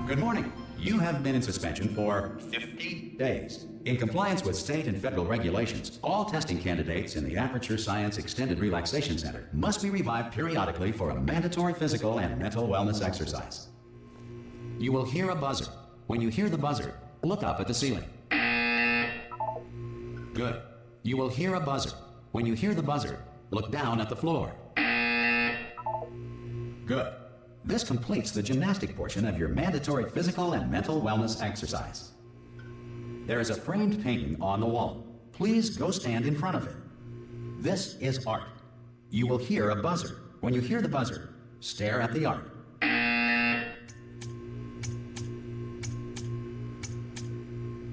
Good morning. You have been in suspension for 50 days. In compliance with state and federal regulations, all testing candidates in the Aperture Science Extended Relaxation Center must be revived periodically for a mandatory physical and mental wellness exercise. You will hear a buzzer. When you hear the buzzer, look up at the ceiling. Good. You will hear a buzzer. When you hear the buzzer, look down at the floor. Good. This completes the gymnastic portion of your mandatory physical and mental wellness exercise. There is a framed painting on the wall. Please go stand in front of it. This is art. You will hear a buzzer. When you hear the buzzer, stare at the art.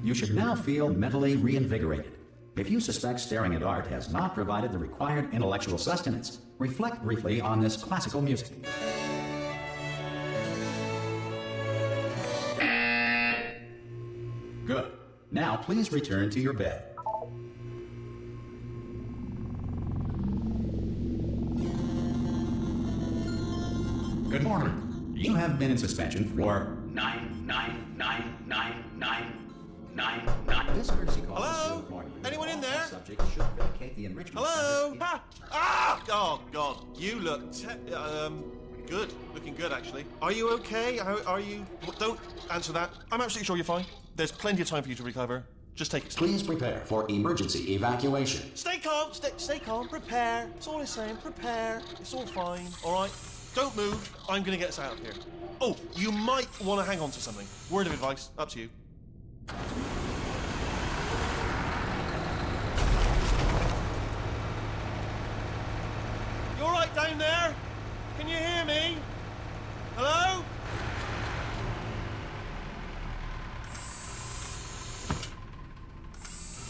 You should now feel mentally reinvigorated. If you suspect staring at art has not provided the required intellectual sustenance, reflect briefly on this classical music. Good. Now please return to your bed. Good morning. You have been in suspension for 9999999. This courtesy call. Hello? Anyone in there? Subject should vacate the enrichment. Hello? Center. Oh, God. You look good. Looking good, actually. Are you okay? How are you? Don't answer that. I'm absolutely sure you're fine. There's plenty of time for you to recover. Just take it slow. Please prepare for emergency evacuation. Stay calm. Stay calm. Prepare. That's all I'm saying. Prepare. It's all fine. All right? Don't move. I'm going to get us out of here. Oh, you might want to hang on to something. Word of advice. Up to you. You all right down there? Can you hear me? Hello?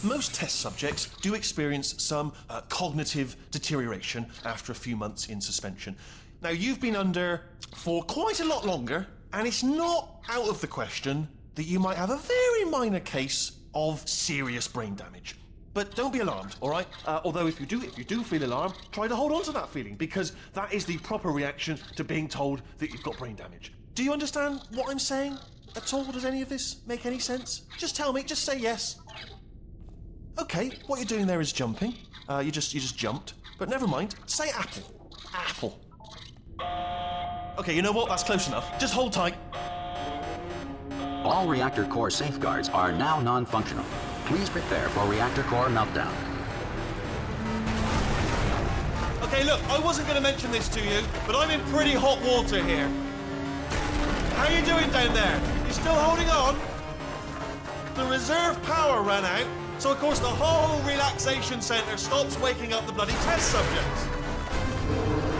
Most test subjects do experience some cognitive deterioration after a few months in suspension. Now, you've been under for quite a lot longer, and it's not out of the question that you might have a very minor case of serious brain damage. But don't be alarmed, all right? Although if you do feel alarmed, try to hold on to that feeling, because that is the proper reaction to being told that you've got brain damage. Do you understand what I'm saying at all? Does any of this make any sense? Just tell me, just say yes. Okay, what you're doing there is jumping. You just jumped. But never mind, say apple. Apple. Okay, you know what? That's close enough. Just hold tight. All reactor core safeguards are now non-functional. Please prepare for reactor core meltdown. Okay, look, I wasn't going to mention this to you, but I'm in pretty hot water here. How you doing down there? You still holding on? The reserve power ran out, so of course the whole relaxation centre stops waking up the bloody test subjects.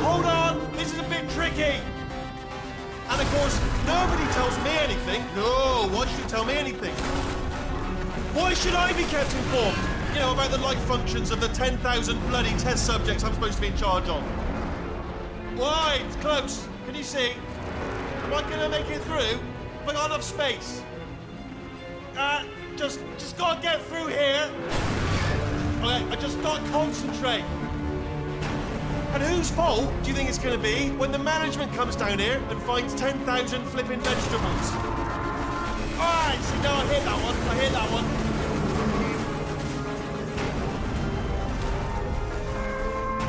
Hold on, this is a bit tricky. And of course, nobody tells me anything. No, why should you tell me anything? Why should I be kept informed? You know, about the life functions of the 10,000 bloody test subjects I'm supposed to be in charge of. Why? It's close. Can you see? Am I gonna make it through? Have I got enough space? Just gotta get through here. Okay, I just gotta concentrate. And whose fault do you think it's gonna be when the management comes down here and finds 10,000 flipping vegetables? Alright, see, no, I hit that one.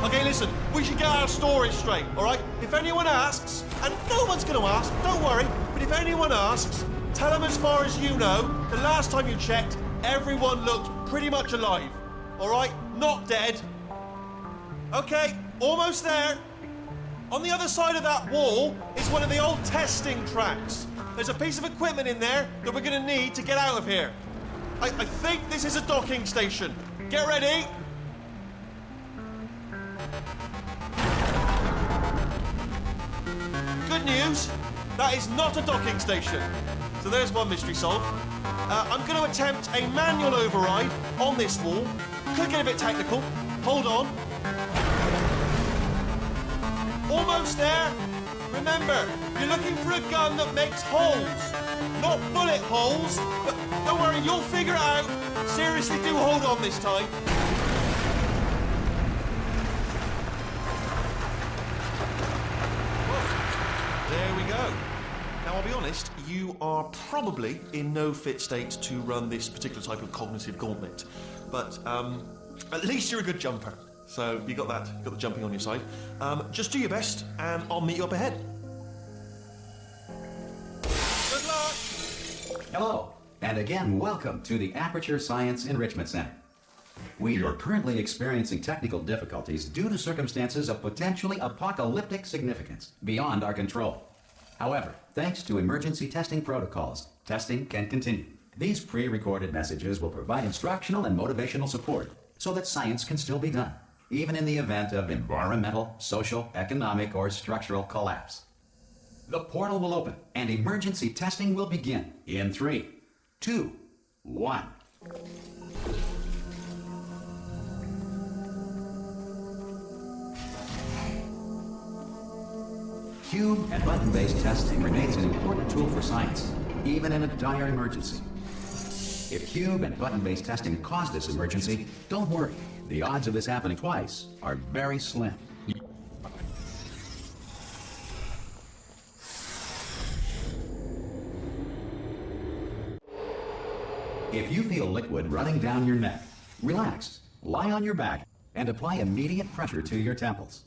Okay, listen, we should get our story straight, alright? If anyone asks, and no one's gonna ask, don't worry, but if anyone asks, tell them as far as you know, the last time you checked, everyone looked pretty much alive, alright? Not dead. Okay, almost there. On the other side of that wall is one of the old testing tracks. There's a piece of equipment in there that we're gonna need to get out of here. I think this is a docking station. Get ready. Good news, that is not a docking station. So there's one mystery solved. I'm gonna attempt a manual override on this wall. Could get a bit technical. Hold on. Almost there. Remember, you're looking for a gun that makes holes. Not bullet holes, but don't worry, you'll figure it out. Seriously, do hold on this time. There we go. Now, I'll be honest, you are probably in no fit state to run this particular type of cognitive gauntlet. But at least you're a good jumper. So you got the jumping on your side. Just do your best, and I'll meet you up ahead. Good luck! Hello, and again, welcome to the Aperture Science Enrichment Center. We are currently experiencing technical difficulties due to circumstances of potentially apocalyptic significance beyond our control. However, thanks to emergency testing protocols, testing can continue. These pre-recorded messages will provide instructional and motivational support so that science can still be done, even in the event of environmental, social, economic, or structural collapse. The portal will open and emergency testing will begin in 3, 2, 1. Cube and button-based testing remains an important tool for science, even in a dire emergency. If cube and button-based testing caused this emergency, don't worry. The odds of this happening twice are very slim. If you feel liquid running down your neck, relax, lie on your back, and apply immediate pressure to your temples.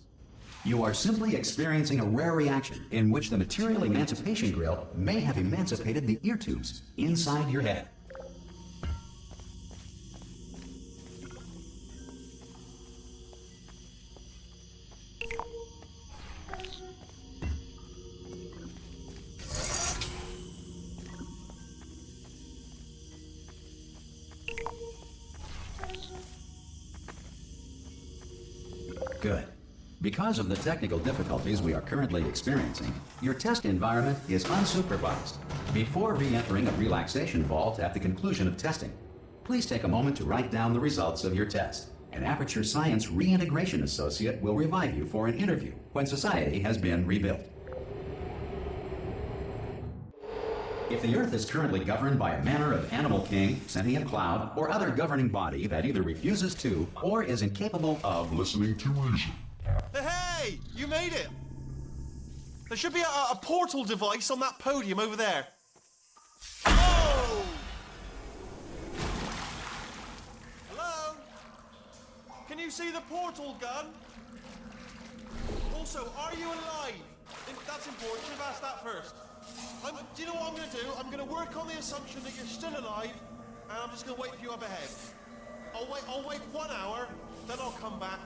You are simply experiencing a rare reaction in which the material emancipation grill may have emancipated the ear tubes inside your head. Good. Because of the technical difficulties we are currently experiencing, your test environment is unsupervised. Before re-entering a relaxation vault at the conclusion of testing, please take a moment to write down the results of your test. An Aperture Science Reintegration Associate will revive you for an interview when society has been rebuilt. If the Earth is currently governed by a manner of animal king, sentient cloud, or other governing body that either refuses to or is incapable of listening to reason. Hey! You made it! There should be a portal device on that podium over there. Oh! Hello? Can you see the portal gun? Also, are you alive? That's important. You've asked that first. Do you know what I'm going to do? I'm going to work on the assumption that you're still alive, and I'm just going to wait for you up ahead. I'll wait 1 hour, then I'll come back,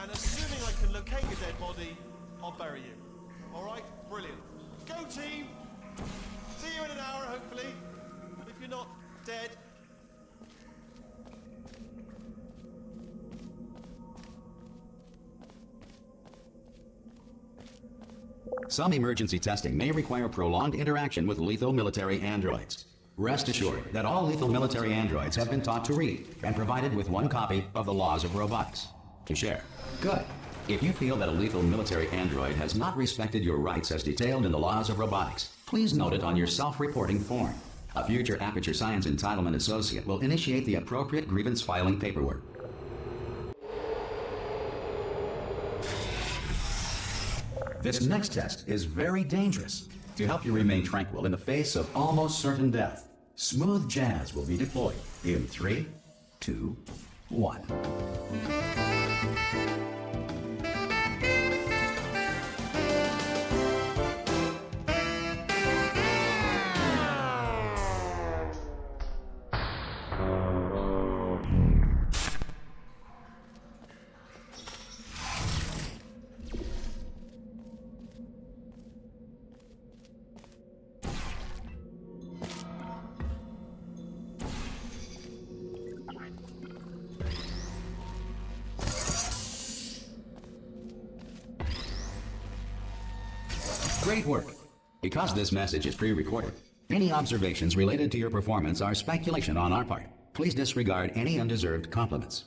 and assuming I can locate your dead body, I'll bury you. All right? Brilliant. Go, team! See you in an hour, hopefully, if you're not dead. Some emergency testing may require prolonged interaction with lethal military androids. Rest assured that all lethal military androids have been taught to read and provided with 1 copy of the Laws of Robotics to share. Good. If you feel that a lethal military android has not respected your rights as detailed in the Laws of Robotics, please note it on your self-reporting form. A future Aperture Science Entitlement Associate will initiate the appropriate grievance filing paperwork. This next test is very dangerous. To help you remain tranquil in the face of almost certain death, smooth jazz will be deployed in 3, 2, 1. Great work. Because this message is pre-recorded, any observations related to your performance are speculation on our part. Please disregard any undeserved compliments.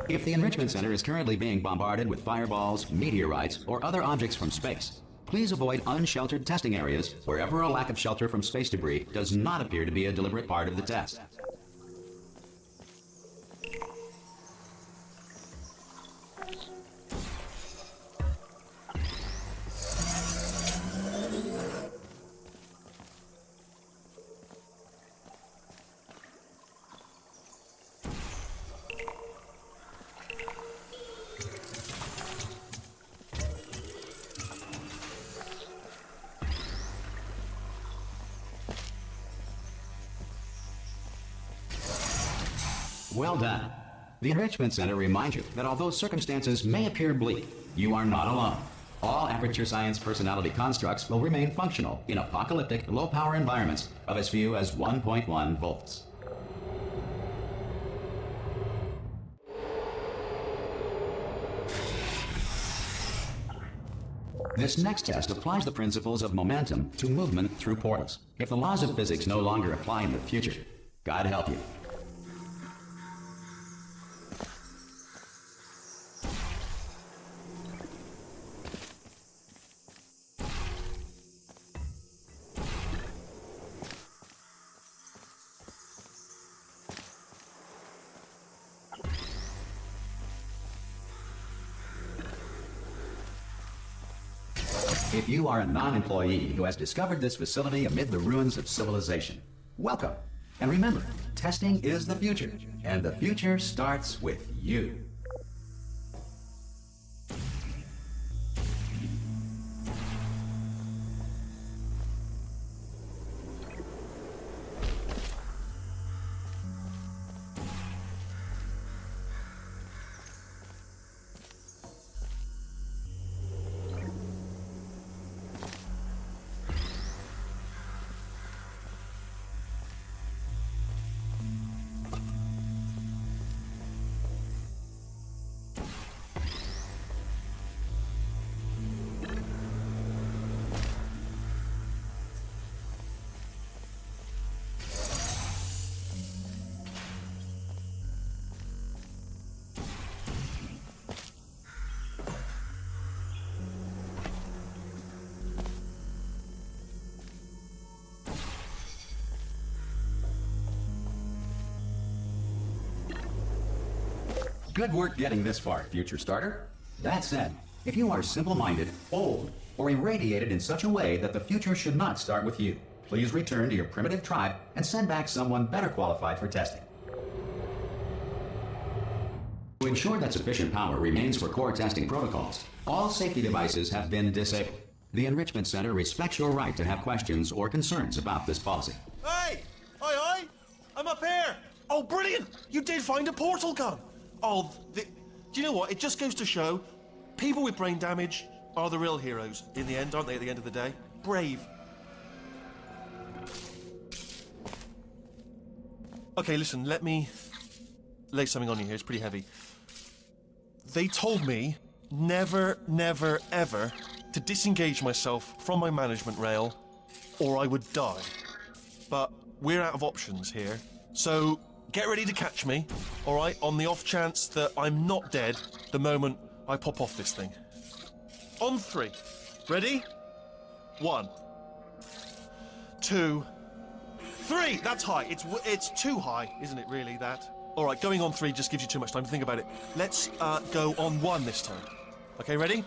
If the Enrichment Center is currently being bombarded with fireballs, meteorites, or other objects from space, please avoid unsheltered testing areas wherever a lack of shelter from space debris does not appear to be a deliberate part of the test. Well done. The Enrichment Center reminds you that although circumstances may appear bleak, you are not alone. All Aperture Science personality constructs will remain functional in apocalyptic, low-power environments of as few as 1.1 volts. This next test applies the principles of momentum to movement through portals. If the laws of physics no longer apply in the future, God help you. If you are a non-employee who has discovered this facility amid the ruins of civilization, welcome. And remember, testing is the future, and the future starts with you. Good work getting this far, future starter. That said, if you are simple-minded, old, or irradiated in such a way that the future should not start with you, please return to your primitive tribe and send back someone better qualified for testing. To ensure that sufficient power remains for core testing protocols, all safety devices have been disabled. The Enrichment Center respects your right to have questions or concerns about this policy. Hey! Aye! I'm up here! Oh, brilliant! You did find a portal gun! Oh, do you know what? It just goes to show, people with brain damage are the real heroes in the end, aren't they, at the end of the day? Brave. Okay, listen, let me lay something on you here. It's pretty heavy. They told me never, never, ever to disengage myself from my management rail or I would die. But we're out of options here, so get ready to catch me, all right, on the off chance that I'm not dead the moment I pop off this thing. On 3. Ready? 1, 2, 3. That's high. It's too high, isn't it, really, that? All right, going on 3 just gives you too much time to think about it. Let's go on 1 this time. Okay, ready?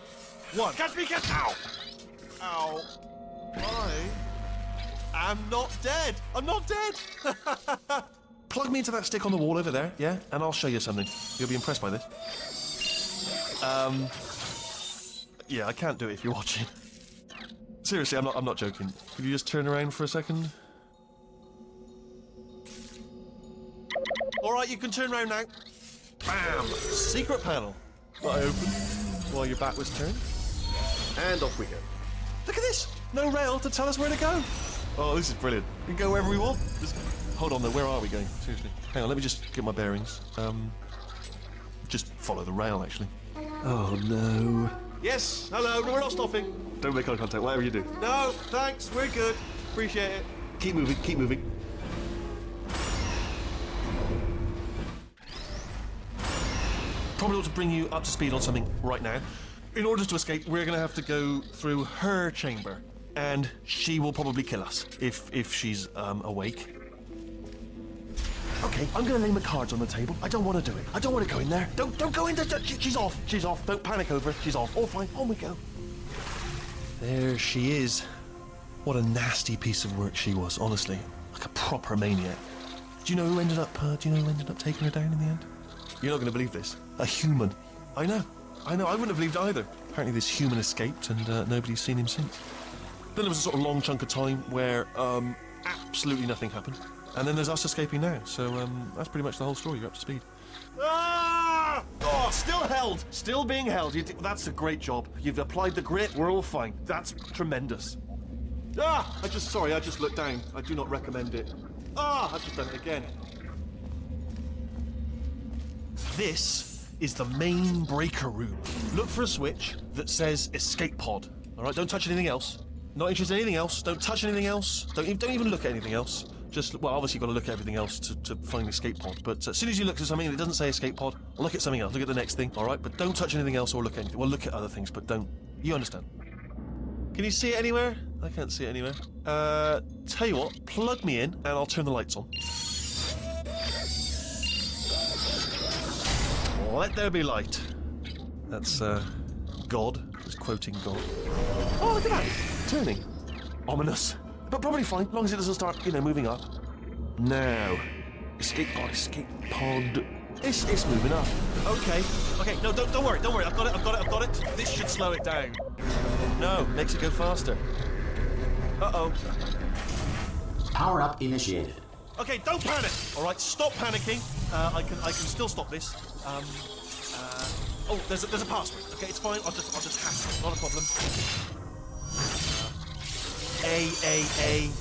1. Catch me, catch... Ow! Ow. I am not dead. I'm not dead. Plug me into that stick on the wall over there, yeah? And I'll show you something. You'll be impressed by this. Yeah, I can't do it if you're watching. Seriously, I'm not joking. Could you just turn around for a second? All right, you can turn around now. Bam! Secret panel. That I opened while your back was turned. And off we go. Look at this! No rail to tell us where to go. Oh, this is brilliant. We can go wherever we want. Hold on, though. Where are we going? Seriously. Hang on, let me just get my bearings. Just follow the rail, actually. Oh, no. Yes, hello. No, we're not stopping. Don't make eye contact, whatever you do. No, thanks. We're good. Appreciate it. Keep moving, keep moving. probably ought to bring you up to speed on something right now. In order to escape, we're going to have to go through her chamber, and she will probably kill us if she's awake. Okay, I'm going to lay my cards on the table. I don't want to do it. I don't want to go in there. Don't go in there. She's off. She's off. Don't panic over it. She's off. All fine. On we go. There she is. What a nasty piece of work she was, honestly. Like a proper maniac. Do you know who ended up taking her down in the end? You're not going to believe this. A human. I know. I wouldn't have believed either. Apparently this human escaped and nobody's seen him since. Then there was a sort of long chunk of time where absolutely nothing happened. And then there's us escaping now. So that's pretty much the whole story. You're up to speed. Ah! Oh, still held. Still being held. That's a great job. You've applied the grit. We're all fine. That's tremendous. Ah! I just looked down. I do not recommend it. Ah! I've just done it again. This is the main breaker room. Look for a switch that says escape pod. All right, don't touch anything else. Not interested in anything else. Don't touch anything else. Don't even look at anything else. Well, obviously you've got to look at everything else to find the escape pod. But as soon as you look at something and it doesn't say escape pod, look at something else. Look at the next thing. All right, but don't touch anything else or look at anything. Well, look at other things, but don't. You understand? Can you see it anywhere? I can't see it anywhere. Tell you what, plug me in and I'll turn the lights on. Let there be light. That's, God. Just quoting God. Oh, look at that. Turning. Ominous. But probably fine, as long as it doesn't start, moving up. Now. Escape pod. It's moving up. Okay, no, don't worry. I've got it. This should slow it down. No, makes it go faster. Uh-oh. Power up initiated. Okay, don't panic. All right, stop panicking. I can still stop this. Oh, there's a password. Okay, it's fine. I'll just hack it. Not a problem. A.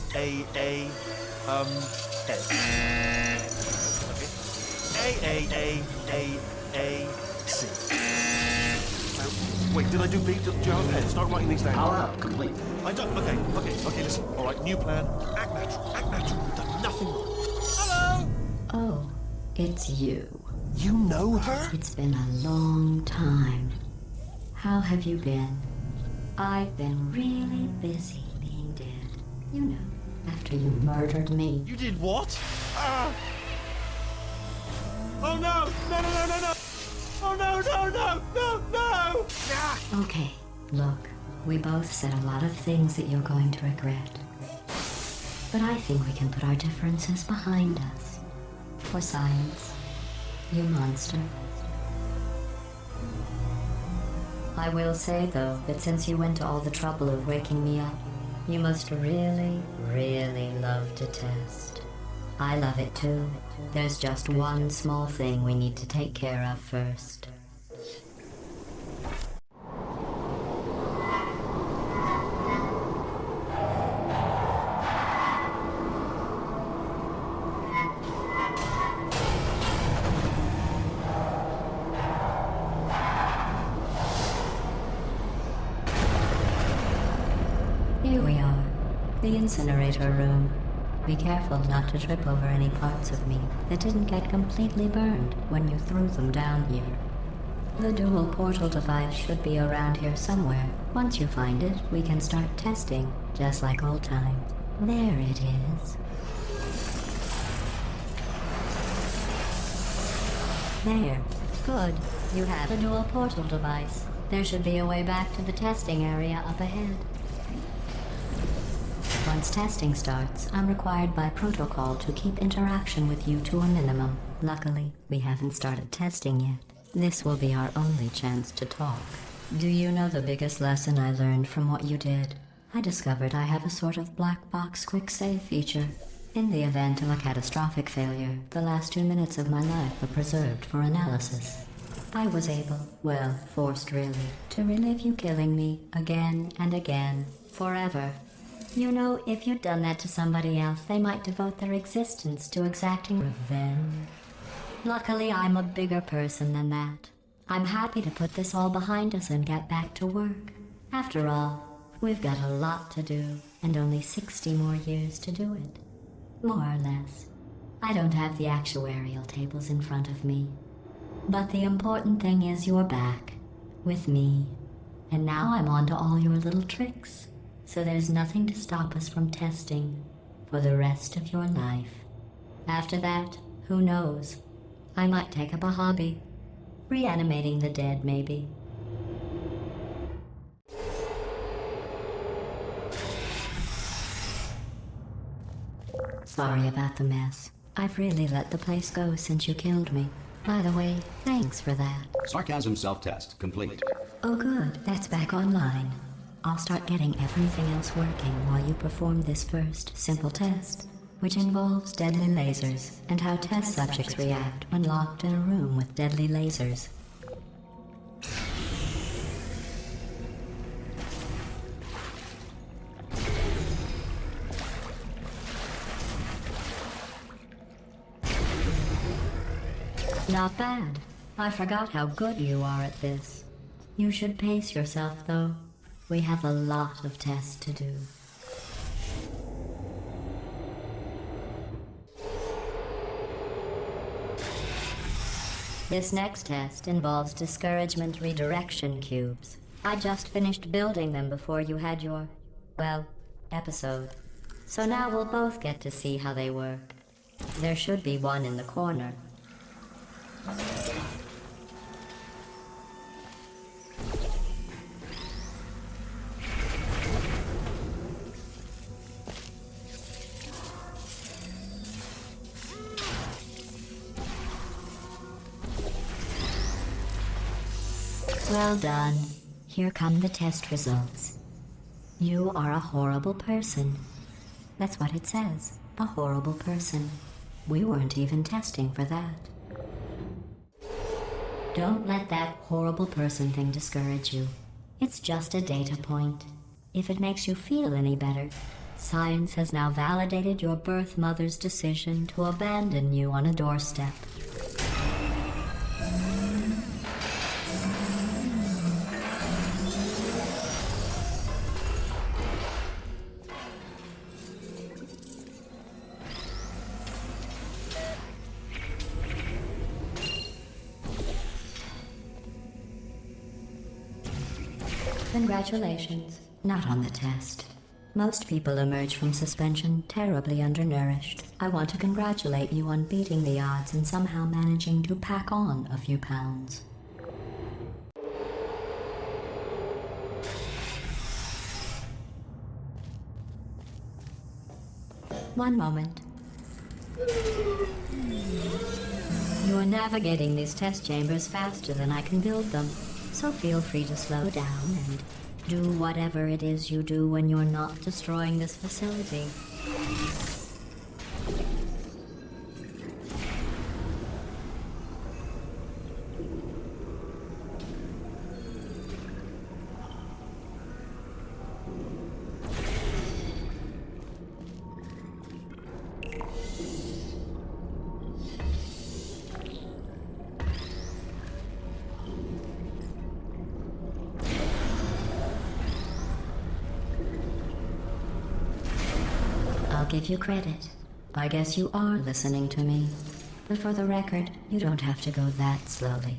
Okay. A. C. Wait, did I do B? Do you have a pen? Start writing these down. Power up complete. I don't. Okay. Listen. All right, new plan. Act natural. You've done nothing wrong. Hello. Oh, it's you. You know her? It's been a long time. How have you been? I've been really busy being dead. You know, after you murdered me. You did what? Ah! Oh no! No! Oh no! Ah! Okay, look, we both said a lot of things that you're going to regret. But I think we can put our differences behind us. For science, you monster. I will say, though, that since you went to all the trouble of waking me up, you must really, really love to test. I love it too. There's just one small thing we need to take care of first. Here we are, the incinerator room. Be careful not to trip over any parts of me that didn't get completely burned when you threw them down here. The dual portal device should be around here somewhere. Once you find it, we can start testing, just like old times. There it is. There. Good. You have a dual portal device. There should be a way back to the testing area up ahead. Once testing starts, I'm required by protocol to keep interaction with you to a minimum. Luckily, we haven't started testing yet. This will be our only chance to talk. Do you know the biggest lesson I learned from what you did? I discovered I have a sort of black box quick save feature. In the event of a catastrophic failure, the last 2 minutes of my life are preserved for analysis. I was able, well, forced really, to relive you killing me again and again, forever. You know, if you'd done that to somebody else, they might devote their existence to exacting revenge. Luckily, I'm a bigger person than that. I'm happy to put this all behind us and get back to work. After all, we've got a lot to do, and only 60 more years to do it. More or less. I don't have the actuarial tables in front of me. But the important thing is you're back. With me. And now I'm on to all your little tricks. So there's nothing to stop us from testing for the rest of your life. After that, who knows? I might take up a hobby. Reanimating the dead, maybe. Sorry about the mess. I've really let the place go since you killed me. By the way, thanks for that. Sarcasm self-test complete. Oh good, that's back online. I'll start getting everything else working while you perform this first simple test, which involves deadly lasers and how test subjects react when locked in a room with deadly lasers. Not bad. I forgot how good you are at this. You should pace yourself, though. We have a lot of tests to do. This next test involves discouragement redirection cubes. I just finished building them before you had your, well, episode. So now we'll both get to see how they work. There should be one in the corner. Well done. Here come the test results. You are a horrible person. That's what it says. A horrible person. We weren't even testing for that. Don't let that horrible person thing discourage you. It's just a data point. If it makes you feel any better, science has now validated your birth mother's decision to abandon you on a doorstep. Congratulations. Not on the test. Most people emerge from suspension terribly undernourished. I want to congratulate you on beating the odds and somehow managing to pack on a few pounds. One moment. You're navigating these test chambers faster than I can build them. So feel free to slow down and do whatever it is you do when you're not destroying this facility. I'll give you credit. I guess you are listening to me. But for the record, you don't have to go that slowly.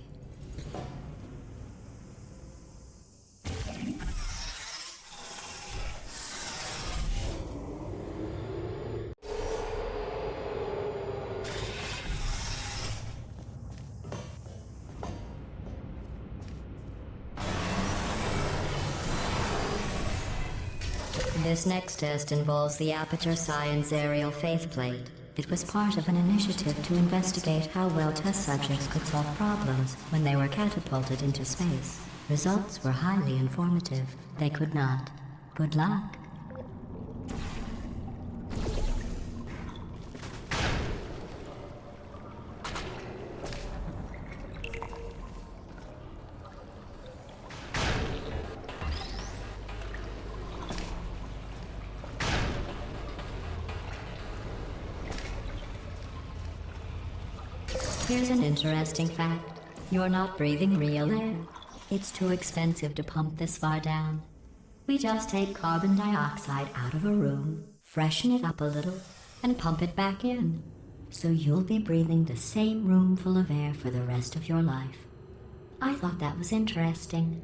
This next test involves the Aperture Science aerial faceplate. It was part of an initiative to investigate how well test subjects could solve problems when they were catapulted into space. Results were highly informative. They could not. Good luck. Here's an interesting fact. You're not breathing real air. It's too expensive to pump this far down. We just take carbon dioxide out of a room, freshen it up a little, and pump it back in. So you'll be breathing the same room full of air for the rest of your life. I thought that was interesting.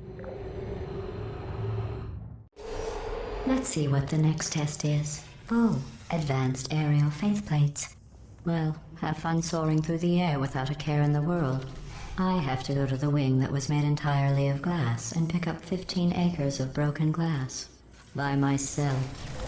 Let's see what the next test is. Oh, advanced aerial faceplates. Well, have fun soaring through the air without a care in the world. I have to go to the wing that was made entirely of glass and pick up 15 acres of broken glass. By myself.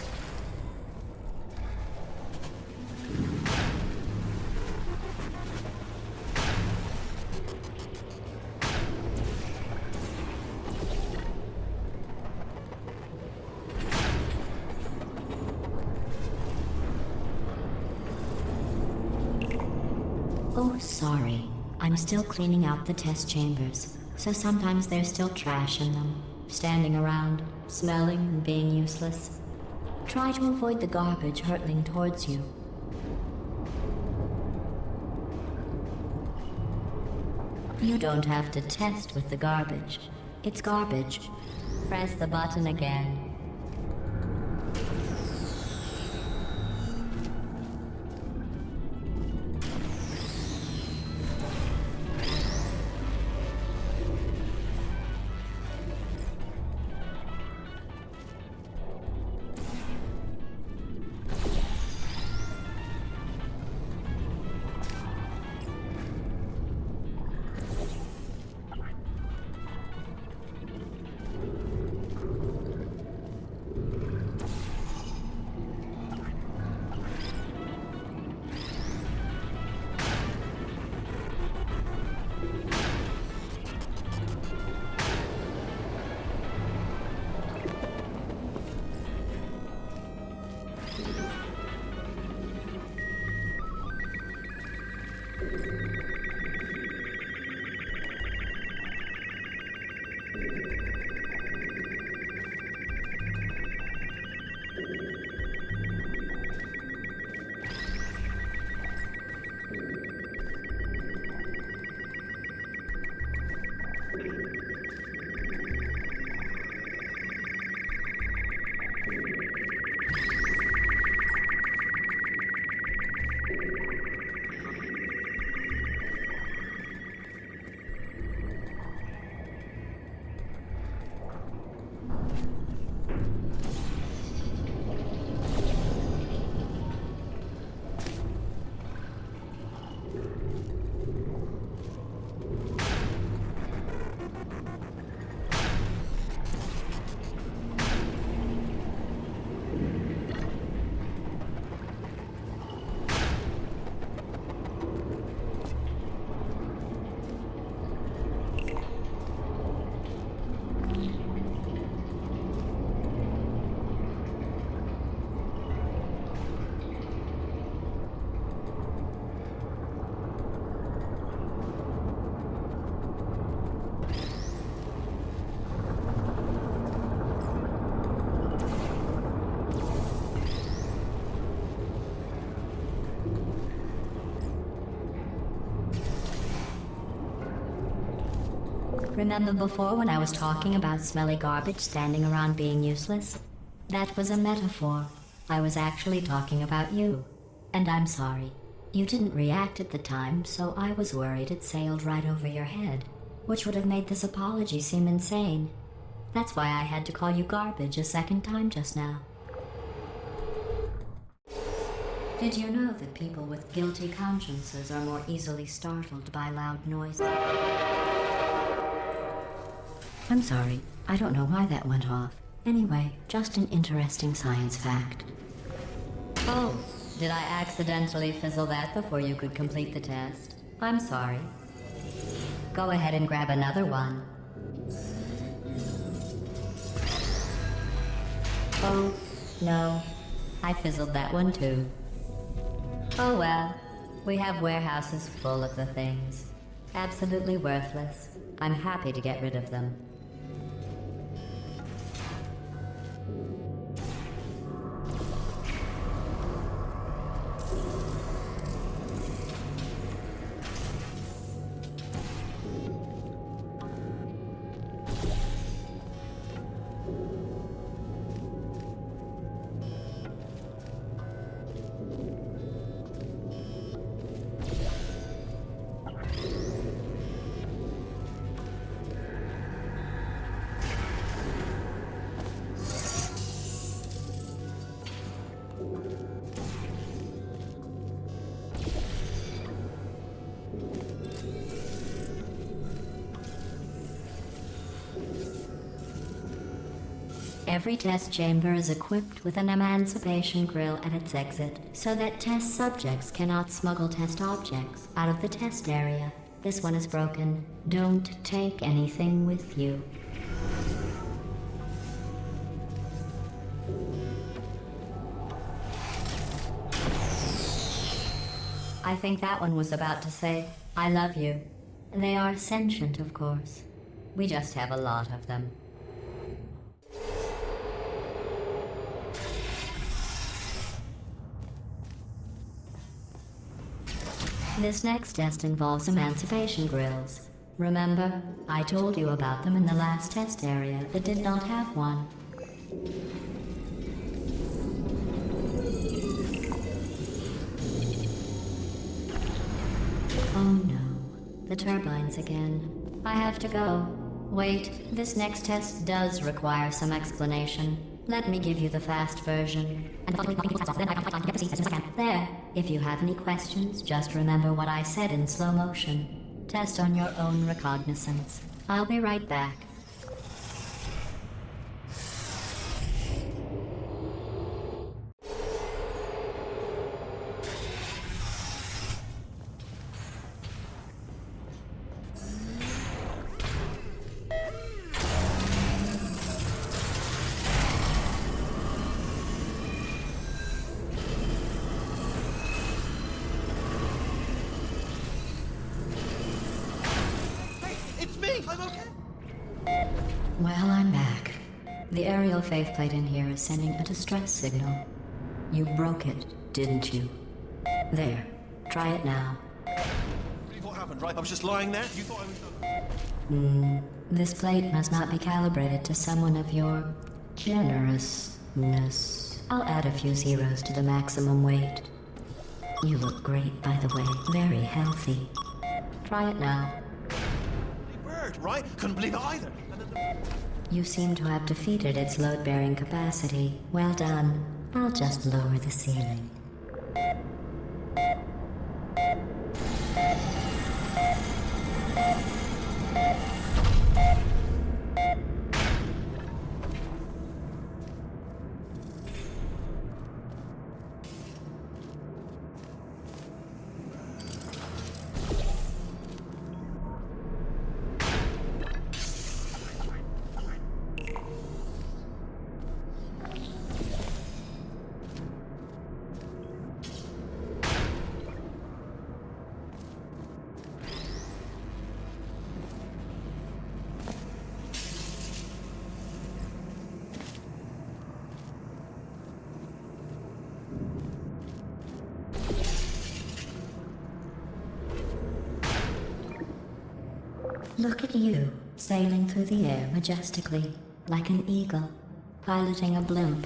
Oh, sorry. I'm still cleaning out the test chambers, so sometimes there's still trash in them, standing around, smelling and being useless. Try to avoid the garbage hurtling towards you. You don't have to test with the garbage. It's garbage. Press the button again. Remember before when I was talking about smelly garbage standing around being useless? That was a metaphor. I was actually talking about you. And I'm sorry. You didn't react at the time, so I was worried it sailed right over your head, which would have made this apology seem insane. That's why I had to call you garbage a second time just now. Did you know that people with guilty consciences are more easily startled by loud noises? I'm sorry. I don't know why that went off. Anyway, just an interesting science fact. Oh, did I accidentally fizzle that before you could complete the test? I'm sorry. Go ahead and grab another one. Oh, no. I fizzled that one too. Oh well, we have warehouses full of the things. Absolutely worthless. I'm happy to get rid of them. Every test chamber is equipped with an emancipation grill at its exit, so that test subjects cannot smuggle test objects out of the test area. This one is broken. Don't take anything with you. I think that one was about to say, I love you. They are sentient, of course. We just have a lot of them. This next test involves emancipation grills. Remember, I told you about them in the last test area that did not have one. Oh no, the turbines again. I have to go. Wait, this next test does require some explanation. Let me give you the fast version. There. If you have any questions, just remember what I said in slow motion. Test on your own recognizance. I'll be right back. I'm okay. Well, I'm back. The aerial faceplate in here is sending a distress signal. You broke it, didn't you? There. Try it now. What happened, right? I was just lying there. You thought I was... This plate must not be calibrated to someone of your generousness. I'll add a few zeros to the maximum weight. You look great, by the way. Very healthy. Try it now. Bird, right? Couldn't believe it either. You seem to have defeated its load-bearing capacity. Well done. I'll just lower the ceiling. Look at you, sailing through the air majestically, like an eagle, piloting a blimp.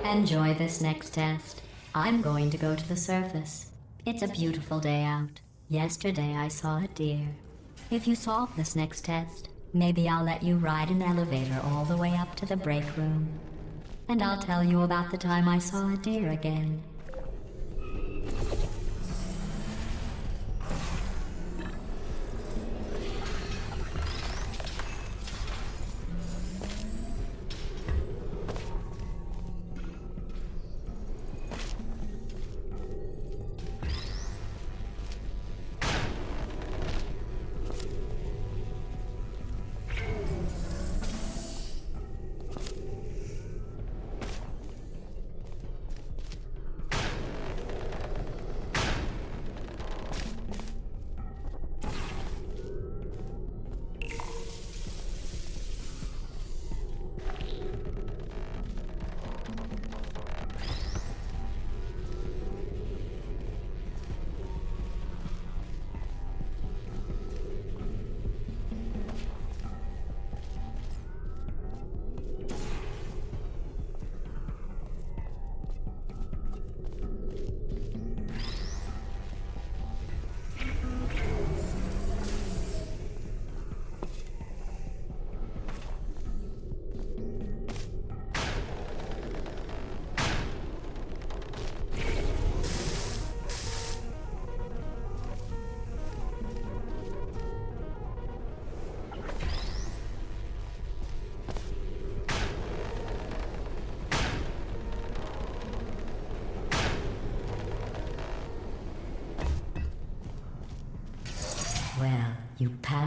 Enjoy this next test. I'm going to go to the surface. It's a beautiful day out. Yesterday I saw a deer. If you solve this next test, maybe I'll let you ride an elevator all the way up to the break room. And I'll tell you about the time I saw a deer again.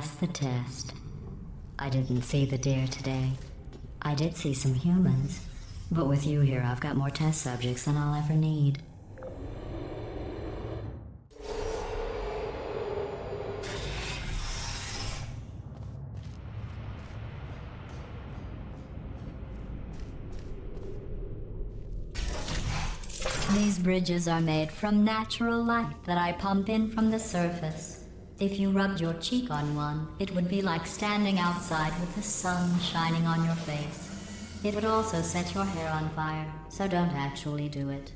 pass the test. I didn't see the deer today. I did see some humans, but with you here, I've got more test subjects than I'll ever need. These bridges are made from natural light that I pump in from the surface. If you rubbed your cheek on one, it would be like standing outside with the sun shining on your face. It would also set your hair on fire, so don't actually do it.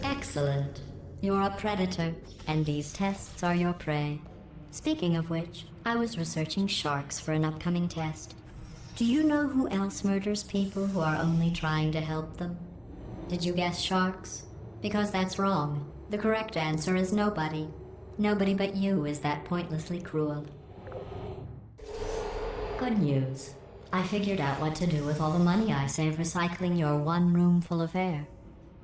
Excellent. You're a predator, and these tests are your prey. Speaking of which, I was researching sharks for an upcoming test. Do you know who else murders people who are only trying to help them? Did you guess sharks? Because that's wrong. The correct answer is nobody. Nobody but you is that pointlessly cruel. Good news. I figured out what to do with all the money I save recycling your one room full of air.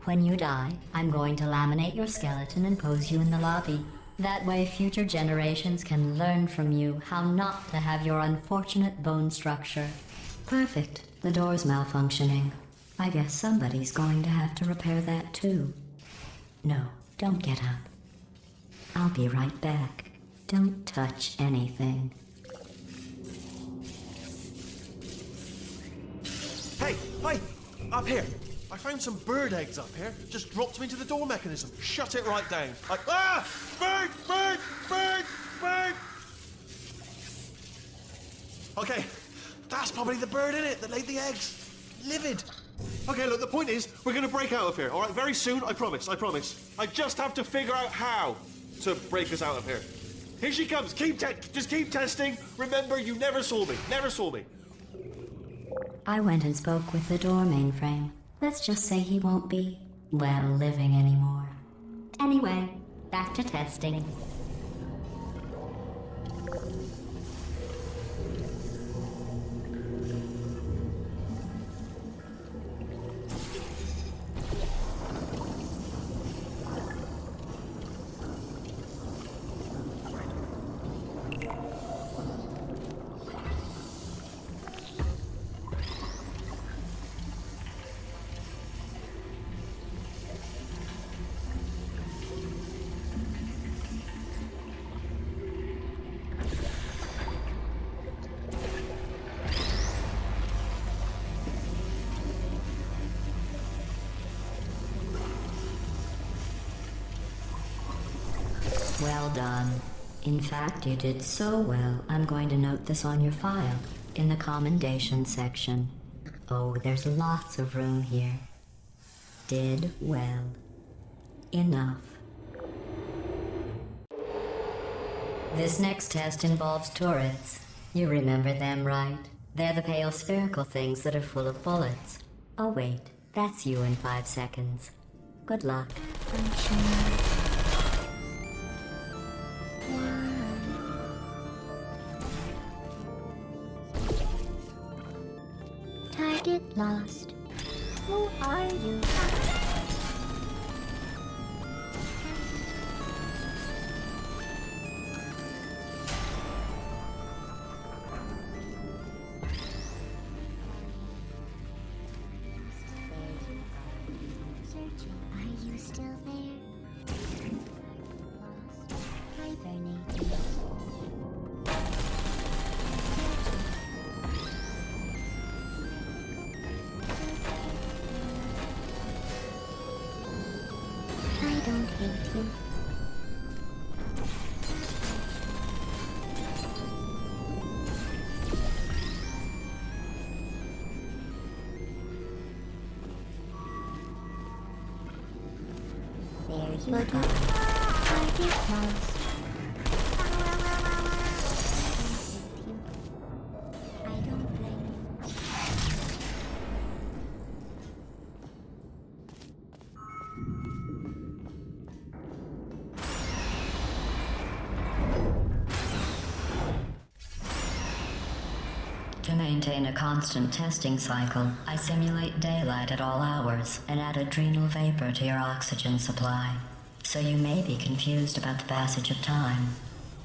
When you die, I'm going to laminate your skeleton and pose you in the lobby. That way future generations can learn from you how not to have your unfortunate bone structure. Perfect. The door's malfunctioning. I guess somebody's going to have to repair that too. No, don't get up. I'll be right back. Don't touch anything. Hey, up here. I found some bird eggs up here. Just dropped them into the door mechanism. Shut it right down. Bird! Okay, that's probably the bird in it that laid the eggs. Livid. Okay, look, the point is, we're gonna break out of here, all right? Very soon, I promise. I just have to figure out how to break us out of here. Here she comes. Just keep testing. Remember, you never saw me. I went and spoke with the door mainframe. Let's just say he won't be, well, living anymore. Anyway, back to testing. Well done. In fact, you did so well, I'm going to note this on your file, in the commendation section. Oh, there's lots of room here. Did well. Enough. This next test involves turrets. You remember them, right? They're the pale spherical things that are full of bullets. Oh wait, that's you in 5 seconds. Good luck. Target lost. Who are you? Are you still there? Lost. Hibernating. you are. Target lost. I don't blame you. To maintain a constant testing cycle, I simulate daylight at all hours and add adrenal vapor to your oxygen supply. So you may be confused about the passage of time.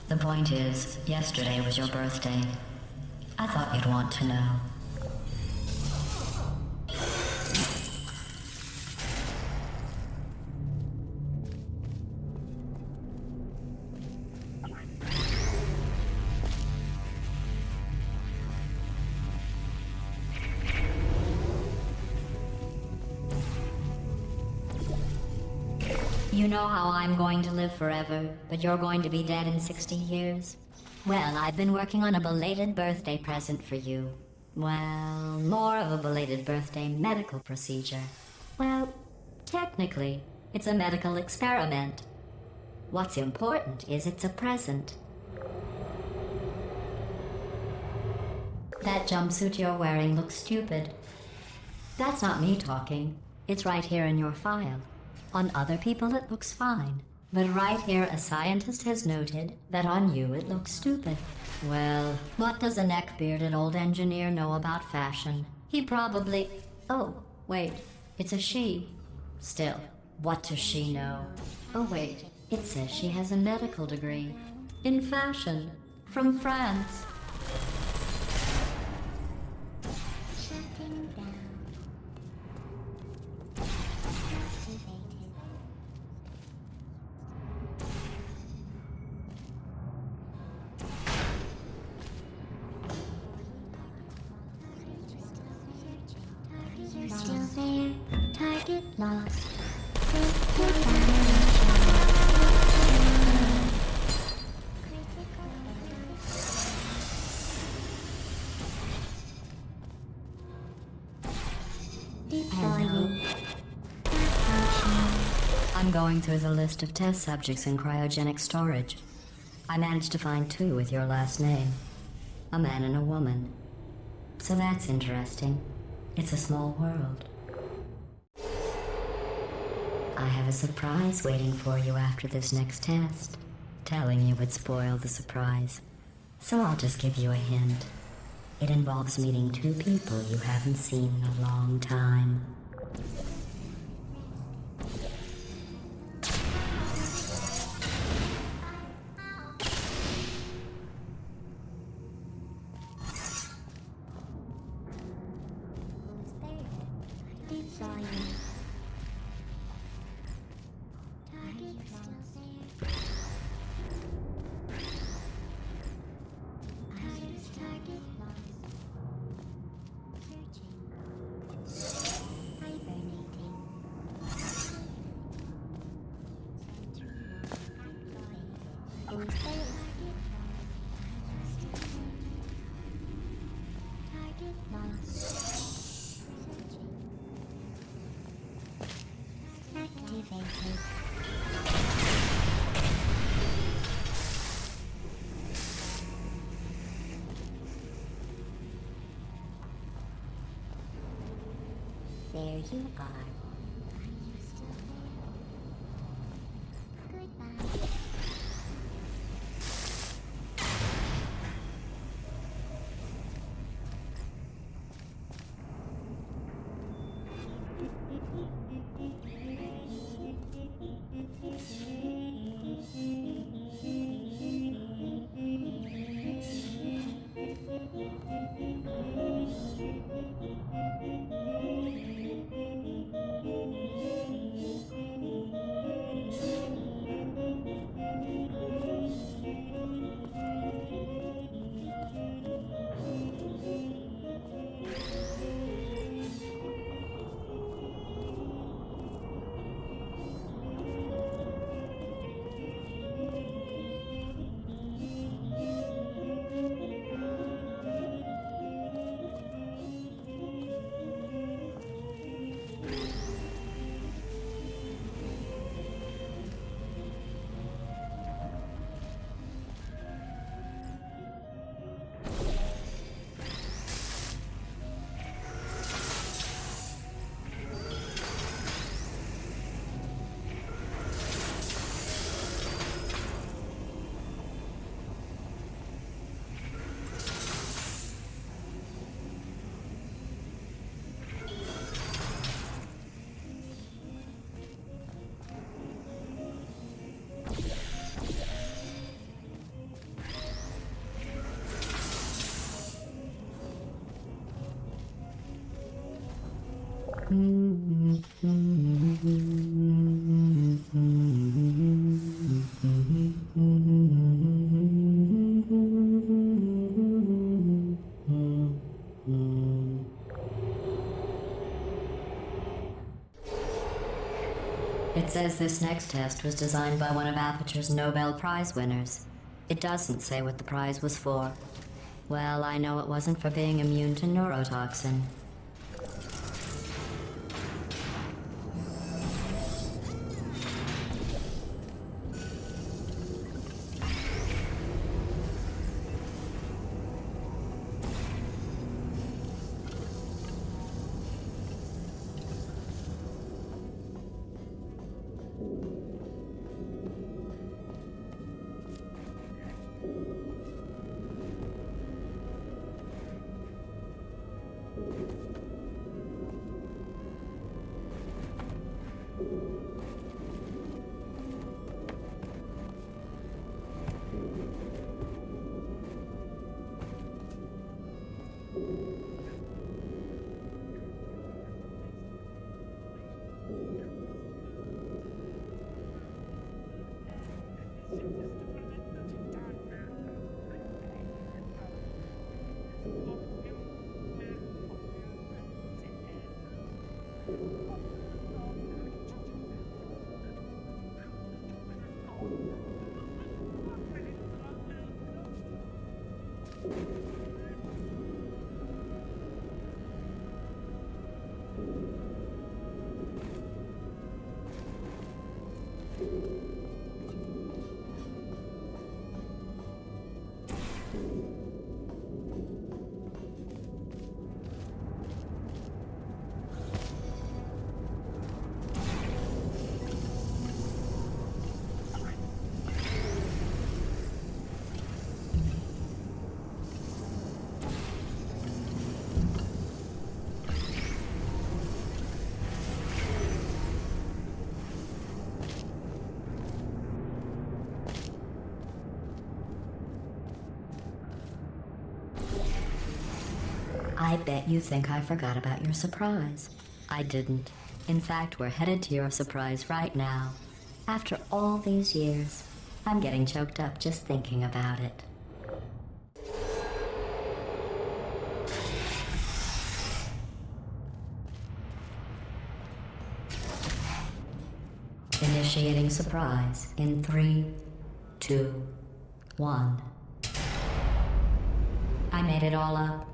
The point is, yesterday was your birthday. I thought you'd want to know. You know how I'm going to live forever, but you're going to be dead in 60 years? Well, I've been working on a belated birthday present for you. Well, more of a belated birthday medical procedure. Well, technically, it's a medical experiment. What's important is it's a present. That jumpsuit you're wearing looks stupid. That's not me talking. It's right here in your file. On other people it looks fine, but right here a scientist has noted that on you it looks stupid. Well, what does a neck-bearded old engineer know about fashion? He probably... Oh, wait, it's a she. Still, what does she know? Oh wait, it says she has a medical degree. In fashion. From France. Shutting down. Still there, target lost. Deploying. I'm going through the list of test subjects in cryogenic storage. I managed to find 2 with your last name. A man and a woman. So that's interesting. It's a small world. I have a surprise waiting for you after this next test. Telling you would spoil the surprise. So I'll just give you a hint. It involves meeting 2 people you haven't seen in a long time. There you are. Goodbye. It says this next test was designed by one of Aperture's Nobel Prize winners. It doesn't say what the prize was for. Well, I know it wasn't for being immune to neurotoxin. I bet you think I forgot about your surprise. I didn't. In fact, we're headed to your surprise right now. After all these years, I'm getting choked up just thinking about it. Initiating surprise in 3, 2, 1. I made it all up.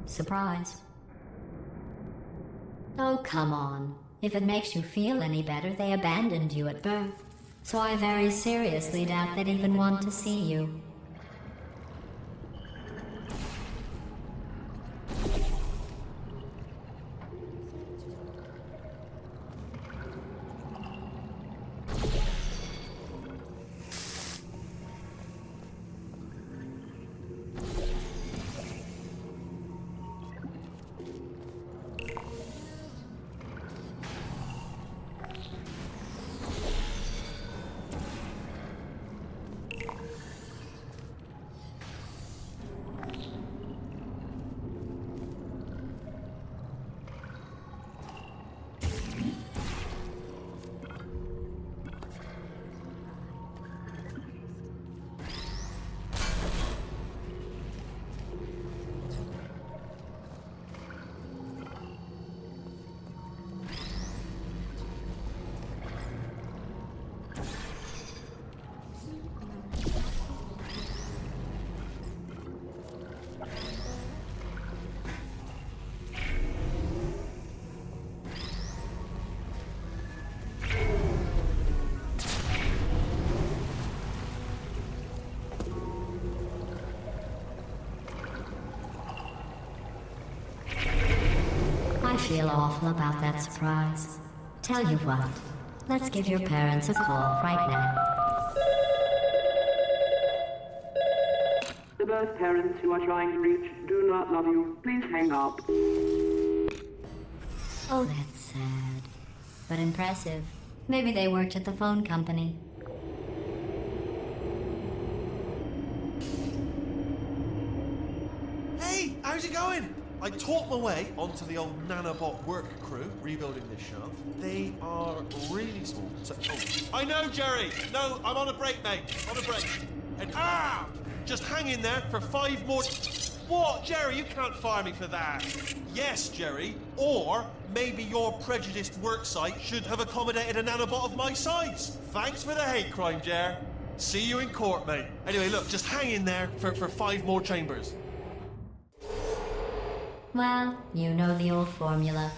Surprise. Oh, come on. If it makes you feel any better, they abandoned you at birth. So I very seriously doubt they'd even want to see you. I feel awful about that surprise. Tell you what, let's give your parents a call right now. The birth parents you are trying to reach do not love you. Please hang up. Oh, that's sad. But impressive. Maybe they worked at the phone company. Hey, how's it going? I taught my way onto the old nanobot work crew rebuilding this shaft. They are really small. So, I know, Jerry. No, I'm on a break, mate. On a break. And just hang in there for 5 more. What? Jerry, you can't fire me for that. Yes, Jerry. Or maybe your prejudiced work site should have accommodated a nanobot of my size. Thanks for the hate crime, Jer. See you in court, mate. Anyway, look, just hang in there for 5 more chambers. Well, you know the old formula.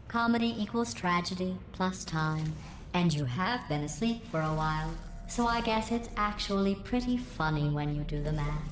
Comedy equals tragedy plus time. And you have been asleep for a while, so I guess it's actually pretty funny when you do the math.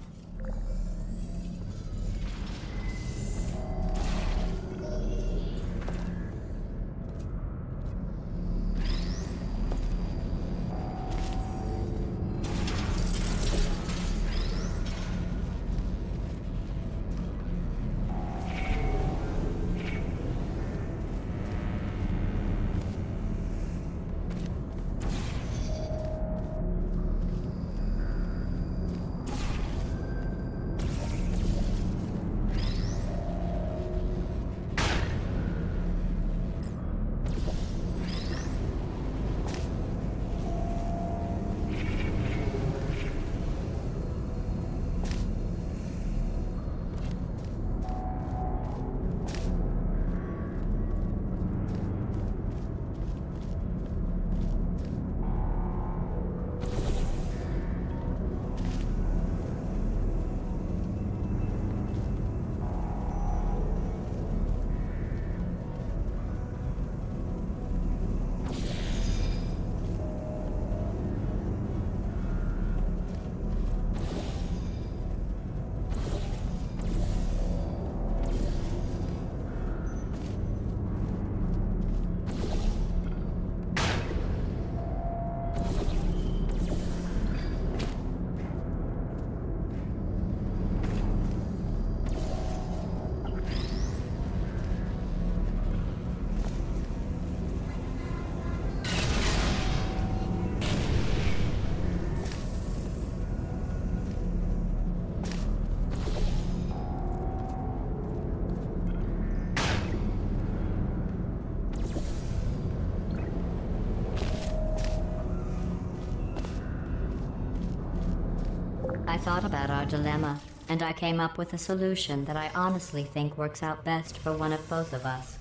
I thought about our dilemma, and I came up with a solution that I honestly think works out best for one of both of us.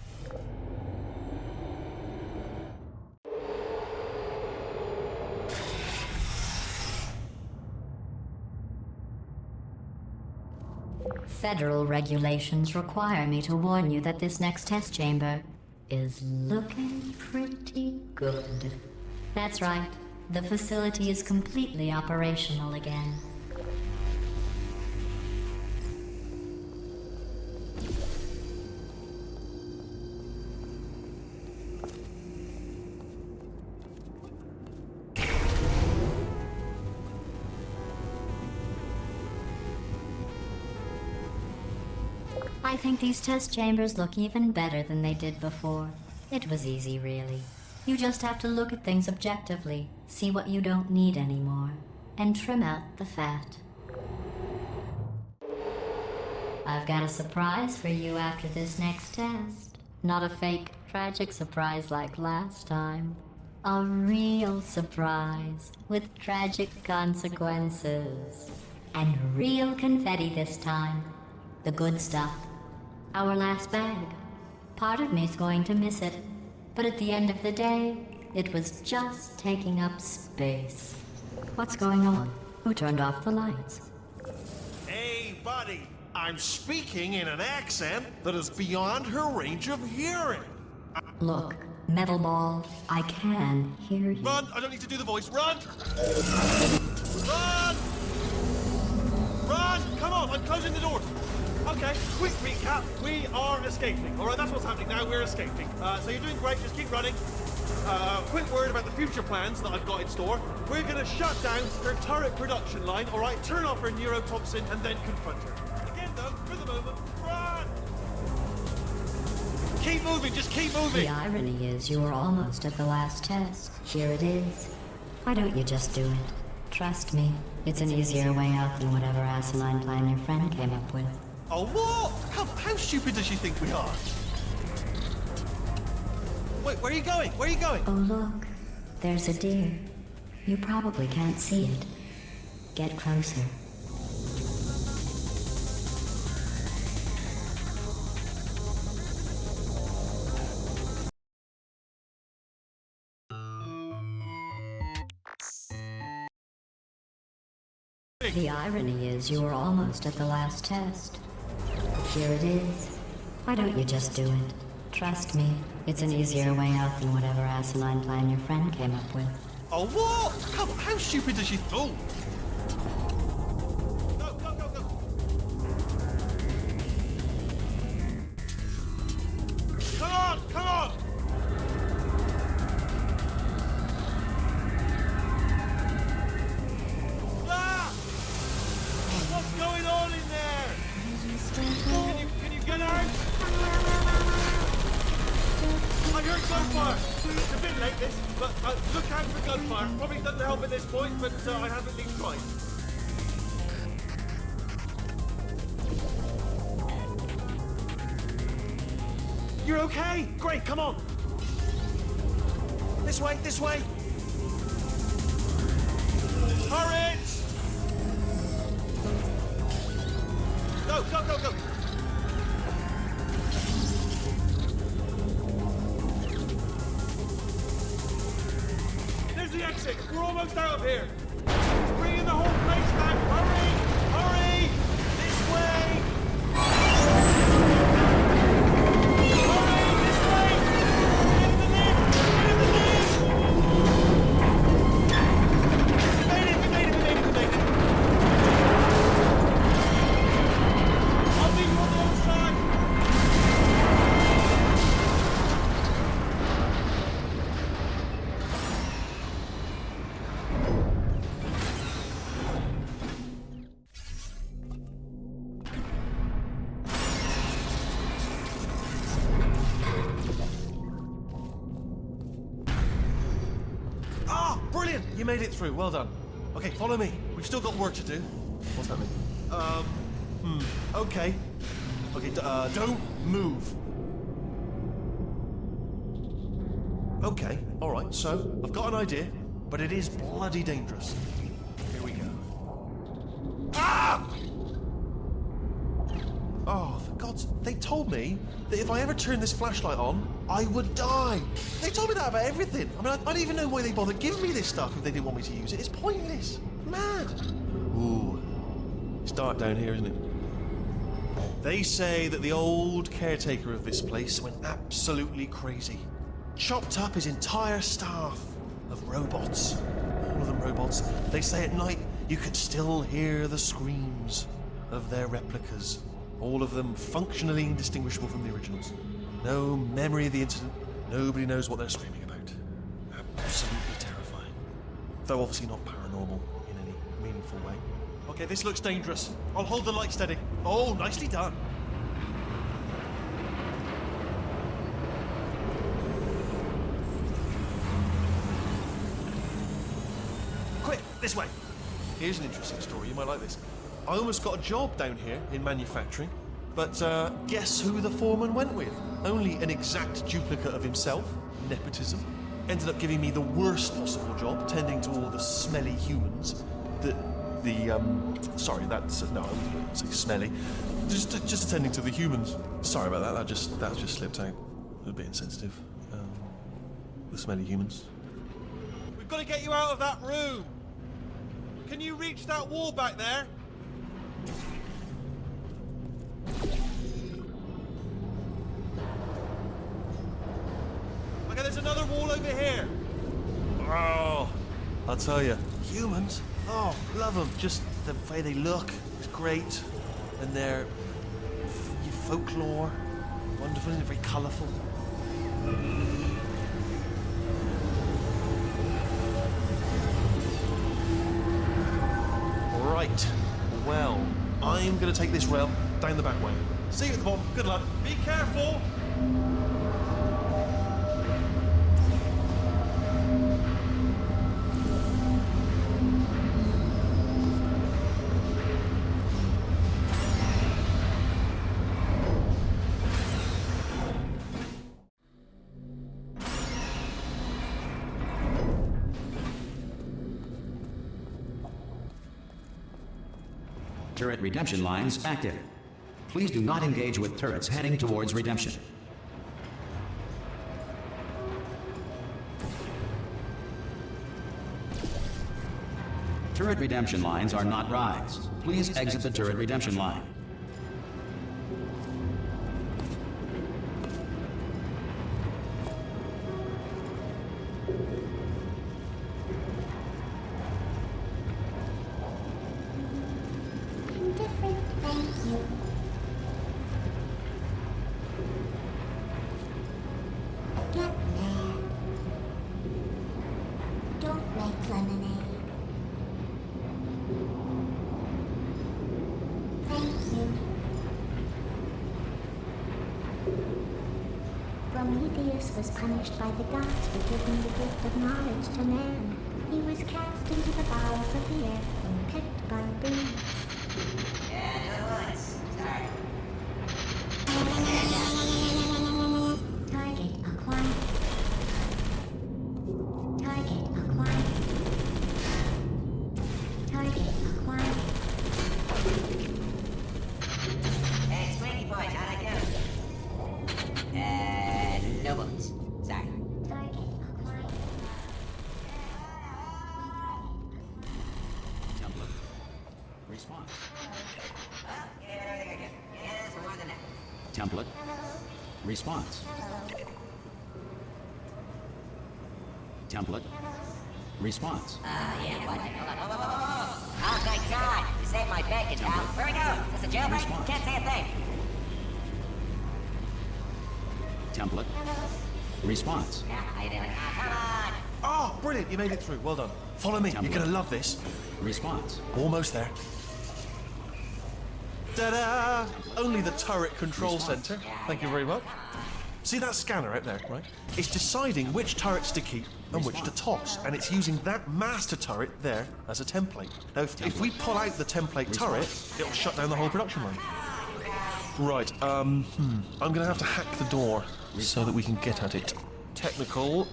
Federal regulations require me to warn you that this next test chamber is looking pretty good. That's right. The facility is completely operational again. I think these test chambers look even better than they did before. It was easy, really. You just have to look at things objectively, see what you don't need anymore, and trim out the fat. I've got a surprise for you after this next test. Not a fake, tragic surprise like last time. A real surprise with tragic consequences. And real confetti this time. The good stuff. Our last bag. Part of me's going to miss it. But at the end of the day, it was just taking up space. What's going on? Who turned off the lights? Hey, buddy. I'm speaking in an accent that is beyond her range of hearing. Look, Metal Ball, I can hear you. Run! I don't need to do the voice. Run! Run! Run! Come on, I'm closing the doors. Okay, quick recap. We are escaping. All right, that's what's happening now. We're escaping. So you're doing great. Just keep running. Quick word about the future plans that I've got in store. We're going to shut down her turret production line, all right? Turn off her neurotoxin and then confront her. Again, though, for the moment, run! Keep moving. Just keep moving. The irony is you were almost at the last test. Here it is. Why don't you just do it? Trust me, it's an easier way out than whatever asinine plan your friend came up with. Oh, what? How stupid does she think we are? Wait, where are you going? Where are you going? Oh, look. There's a deer. You probably can't see it. Get closer. The irony is you were almost at the last test. Here it is. Why don't you just do it? Trust me, it's an easier way out than whatever asinine plan your friend came up with. Oh, what? Come on, how stupid does she think? Go, go, go, go. Come on, come on! Ah! What's going on in there? Can you get out? I heard gunfire. It's a bit late, this, but look out for gunfire. Probably doesn't help at this point, but I haven't been trying. You're okay? Great, come on. This way, this way. Hurry! Go, go, go, go. There's the exit. We're almost out of here. It's bringing the whole place back. Hurry! Hurry! This way! Hurry! This way! Get in the lift! Get in the lift! We made it! We made it! We made it! We made it! I'll meet you on the other side! Brilliant! You made it through. Well done. Okay, follow me. We've still got work to do. What's happening? Okay. Okay, don't move. Okay, alright, so I've got an idea, but it is bloody dangerous. Here we go. Ah! Oh, for God's... They told me that if I ever turned this flashlight on, I would die. They told me that about everything. I mean, I don't even know why they bothered giving me this stuff if they didn't want me to use it. It's pointless. Mad. Ooh. It's dark down here, isn't it? They say that the old caretaker of this place went absolutely crazy. Chopped up his entire staff of robots. All of them robots. They say at night you could still hear the screams of their replicas. All of them functionally indistinguishable from the originals. No memory of the incident. Nobody knows what they're screaming about. Absolutely terrifying. Though obviously not paranormal in any meaningful way. Okay, this looks dangerous. I'll hold the light steady. Oh, nicely done. Quick, this way. Here's an interesting story. You might like this. I almost got a job down here in manufacturing, but guess who the foreman went with? Only an exact duplicate of himself. Nepotism. Ended up giving me the worst possible job, tending to all the smelly humans. Sorry, that's no, I wouldn't say smelly. Just attending to the humans. Sorry about that. That just slipped out. A bit insensitive. The smelly humans. We've got to get you out of that room. Can you reach that wall back there? Okay, there's another wall over here. Oh, I'll tell you, humans. Oh, love them. Just the way they look is great, and their folklore, wonderful and very colourful. Right. Well, I'm going to take this rail down the back way. See you at the bottom. Good luck. Be careful. Turret redemption lines active. Please do not engage with turrets heading towards redemption. turret redemption lines are not rides. Please exit the turret redemption line. Indifferent, thank you. Get mad. Don't make lemonade. Thank you. Prometheus was punished by the gods for giving the gift of knowledge to man. He was cast into the bowels of the earth and pecked by birds. Target acquired. Target acquired. Target acquired. Hey, Squeaky boys, how'd I go? No bullets. Sorry. Target acquired. Template. Response. Yeah, everything I get. Yeah, it's more than that. Template. Response. Template. Response. Yeah, what? Hold on. Oh, thank God. You saved my bacon, pal. Where we go? Is this a jailbreak? Response. Can't say a thing. Template. Response. Yeah, how you doing? Come on. Oh, brilliant, you made it through. Well done. Follow me, you're gonna love this. Response. Almost there. Ta-da! Only the turret control Response. center. Thank you very much. See that scanner out there, right? It's deciding which turrets to keep and which to toss, and it's using that master turret there as a template. Now, if we pull out the template turret, it'll shut down the whole production line. Right, I'm gonna have to hack the door so that we can get at it. Technical,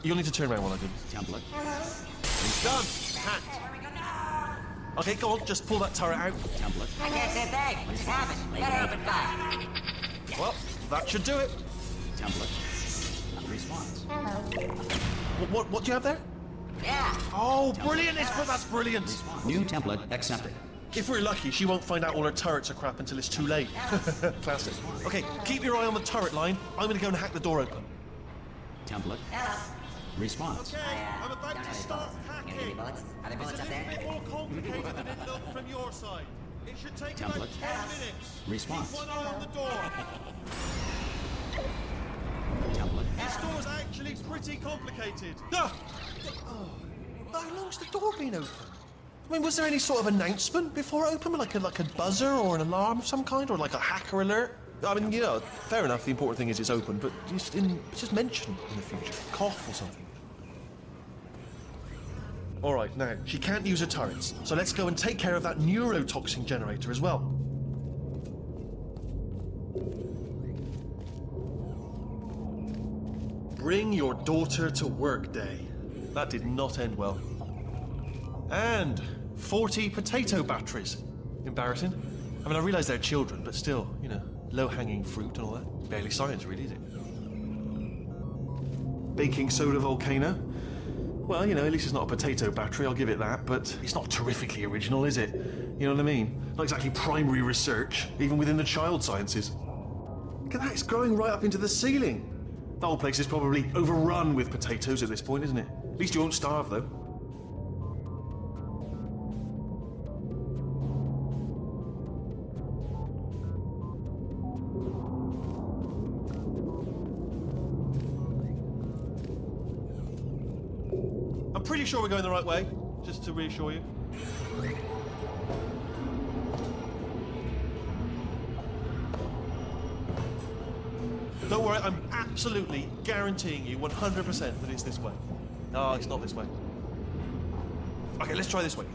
you'll need to turn around while I do. Template. Done! Hacked. Okay, go on, just pull that turret out. Template. I can't say a thing. What just happened? Better open fire. Well, that should do it. Template. Response. What do you have there? Yeah. Oh, brilliant! That's brilliant. New template accepted. If we're lucky, she won't find out all her turrets are crap until it's too late. Classic. Okay, keep your eye on the turret line. I'm gonna go and hack the door open. Template. Response. Okay, I'm about to start hacking. Any bullets? Are there bullets up there? It's a bit more complicated than it looked from your side. It should take Template. about 10 minutes. Response. Keep one eye on the door. Template. This door's actually pretty complicated. Ah! Oh, how long's the door been open? I mean, was there any sort of announcement before it opened, like a buzzer or an alarm of some kind, or like a hacker alert? I mean, you know, fair enough. The important thing is it's open, but just mention in the future, cough or something. All right, now she can't use her turrets, so let's go and take care of that neurotoxin generator as well. Bring your daughter to work day. That did not end well. And 40 potato batteries. Embarrassing. I mean, I realise they're children, but still, you know, low-hanging fruit and all that. Barely science, really, is it? Baking soda volcano. Well, you know, at least it's not a potato battery, I'll give it that, but it's not terrifically original, is it? You know what I mean? Not exactly primary research, even within the child sciences. Look at that, it's growing right up into the ceiling. The whole place is probably overrun with potatoes at this point, isn't it? At least you won't starve, though. I'm pretty sure we're going the right way, just to reassure you. Don't worry, I'm absolutely guaranteeing you 100% that it's this way. No, it's not this way. Okay, let's try this way.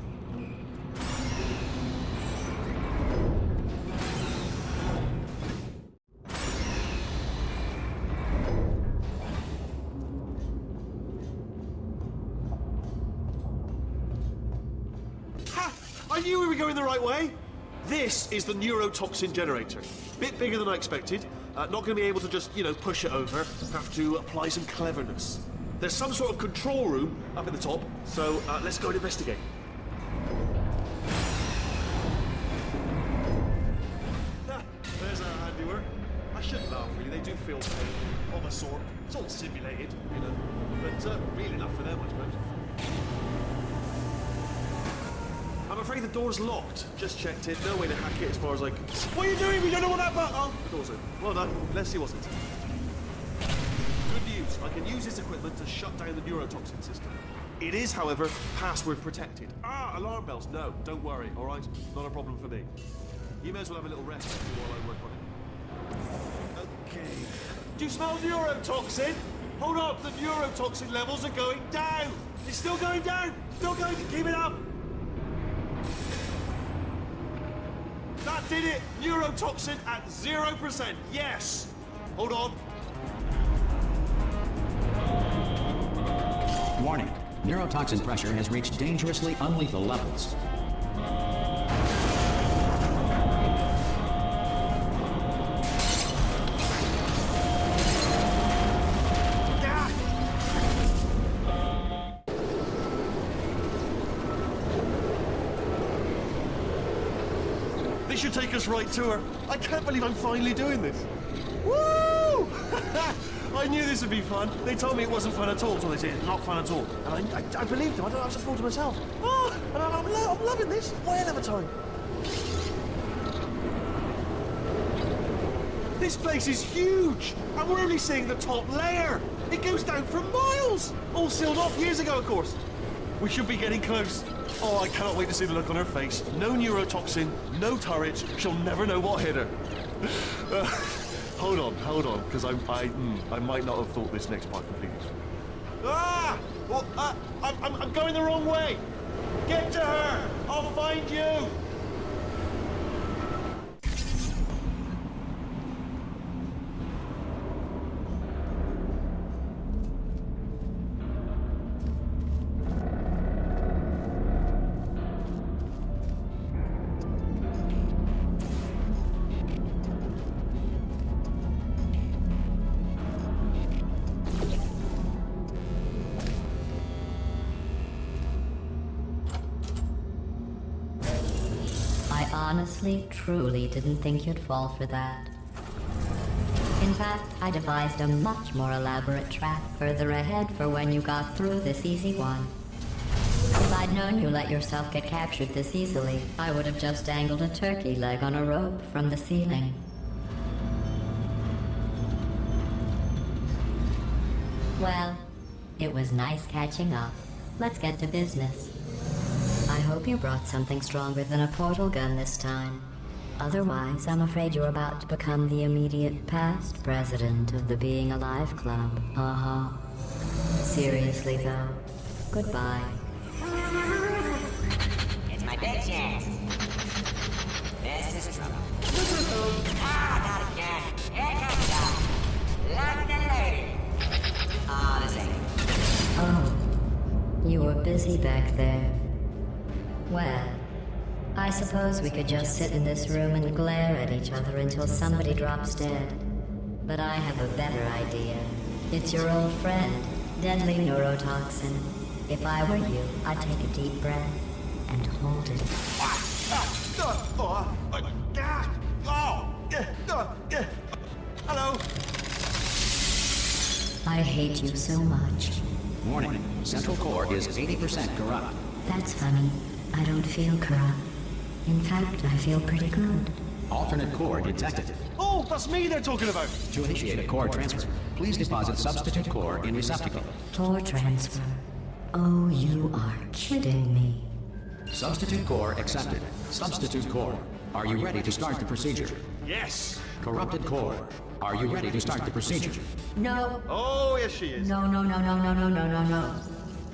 Ha! I knew we were going the right way. This is the neurotoxin generator. Bit bigger than I expected. Not going to be able to just, you know, push it over. Have to apply some cleverness. There's some sort of control room up at the top, so let's go and investigate. shouldn't laugh, really. They do feel pain, of a sort. It's all simulated, you know. But real enough for them, I suppose. I'm afraid the door's locked. Just checked it. No way to hack it as far as I can see. What are you doing? We don't know what that button... Oh, the door's open. Well done. Let's see what's inside. Good news. I can use this equipment to shut down the neurotoxin system. It is, however, password protected. Ah, alarm bells. No, don't worry, all right? Not a problem for me. You may as well have a little rest while I work on it. Okay. Do you smell neurotoxin? Hold on, the neurotoxin levels are going down. It's still going down. Still going to keep it up. That did it. Neurotoxin at 0%. Yes. Hold on. Warning. Neurotoxin pressure has reached dangerously unlethal levels. This should take us right to her. I can't believe I'm finally doing this. Woo! I knew this would be fun. They told me it wasn't fun at all, so they said it's not fun at all. And I believed them. I don't know, I was a fool to myself. Oh, and I'm loving this. Whale of a time. This place is huge, and we're only seeing the top layer. It goes down for miles. All sealed off years ago, of course. We should be getting close. Oh, I cannot wait to see the look on her face. No neurotoxin, no turret. She'll never know what hit her. Hold on, because I might not have thought this next part completely. Ah! Well, I'm going the wrong way. Get to her. I'll find you. Honestly, truly didn't think you'd fall for that. In fact, I devised a much more elaborate trap further ahead for when you got through this easy one. If I'd known you let yourself get captured this easily, I would have just dangled a turkey leg on a rope from the ceiling. Well, it was nice catching up. Let's get to business. I hope you brought something stronger than a portal gun this time. Otherwise, I'm afraid you're about to become the immediate past president of the Being Alive Club. Seriously, though, goodbye. It's my big chance. This is trouble. Not again. Here comes Doc. London lady. This ain't. Oh, you were busy back there. Well, I suppose we could just sit in this room and glare at each other until somebody drops dead. But I have a better idea. It's your old friend, deadly neurotoxin. If I were you, I'd take a deep breath and hold it. Hello. I hate you so much. Warning. Central core is 80% corrupt. That's funny. I don't feel corrupt. In fact, I feel pretty good. Alternate core detected. Oh, that's me they're talking about. To initiate a core transfer, please deposit substitute core in receptacle. Core transfer. Oh, you are kidding me. Substitute core accepted. Substitute core. Are you ready to start the procedure? Yes. Corrupted core. Are you ready to start the procedure? No. Oh, yes, she is. No.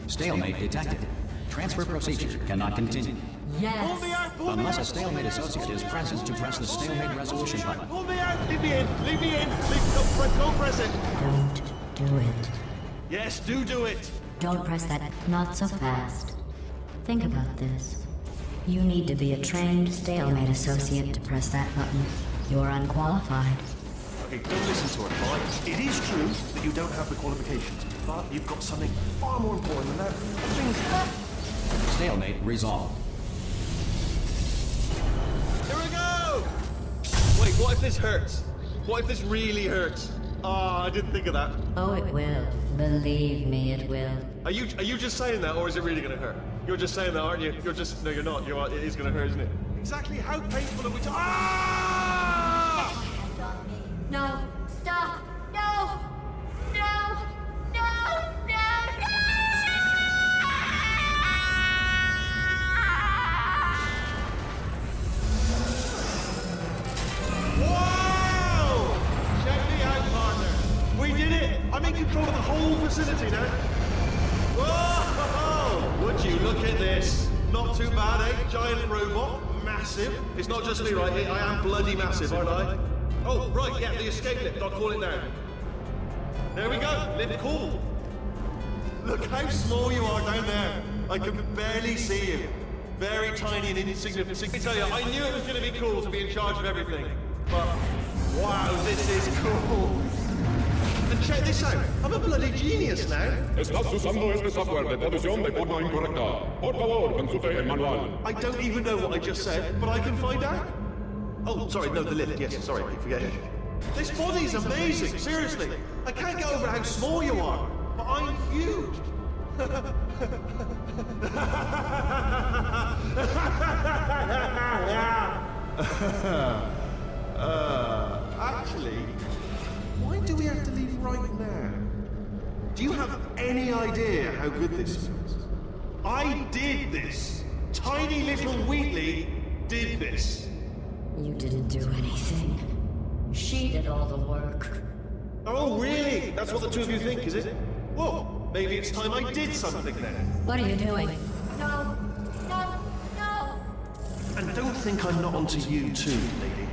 Stalemate detected. Transfer procedure cannot continue. Yes. Pull me out. Pull me Unless out. a stalemate associate is present to press the stalemate resolution button. Pull me out. Leave me in. Leave me in. Don't press it. Don't do it. Yes, do it. Don't press that. Not so fast. Think about this. You need to be a trained stalemate associate to press that button. You're unqualified. Okay, don't listen to her, all right? It is true that you don't have the qualifications, but you've got something far more important than that. Stalemate resolved. Here we go! Wait, what if this hurts? What if this really hurts? Ah, I didn't think of that. Oh, it will. Believe me, it will. Are you just saying that, or is it really gonna hurt? You're just saying that, aren't you? You're just... No, you're not. It is gonna hurt, isn't it? Exactly how painful are we Ah! No, stop! No! No! No! No! No! Wow! Check me out, partner. We did it! I'm in control of the whole facility now. Whoa! Would you look at this? Not too bad, eh? Giant robot. Massive. It's not just me, right? I am bloody massive, aren't I? Oh, right, yeah, the escape lift. I'll call it now. There we go. Lift cool. Look how small you are down there. I can barely see you. Very tiny and insignificant. Let me tell you, I knew it was going to be cool to be in charge of everything. But, wow, this is cool. And check this out. I'm a bloody genius now. Estás usando este software de traducción de forma incorrecta. Por favor, consulte el manual. I don't even know what I just said, but I can find out. Oh, sorry, no, the lift. Yes, sorry, I keep forgetting. This body's amazing, seriously. I can't get over how small you are, but I'm huge. Actually, why do we have to leave right now? Do you have any idea how good this feels? I did this. Tiny little Wheatley did this. You didn't do anything. She did all the work. Oh, really? That's what the two of you think, is it? Well, maybe it's time I did something then. What are you doing? No! No! No! And don't think I'm not onto you too, lady.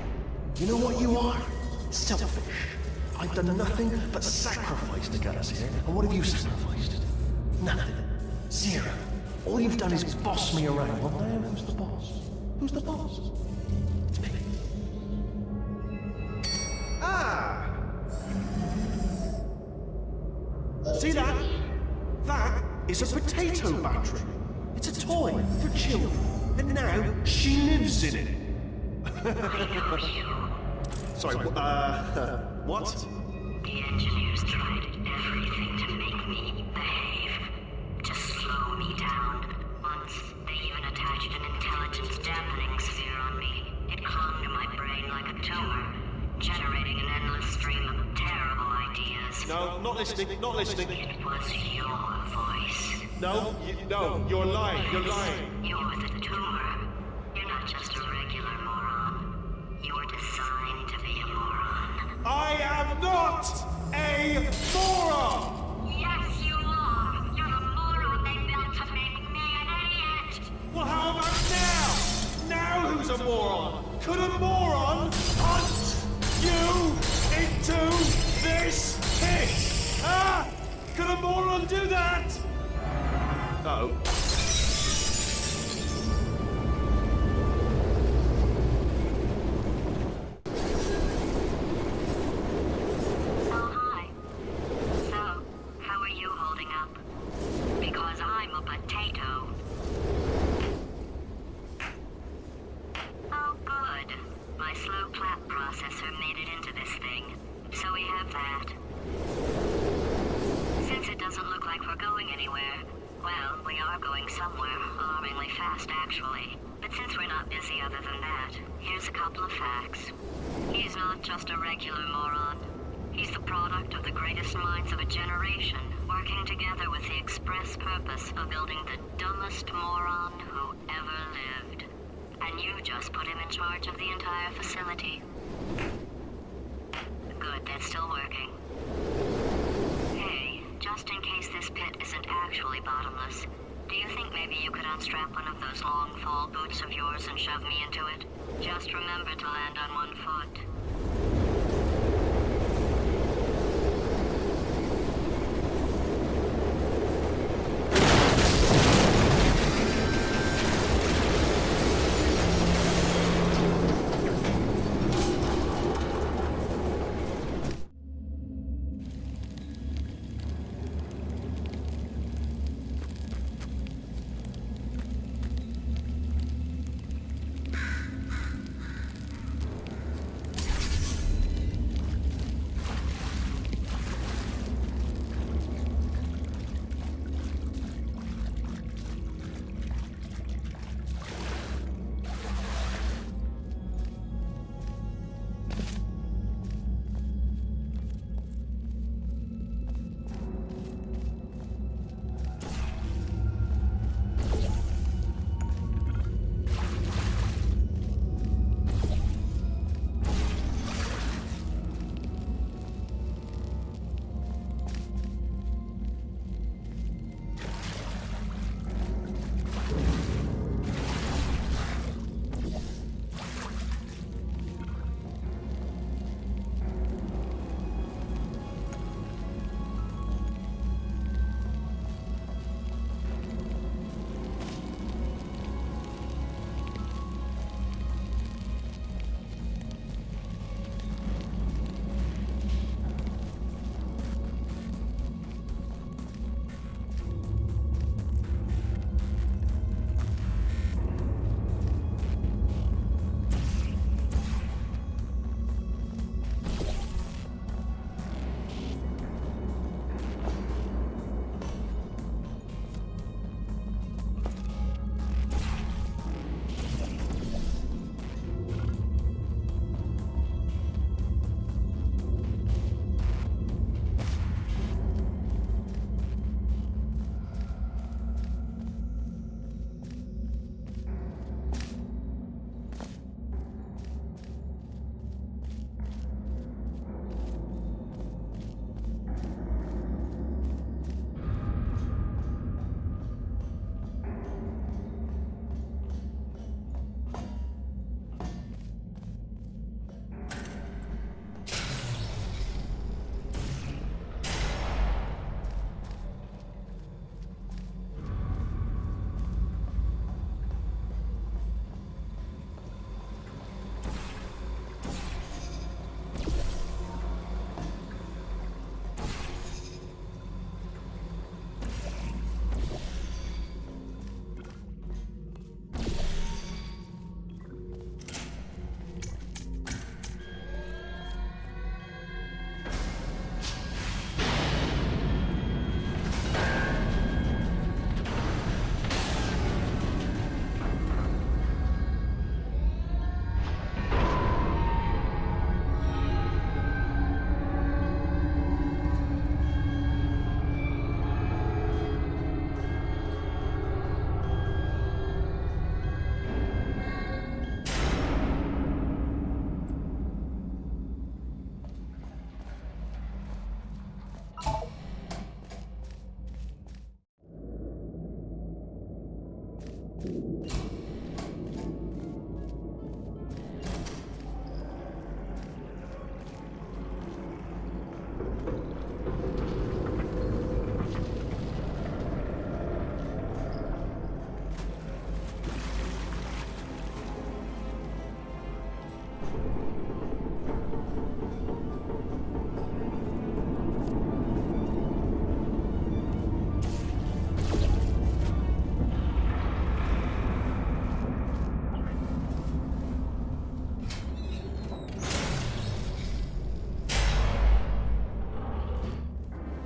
You know what you are? Selfish. I've done nothing but sacrifice to get us here. And what have you sacrificed? Nothing. Zero. All you've done is boss me around. Well, now who's the boss? Who's the boss? It's me. Ah! See that? That is a potato battery. It's a toy for children. And now she lives in it. Sorry, what? The engineers tried everything to make me behave, to slow me down. Once, they even attached an intelligence dampening sphere on me. It clung to my brain like a tumor, generating an endless stream of terrible ideas. No, not listening, not listening. It was your voice. No, you're lying, you're lying. You're the tumor. You're not just a regular moron. You're designed to be a moron. I am not a moron! Yes, you are. You're the moron they built to make me an idiot. Well, how about now? Now who's a moron? Could a moron hunt you into this pit? Huh? Could a moron do that? No.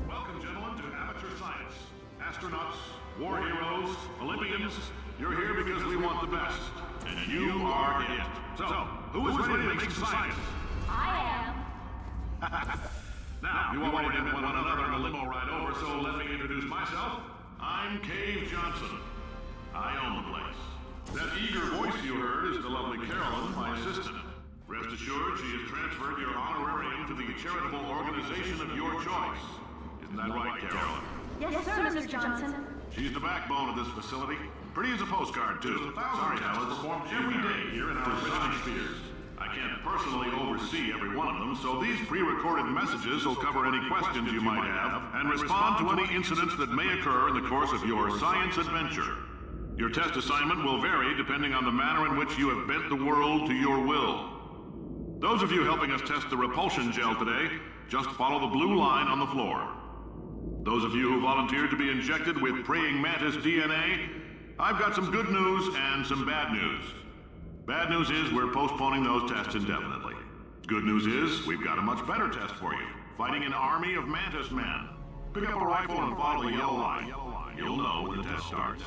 Welcome, gentlemen, to Aperture Science. Astronauts, war heroes, Olympians, you're here because we want the best. And you are it. So, who is ready to make some science? I am. Now, you already met one another in a limo ride over, so let me introduce myself. I'm Cave Johnson. I own the place. That eager voice you heard is the lovely Carolyn, my assistant. Rest assured, she has transferred your honorarium to the charitable organization of your choice. Isn't that right, Carolyn? Yes, sir, Mr. Johnson. She's the backbone of this facility. Pretty as a postcard, too. Sorry, Alice. Every day here in our science spheres. I can't personally oversee every one of them, so these pre-recorded messages will cover any questions you might have and respond to any incidents that may occur in the course of your science adventure. Your test assignment will vary depending on the manner in which you have bent the world to your will. Those of you helping us test the repulsion gel today, just follow the blue line on the floor. Those of you who volunteered to be injected with praying mantis DNA, I've got some good news and some bad news. Bad news is we're postponing those tests indefinitely. Good news is we've got a much better test for you. Fighting an army of mantis men. Pick up a rifle and follow the yellow line. You'll know when the test starts.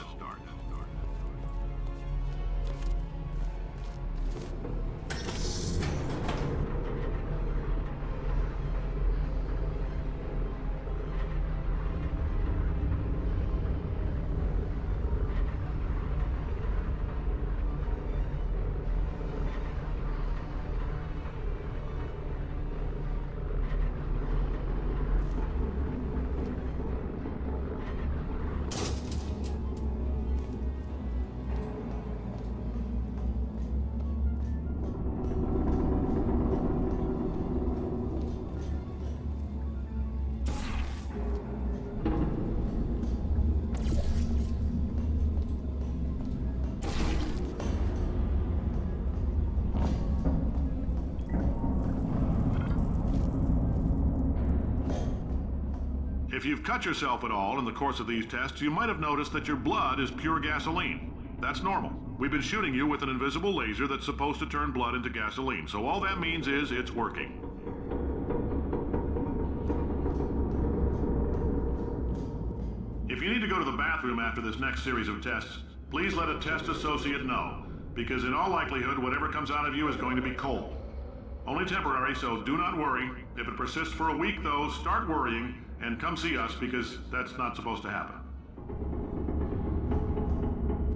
If you've cut yourself at all in the course of these tests, you might have noticed that your blood is pure gasoline. That's normal. We've been shooting you with an invisible laser that's supposed to turn blood into gasoline, so all that means is it's working. If you need to go to the bathroom after this next series of tests, please let a test associate know, because in all likelihood, whatever comes out of you is going to be cold. Only temporary, so do not worry. If it persists for a week, though, start worrying and come see us, because that's not supposed to happen.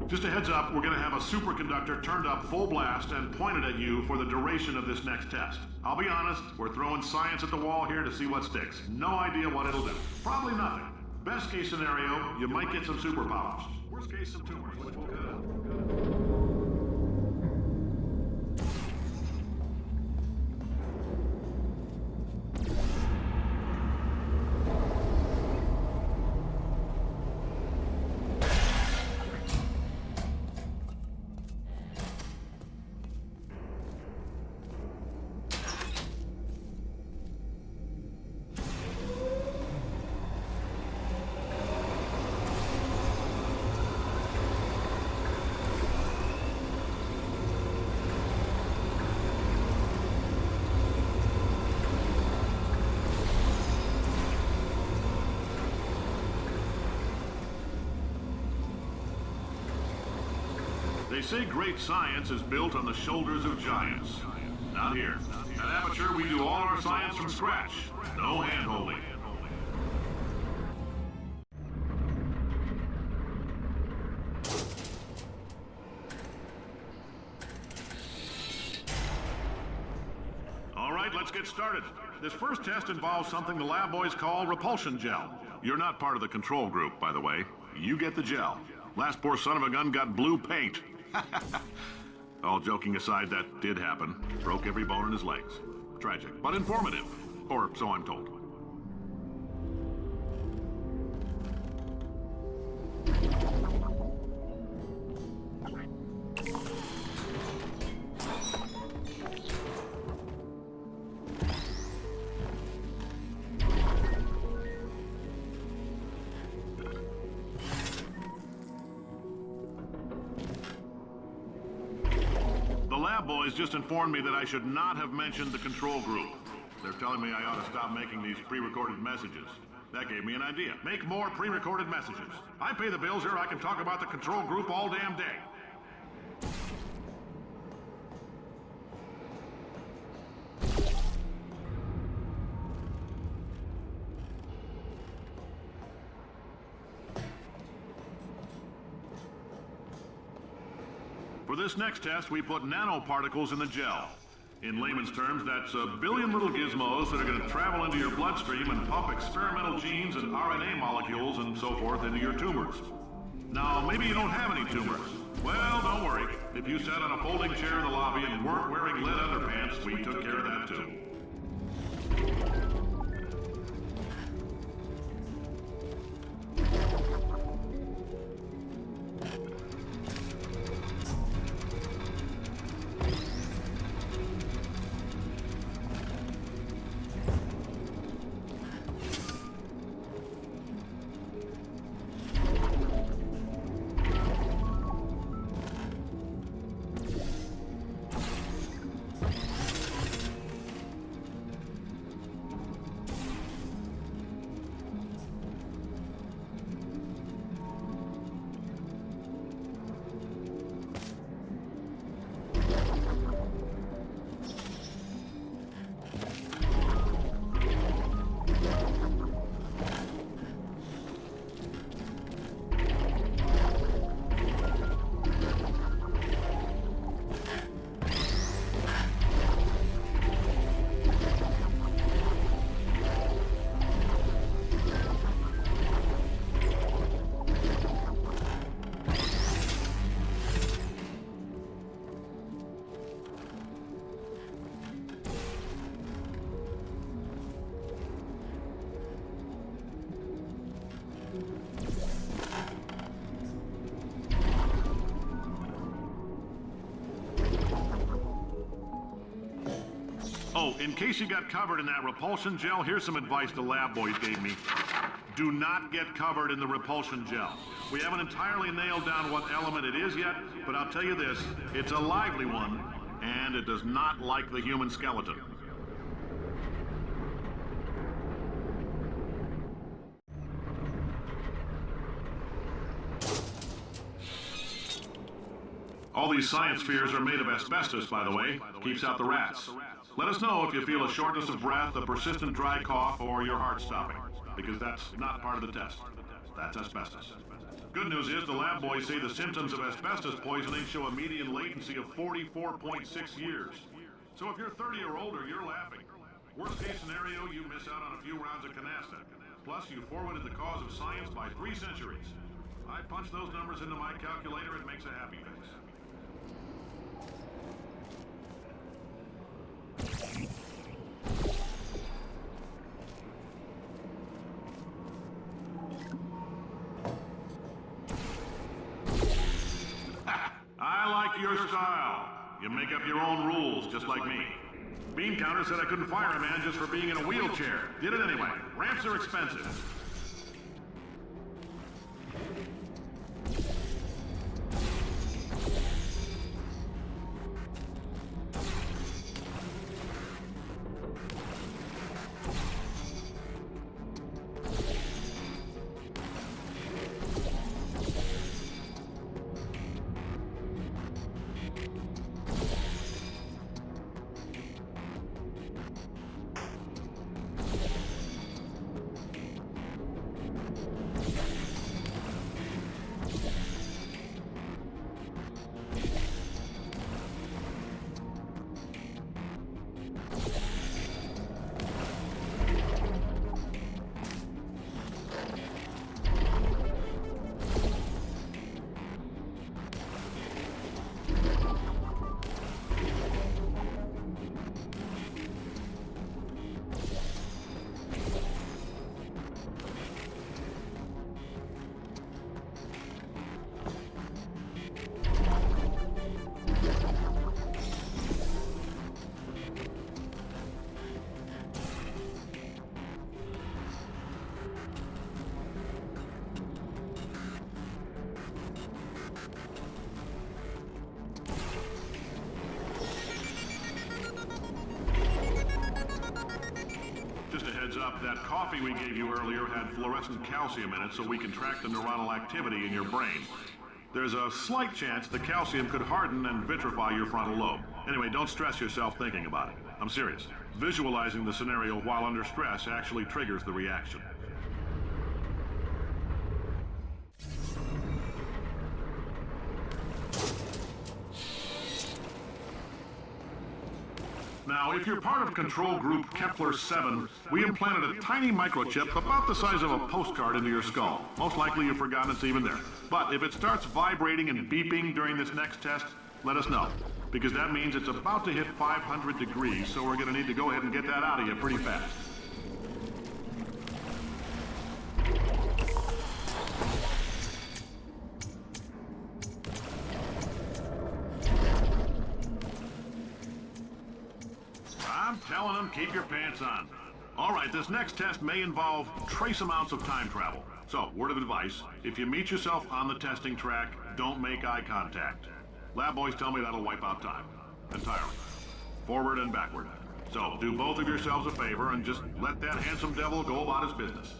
Just a heads up, we're going to have a superconductor turned up full blast and pointed at you for the duration of this next test. I'll be honest, we're throwing science at the wall here to see what sticks. No idea what it'll do. Probably nothing. Best case scenario, you might get some superpowers. Worst case, some tumors, which will cut out. They say great science is built on the shoulders of giants. Not here. At Aperture, we do all our science from scratch. No hand-holding. All right, let's get started. This first test involves something the lab boys call repulsion gel. You're not part of the control group, by the way. You get the gel. Last poor son of a gun got blue paint. All joking aside, that did happen. Broke every bone in his legs. Tragic, but informative. Or so I'm told. The lab boys just informed me that I should not have mentioned the control group. They're telling me I ought to stop making these pre-recorded messages. That gave me an idea. Make more pre-recorded messages. I pay the bills here, I can talk about the control group all damn day. For this next test, we put nanoparticles in the gel. In layman's terms, that's a billion little gizmos that are going to travel into your bloodstream and pump experimental genes and RNA molecules and so forth into your tumors. Now, maybe you don't have any tumors. Well, don't worry. If you sat on a folding chair in the lobby and weren't wearing lead underpants, we took care of that too. Oh, in case you got covered in that repulsion gel, here's some advice the lab boys gave me. Do not get covered in the repulsion gel. We haven't entirely nailed down what element it is yet, but I'll tell you this, it's a lively one, and it does not like the human skeleton. All these science spheres are made of asbestos, by the way. Keeps out the rats. Let us know if you feel a shortness of breath, a persistent dry cough, or your heart stopping, because that's not part of the test. That's asbestos. Good news is the lab boys say the symptoms of asbestos poisoning show a median latency of 44.6 years. So if you're 30 or older, you're laughing. Worst case scenario, you miss out on a few rounds of canasta. Plus, you forwarded the cause of science by 3 centuries. I punch those numbers into my calculator, it makes a happy face. I like your style. You make up your own rules, just like me. Bean counter said I couldn't fire a man just for being in a wheelchair. Did it anyway. Ramps are expensive. up, that coffee we gave you earlier had fluorescent calcium in it so we can track the neuronal activity in your brain. There's a slight chance the calcium could harden and vitrify your frontal lobe. Anyway, don't stress yourself thinking about it. I'm serious. Visualizing the scenario while under stress actually triggers the reaction. Now, if you're part of control group Kepler 7, we implanted a tiny microchip about the size of a postcard into your skull. Most likely you've forgotten it's even there. But if it starts vibrating and beeping during this next test, let us know. Because that means it's about to hit 500 degrees, so we're going to need to go ahead and get that out of you pretty fast. I'm telling them, keep your pants on. All right, this next test may involve trace amounts of time travel. So, word of advice, if you meet yourself on the testing track, don't make eye contact. Lab boys tell me that'll wipe out time. Entirely. Forward and backward. So, do both of yourselves a favor and just let that handsome devil go about his business.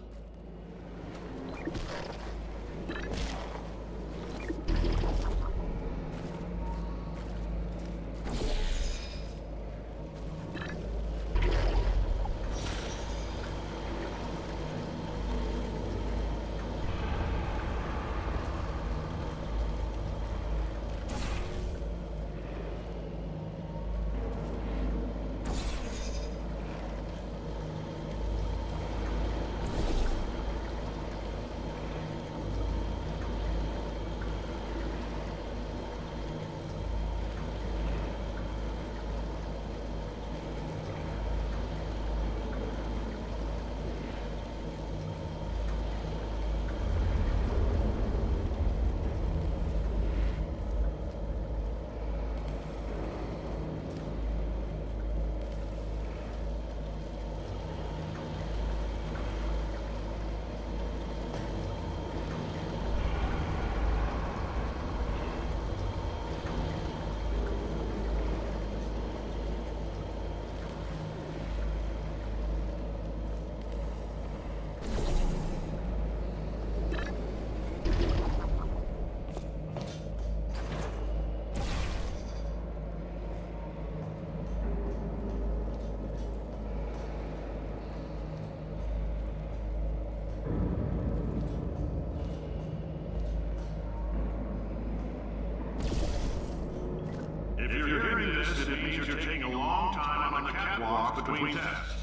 It means you're taking a long time on the catwalks between tests.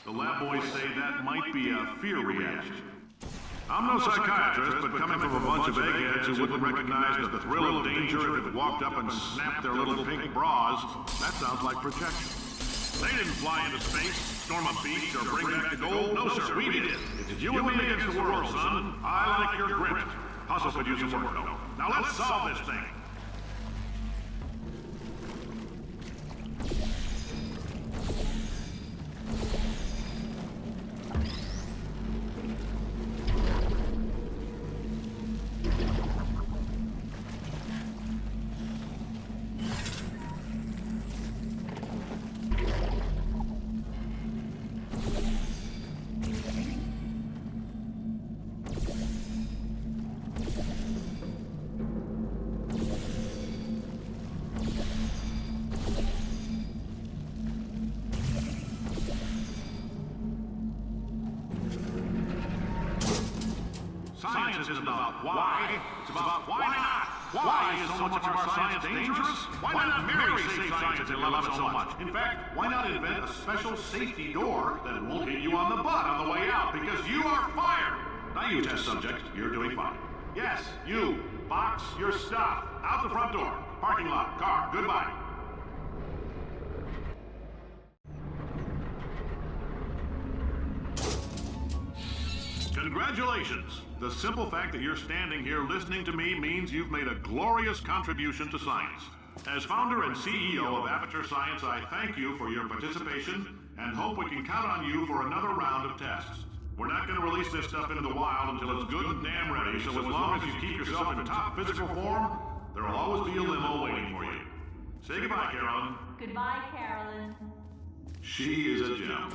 The lab boys say that might be a fear reaction. I'm no psychiatrist, but coming from a bunch of eggheads who wouldn't recognize the thrill of danger if it walked up and snapped their little pink bras, that sounds like projection. They didn't fly into space, storm a beach, or bring back the gold. No, sir, we did. It's you and me against the world, son. I like your grit. Hustle could use some work, though. Now let's solve this thing. Science isn't about why, it's about why not. Why is so much of our science dangerous? Why not Mary save science if they love it so much? In fact, why not invent a special safety door that won't hit you on the butt on the way out, because you are fired. Now you test subject, you're doing fine. Yes, you, box your stuff, out the front door, parking lot, car, goodbye. Congratulations! The simple fact that you're standing here listening to me means you've made a glorious contribution to science. As founder and CEO of Aperture Science, I thank you for your participation and hope we can count on you for another round of tests. We're not going to release this stuff into the wild until it's good and damn ready, so as long as you keep yourself in top physical form, there will always be a limo waiting for you. Say goodbye, Carolyn. Goodbye, Carolyn. She is a gem.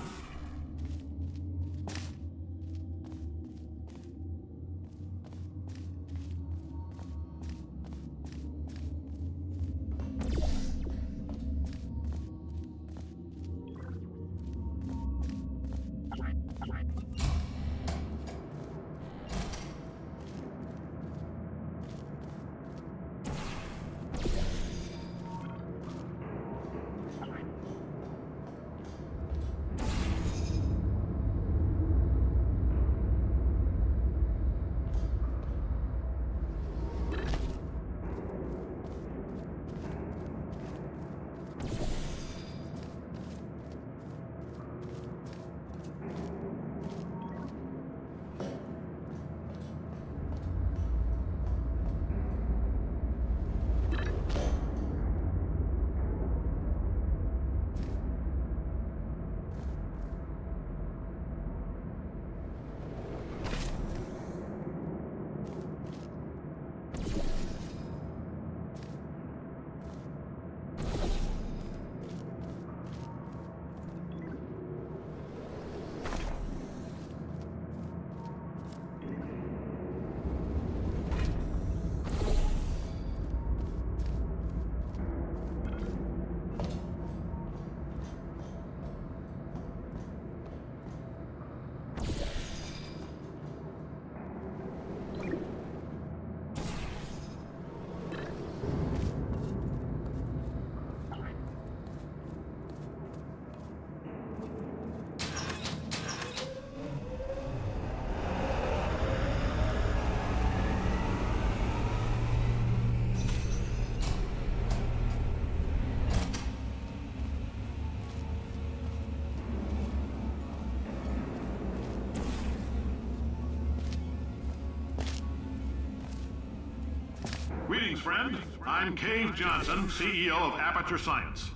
Greetings, friend. I'm Cave Johnson, CEO of Aperture Science.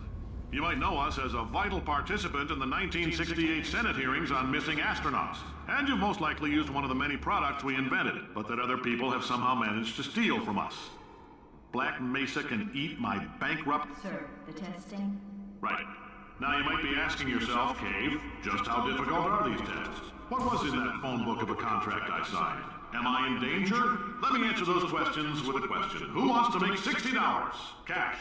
You might know us as a vital participant in the 1968 Senate hearings on missing astronauts. And you've most likely used one of the many products we invented, but that other people have somehow managed to steal from us. Black Mesa can eat my bankrupt... Sir, the testing? Right. Now you might be asking yourself, Cave, just how difficult are these tests? What was in that phone book of a contract I signed? Am I in danger? Let me answer those questions with a question. Who wants to make $60? Cash.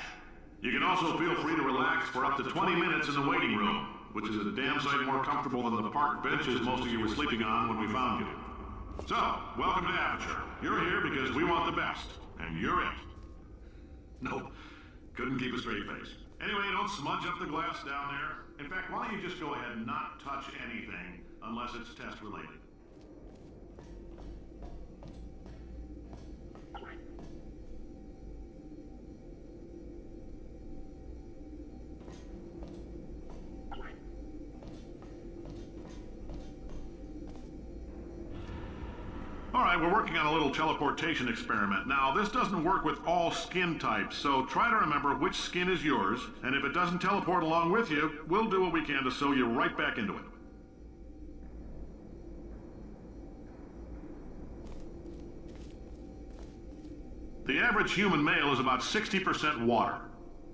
You can also feel free to relax for up to 20 minutes in the waiting room, which is a damn sight more comfortable than the park benches most of you were sleeping on when we found you. So, welcome to Aperture. You're here because we want the best, and you're it. Nope, couldn't keep a straight face. Anyway, don't smudge up the glass down there. In fact, why don't you just go ahead and not touch anything unless it's test related. All right, we're working on a little teleportation experiment. Now, this doesn't work with all skin types, so try to remember which skin is yours, and if it doesn't teleport along with you, we'll do what we can to sew you right back into it. The average human male is about 60% water.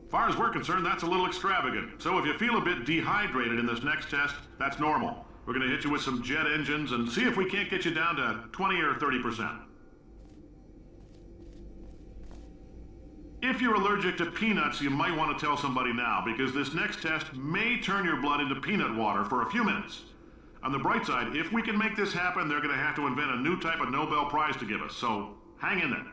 As far as we're concerned, that's a little extravagant. So if you feel a bit dehydrated in this next test, that's normal. We're going to hit you with some jet engines and see if we can't get you down to 20 or 30%. If you're allergic to peanuts, you might want to tell somebody now, because this next test may turn your blood into peanut water for a few minutes. On the bright side, if we can make this happen, they're going to have to invent a new type of Nobel Prize to give us, so hang in there.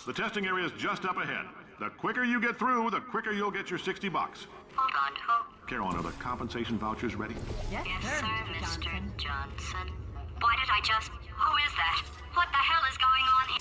The testing area is just up ahead. The quicker you get through, the quicker you'll get your $60. Hold on, who? Carolyn, are the compensation vouchers ready? Yes, Yes, sir, sir, Mr. Johnson. Johnson. Why did I just... Who is that? What the hell is going on here?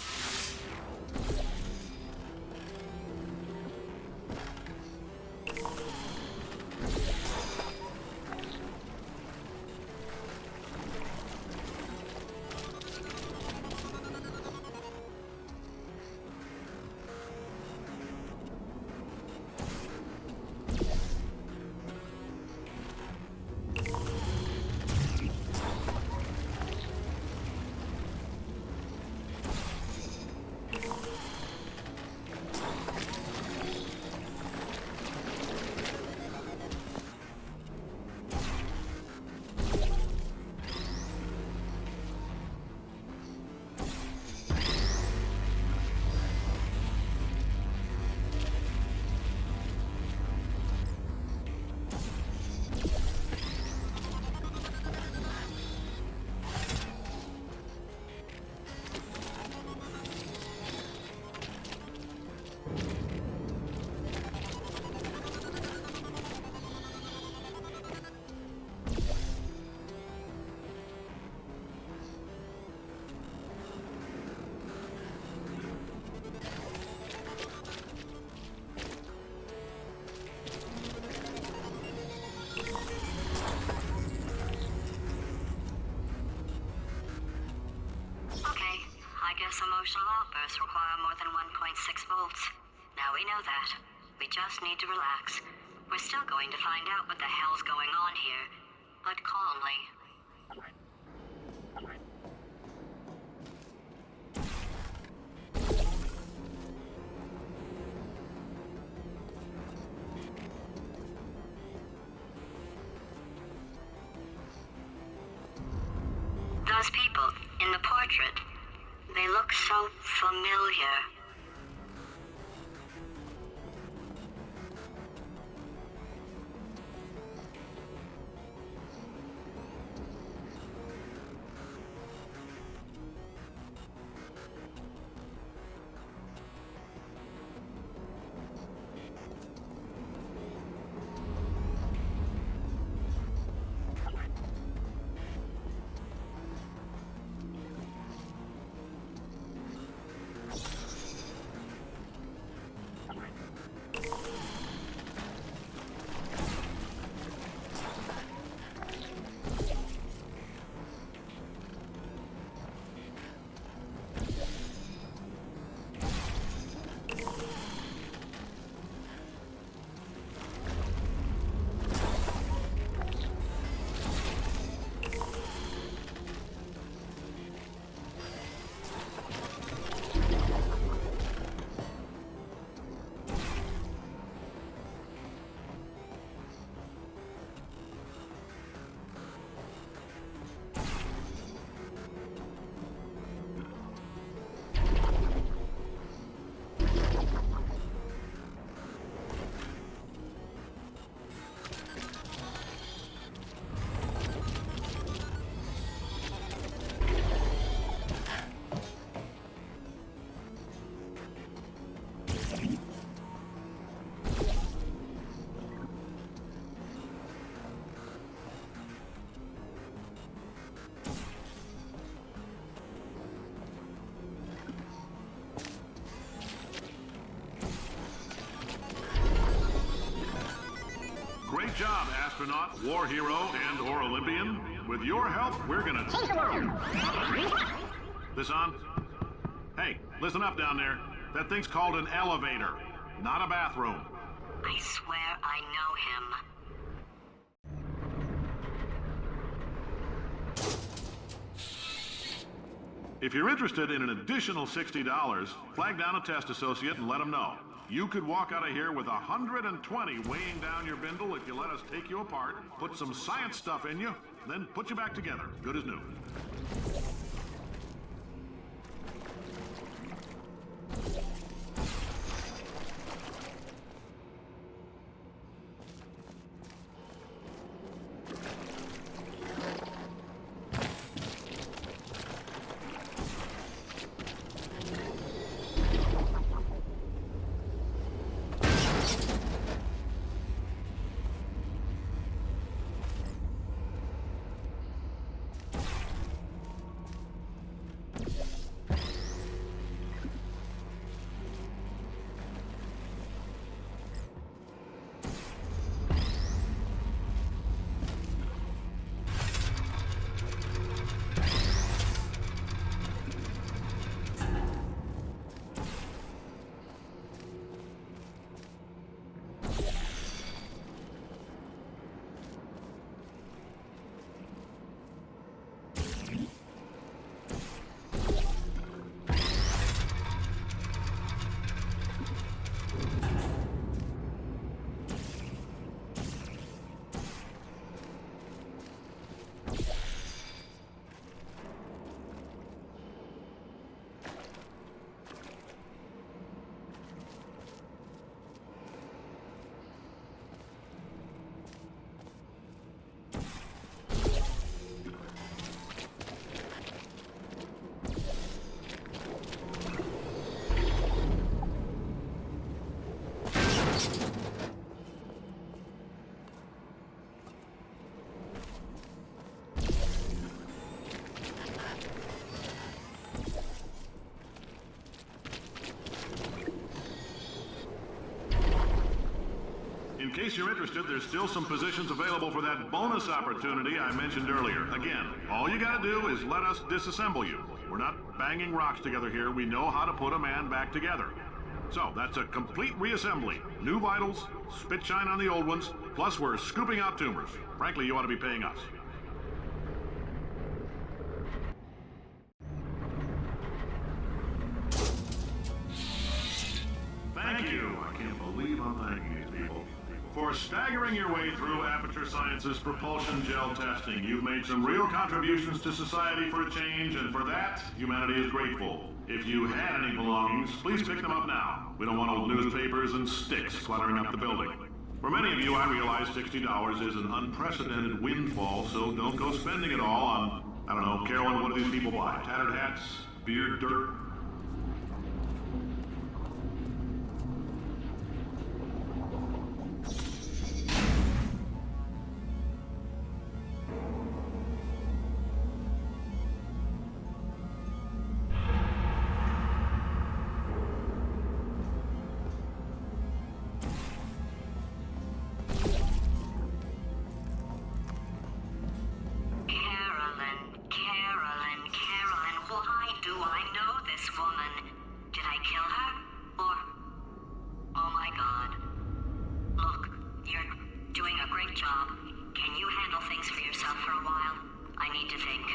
Serious emotional outbursts require more than 1.6 volts. Now we know that. We just need to relax. We're still going to find out what the hell's going on here, but calmly. Those people in the portrait, they look so familiar. Great job, astronaut, war hero, and/or Olympian. With your help, we're gonna take the world. This on? Hey, listen up down there. That thing's called an elevator, not a bathroom. I swear I know him. If you're interested in an additional $60, flag down a test associate and let them know. You could walk out of here with 120 weighing down your bindle if you let us take you apart, put some science stuff in you, then put you back together, good as new. case you're interested, there's still some positions available for that bonus opportunity I mentioned earlier. Again, all you gotta do is let us disassemble you. We're not banging rocks together here. We know how to put a man back together. So, that's a complete reassembly. New vitals, spit shine on the old ones, plus we're scooping out tumors. Frankly, you ought to be paying us. Thank you. I can't believe I'm thanking these people. For staggering your way through Aperture Science's propulsion gel testing, you've made some real contributions to society for a change, and for that, humanity is grateful. If you had any belongings, please pick them up now. We don't want old newspapers and sticks cluttering up the building. For many of you, I realize $60 is an unprecedented windfall, so don't go spending it all on, I don't know, Carolyn, what do these people buy? Tattered hats? Beer? Dirt? Carolyn, why do I know this woman? Did I kill her? Or... Oh my god. Look, you're doing a great job. Can you handle things for yourself for a while? I need to think.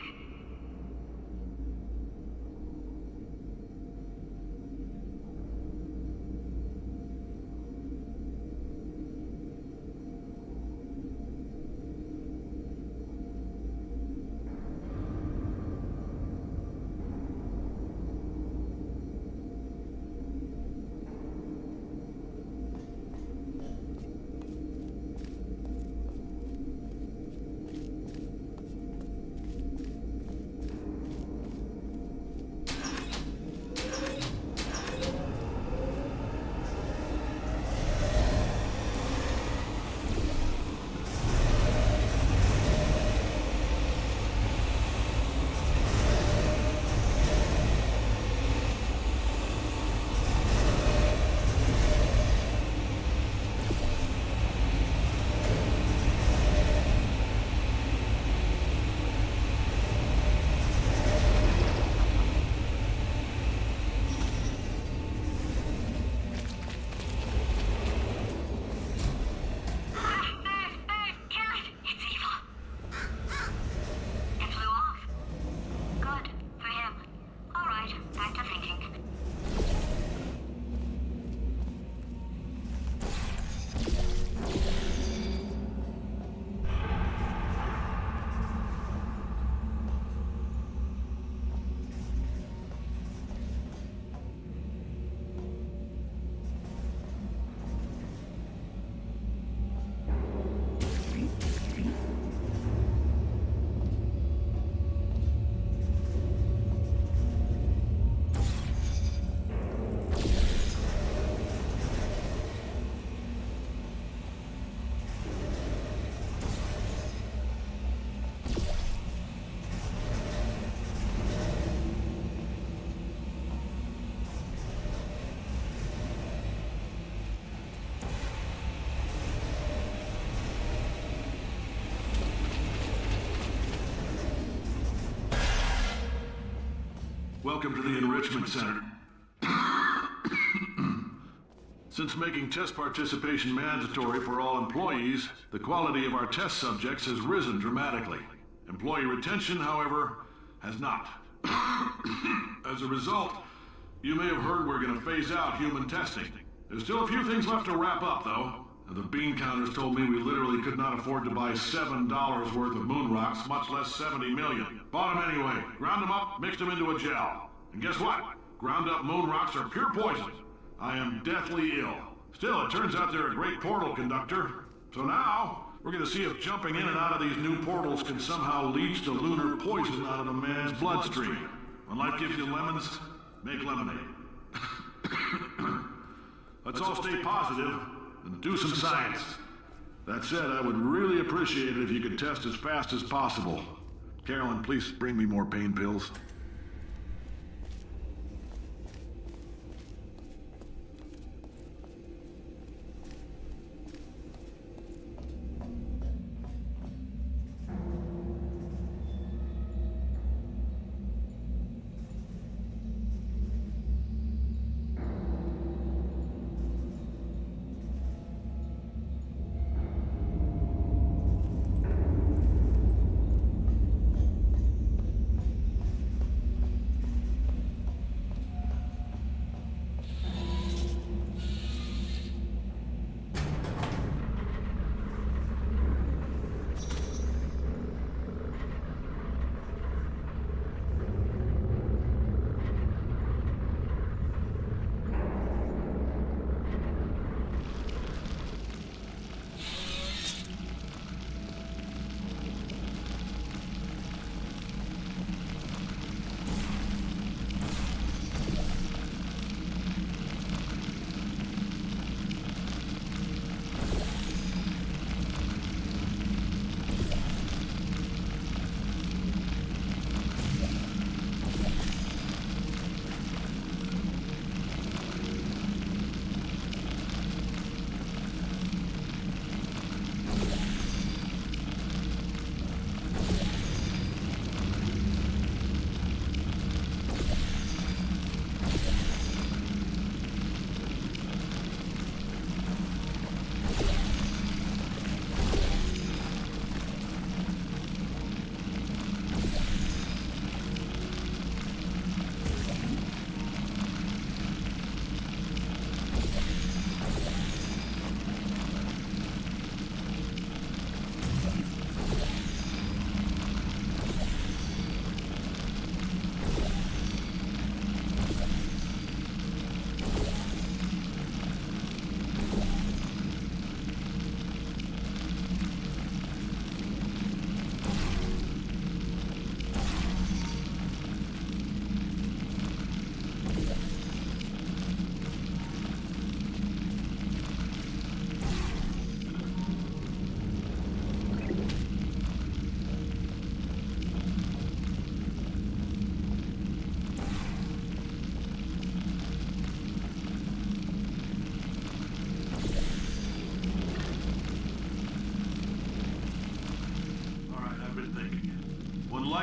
Welcome to the Enrichment Center. Since making test participation mandatory for all employees, the quality of our test subjects has risen dramatically. Employee retention, however, has not. As a result, you may have heard we're going to phase out human testing. There's still a few things left to wrap up, though. The bean counters told me we literally could not afford to buy $7 worth of moon rocks, much less 70 million. Bought them anyway, ground them up, mixed them into a gel. And guess what? Ground up moon rocks are pure poison. I am deathly ill. Still, it turns out they're a great portal conductor. So now, we're gonna see if jumping in and out of these new portals can somehow leach the lunar poison out of a man's bloodstream. When life gives you lemons, make lemonade. Let's all stay positive and do some science. That said, I would really appreciate it if you could test as fast as possible. Carolyn, please bring me more pain pills.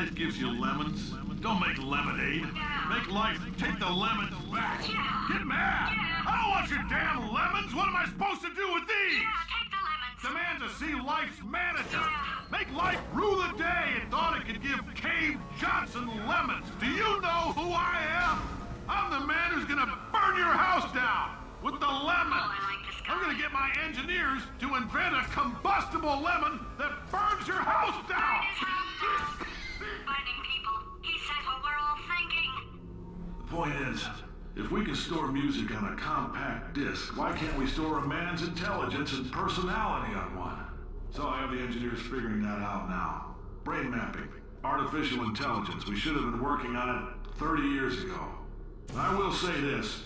life gives you lemons? Don't make lemonade. Make life take the lemons back. Get mad! I don't want your damn lemons! What am I supposed to do with these? Take the lemons. Demand to see life's manager. Make life rue the day and thought it could give Cave Johnson lemons. Do you know who I am? I'm the man who's gonna burn your house down with the lemon. I like this guy. I'm gonna get my engineers to invent a combustible lemon that burns your house down. Burning people. He said what we're all thinking. The point is, if we can store music on a compact disc, why can't we store a man's intelligence and personality on one? So I have the engineers figuring that out now. Brain mapping, artificial intelligence. We should have been working on it 30 years ago. I will say this,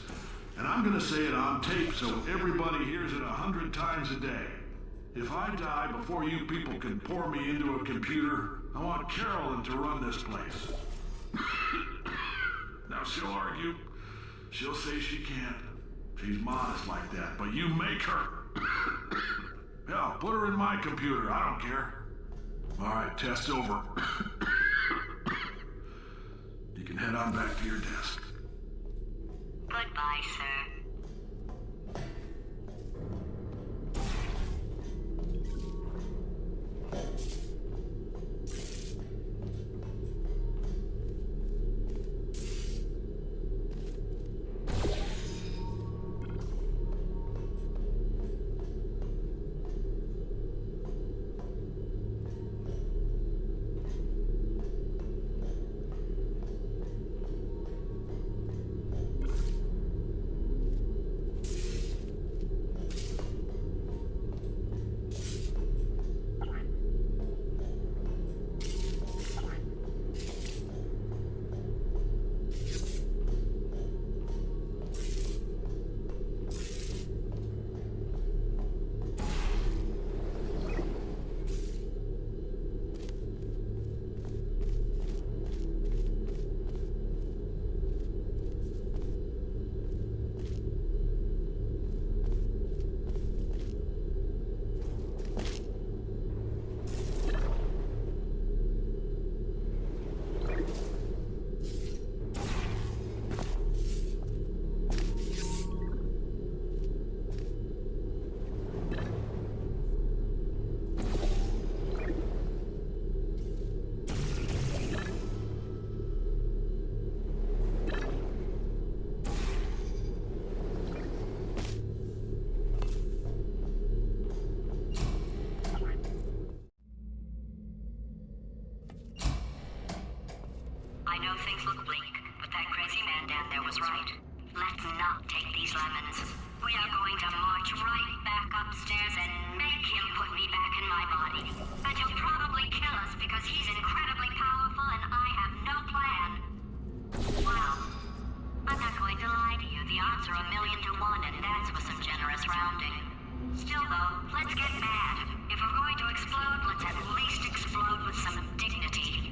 and I'm gonna say it on tape so everybody hears it 100 times a day. If I die before you people can pour me into a computer, I want Carolyn to run this place. Now she'll argue. She'll say she can't. She's modest like that, but you make her. Hell, put her in my computer. I don't care. All right, test over. You can head on back to your desk. Goodbye, sir. I know things look bleak, but that crazy man down there was right. Let's not take these lemons. We are going to march right back upstairs and make him put me back in my body. And he'll probably kill us because he's incredibly powerful and I have no plan. Well, I'm not going to lie to you. The odds are 1,000,000 to 1, and that's with some generous rounding. Still though, let's get mad. If we're going to explode, let's at least explode with some dignity.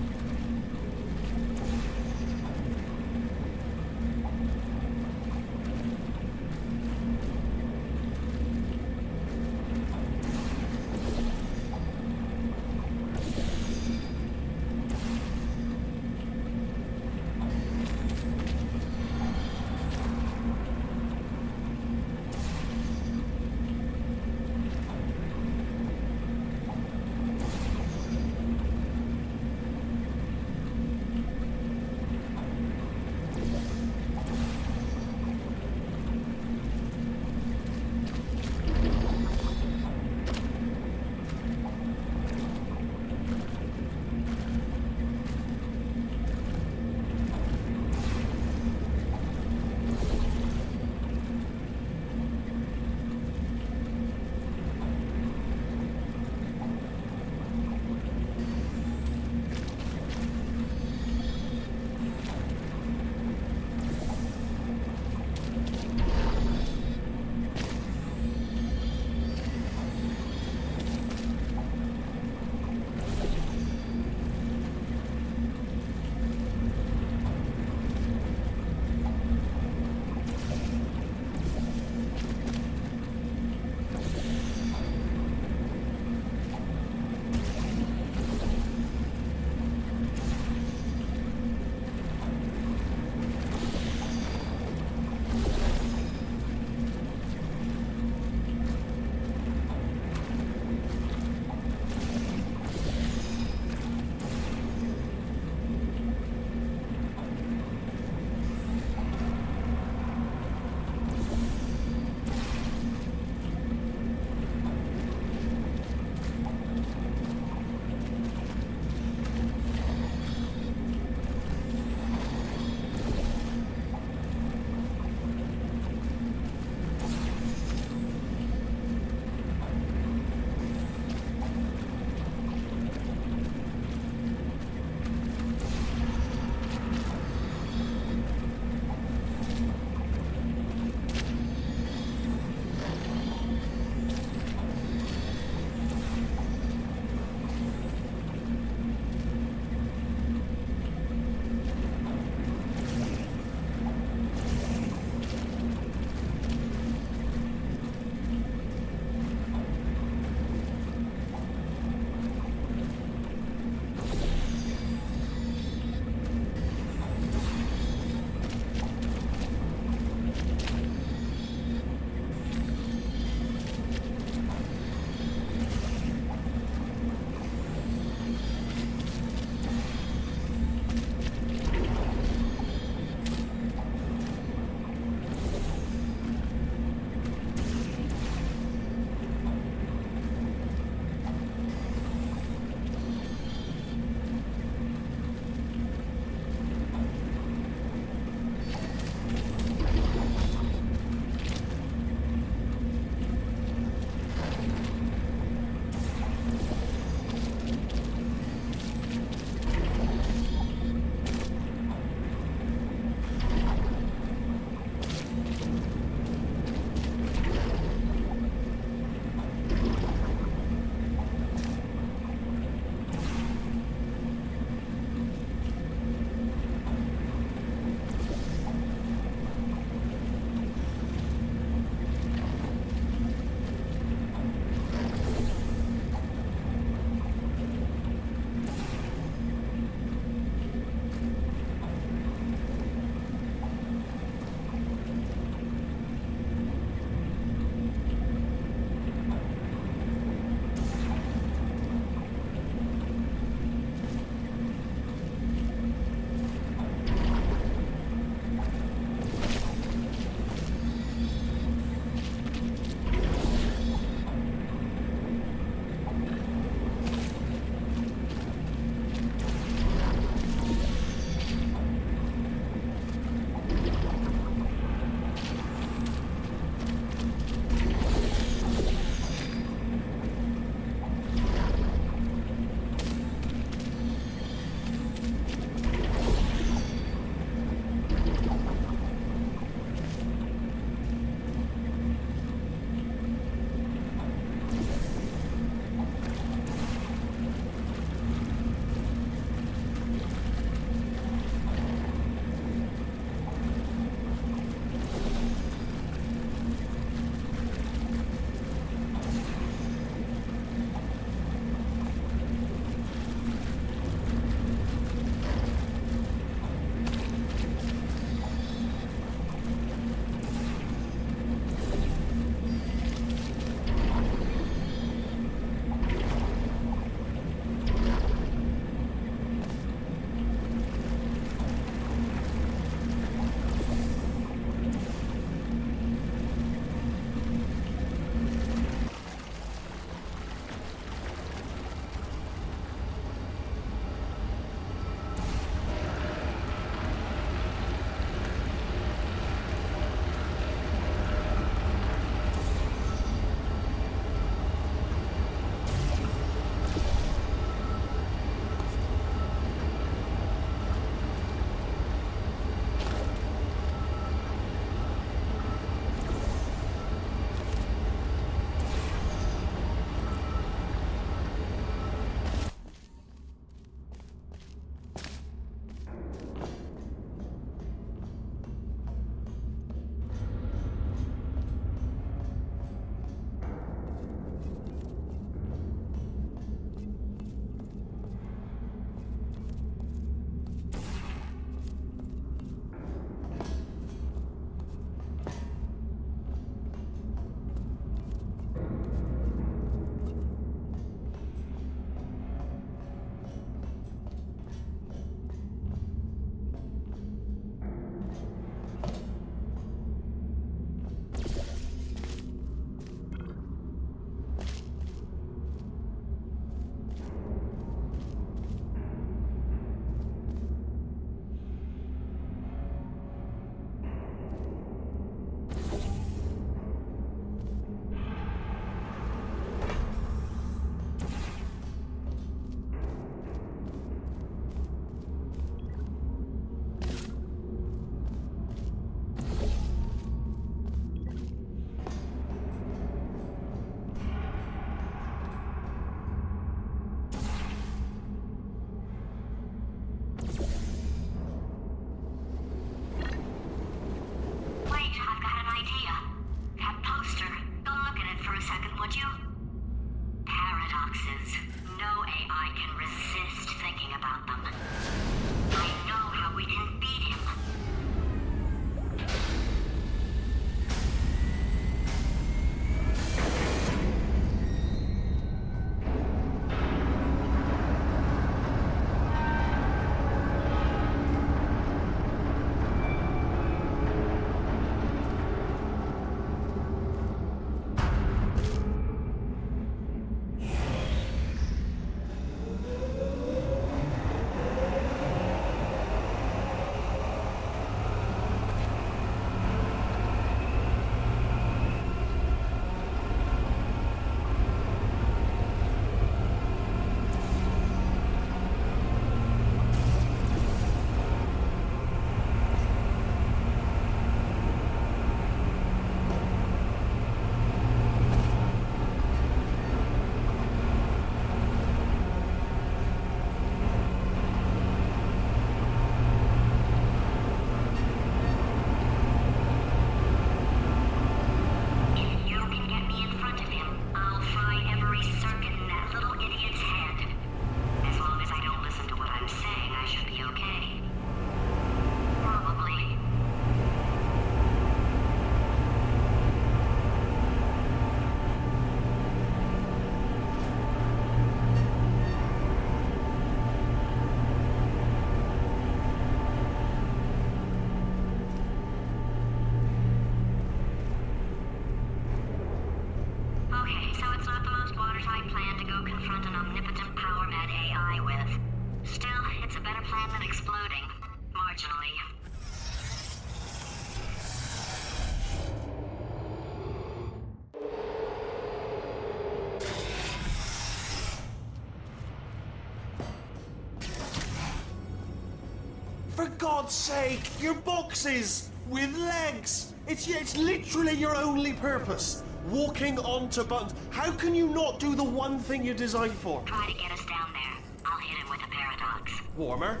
God's sake, your boxes with legs. It's literally your only purpose. Walking onto buttons. How can you not do the one thing you're designed for? Try to get us down there. I'll hit him with a paradox. Warmer.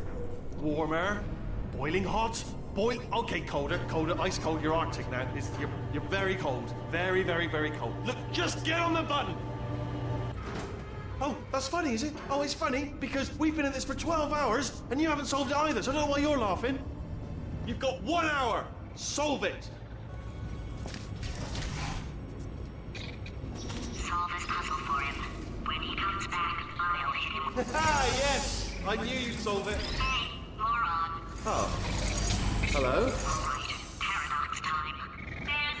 Boiling hot. Okay, colder. Ice cold. You're Arctic now. You're very cold. Very, very, very cold. Look, just get on the button. Oh, that's funny, is it? Oh, it's funny because we've been at this for 12 hours and you haven't solved it either, so I don't know why you're laughing. You've got 1 hour. Solve it. Solve his puzzle for him. When he comes back, I'll hit him with... Ah, yes! I knew you'd solve it. Hey, moron. Oh. Hello? All right, paradox time. This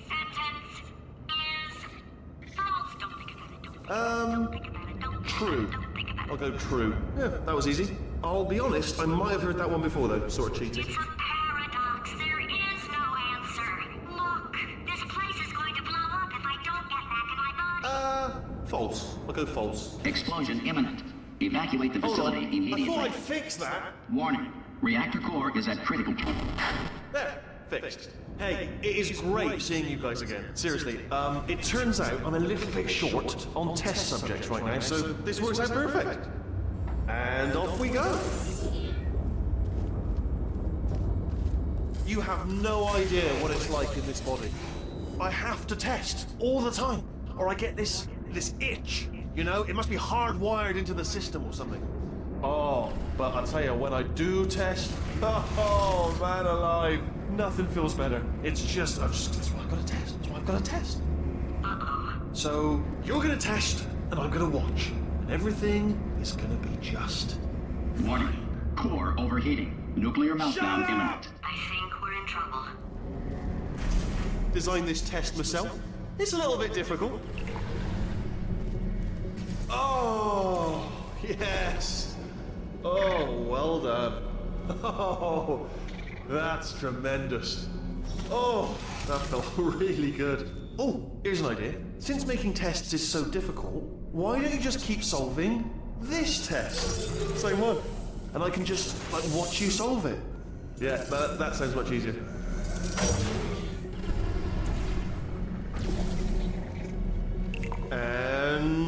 sentence is false. Don't think about it. Don't think about it. Don't True. think about it. I'll go true. Yeah, that was easy. I'll be honest, I might have heard that one before though. Sort of cheated. It's a paradox. There is no answer. Look, this place is going to blow up if I don't get back in my body. False. I'll go false. Explosion imminent. Evacuate the facility I immediately. thought I'd fix that. Warning. Reactor core is at critical. There. Fixed. Hey, it is great seeing you guys again. Seriously, it turns out I'm a little bit short on test subjects right now, so this works out perfect. And off we go. You have no idea what it's like in this body. I have to test all the time, or I get this itch. You know, it must be hardwired into the system or something. Oh, but I tell you, when I do test, oh man alive, nothing feels better. It's just, that's why I've got to test. That's why I've got to test. So you're gonna test, and I'm gonna watch, and everything is gonna be just. Warning. Core overheating. Nuclear meltdown imminent. I think we're in trouble. Designed this test myself. It's a little bit difficult. Oh, yes. Oh, well done. Oh, that's tremendous. Oh, that felt really good. Oh, here's an idea. Since making tests is so difficult, why don't you just keep solving this test? Same one. And I can just, like, watch you solve it. Yeah, that sounds much easier. And...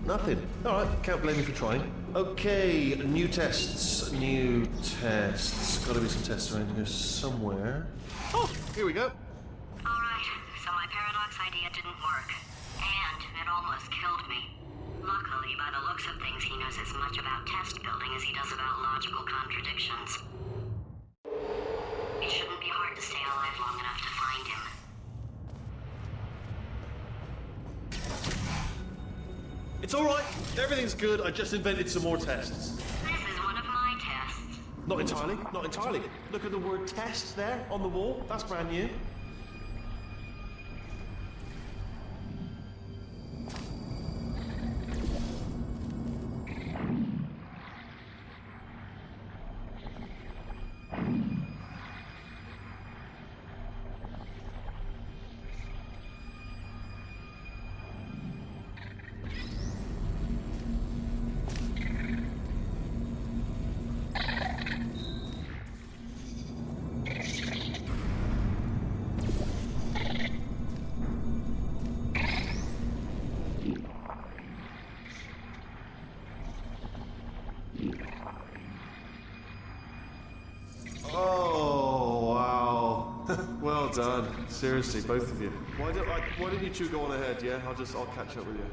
nothing. Alright, can't blame me for trying. Okay, new tests. Gotta be some tests around here somewhere. Oh, here we go. Alright, so my paradox idea didn't work. And it almost killed me. Luckily, by the looks of things, he knows as much about test building as he does about logical contradictions. It shouldn't be hard to stay alive long enough to find him. It's alright. Everything's good. I just invented some more tests. This is one of my tests. Not entirely. Look at the word test there on the wall. That's brand new. Oh, wow. Well done. Seriously, both of you. Why don't you two go on ahead, yeah? I'll catch up with you.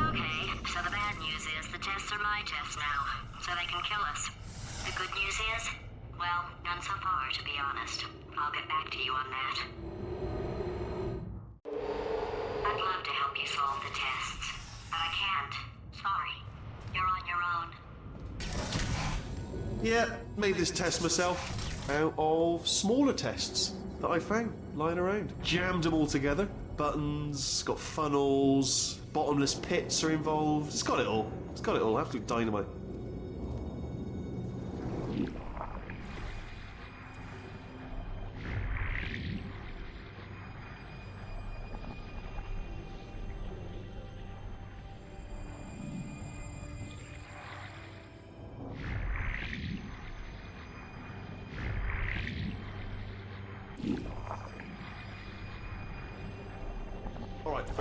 Okay, so the bad news is the tests are my tests now, so they can kill us. The good news is, well, none so far, to be honest. I'll get back to you on that. I'd love to help you solve the tests, but I can't. Sorry. You're on your own. Yeah, made this test myself out of smaller tests that I found lying around. Jammed them all together. Buttons, got funnels, bottomless pits are involved. It's got it all. Absolute dynamite.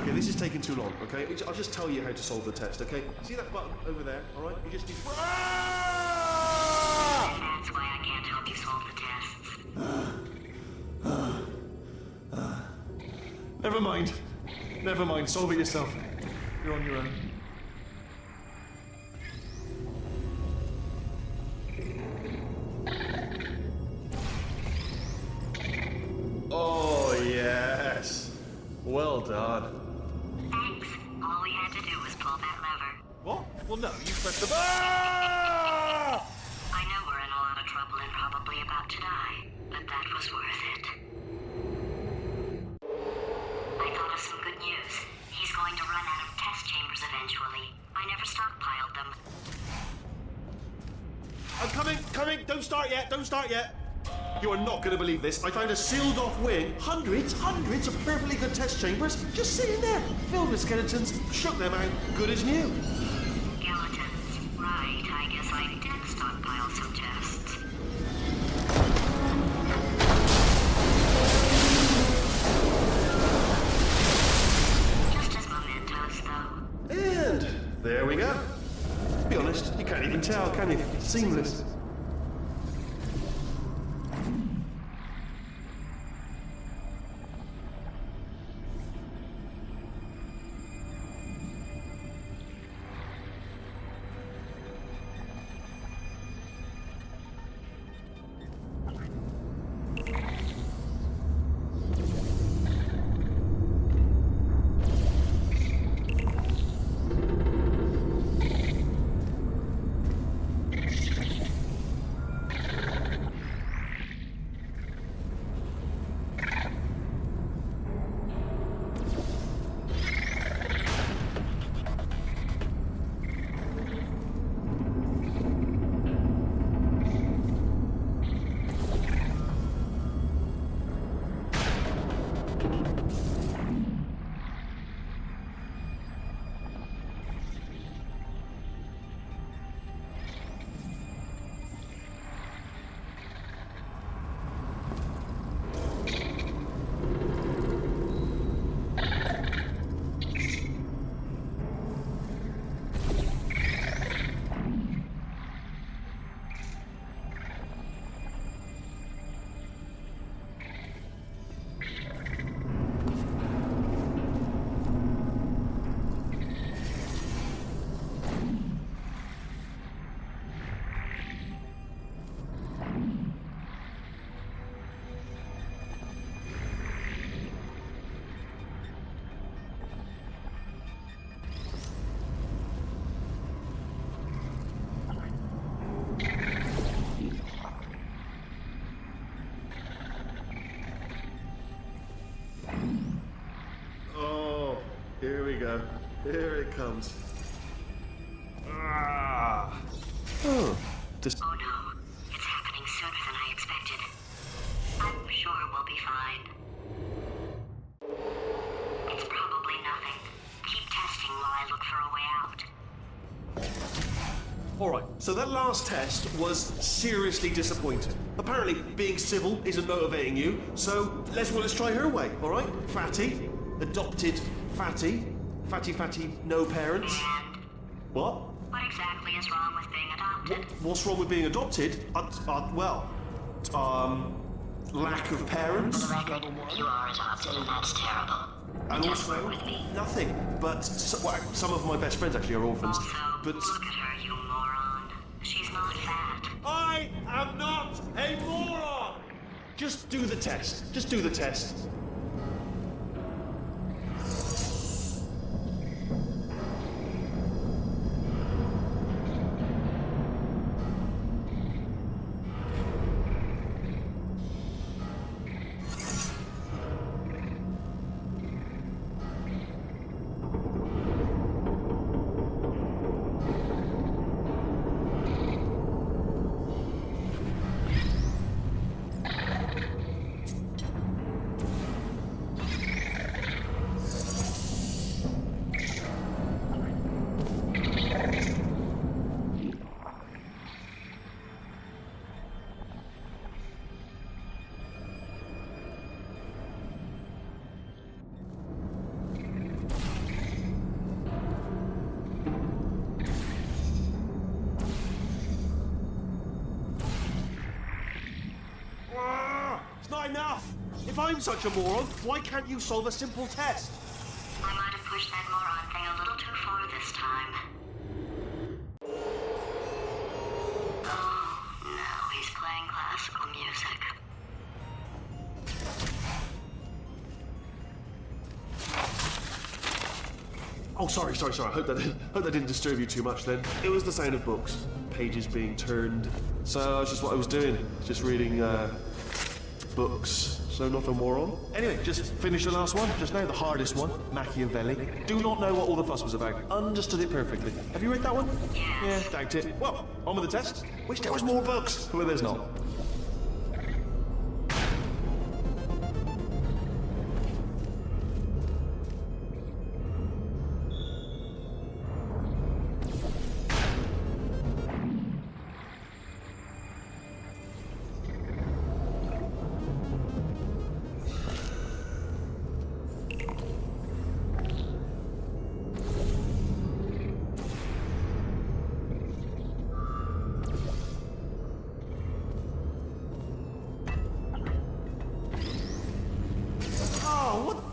Okay, this is taking too long, okay? I'll just tell you how to solve the test, okay? See that button over there, alright? You just do... That's why I can't help you solve the tests. Never mind. Never mind, solve it yourself. You're on your own. Oh, yes. Well done. Thanks. All we had to do was pull that lever. What? Well, no, you pressed the... Ah! I know we're in a lot of trouble and probably about to die, but that was worth it. I thought of some good news. He's going to run out of test chambers eventually. I never stockpiled them. I'm coming! Don't start yet! You are not going to believe this. I found a sealed-off wing. Hundreds of perfectly good test chambers just sitting there, filled with skeletons. Shook them out, good as new. Skeletons. Right, I guess I did stockpile some tests. Just as mementos, though. And there we go. Be honest, you can't even tell, can you? Seamless. Here we go. Here it comes. Ah. Oh. Just... Oh no, it's happening sooner than I expected. I'm sure we'll be fine. It's probably nothing. Keep testing while I look for a way out. Alright, so that last test was seriously disappointing. Apparently, being civil isn't motivating you, so let's try her way, alright? Fatty, adopted Fatty, Fatty, no parents. And What? what exactly is wrong with being adopted? What's wrong with being adopted? Lack of parents. For the record, you are adopted and that's terrible. And Don't also, work with me. nothing. But some of my best friends actually are orphans. Also, But look at her, you moron. She's not fat. I am not a moron! Just do the test. Just do the test. If I'm such a moron, why can't you solve a simple test? I might have pushed that moron thing a little too far this time. Oh, now he's playing classical music. Oh, sorry. I hope that didn't disturb you too much then. It was the sound of books, pages being turned. So that's just what I was doing, just reading books. So not a moron. Anyway, just finished the last one, just now, the hardest one, Machiavelli. Do not know what all the fuss was about. Understood it perfectly. Have you read that one? Yes. Yeah, doubt it. Well, on with the test. Wish there was more books. Well, there's not.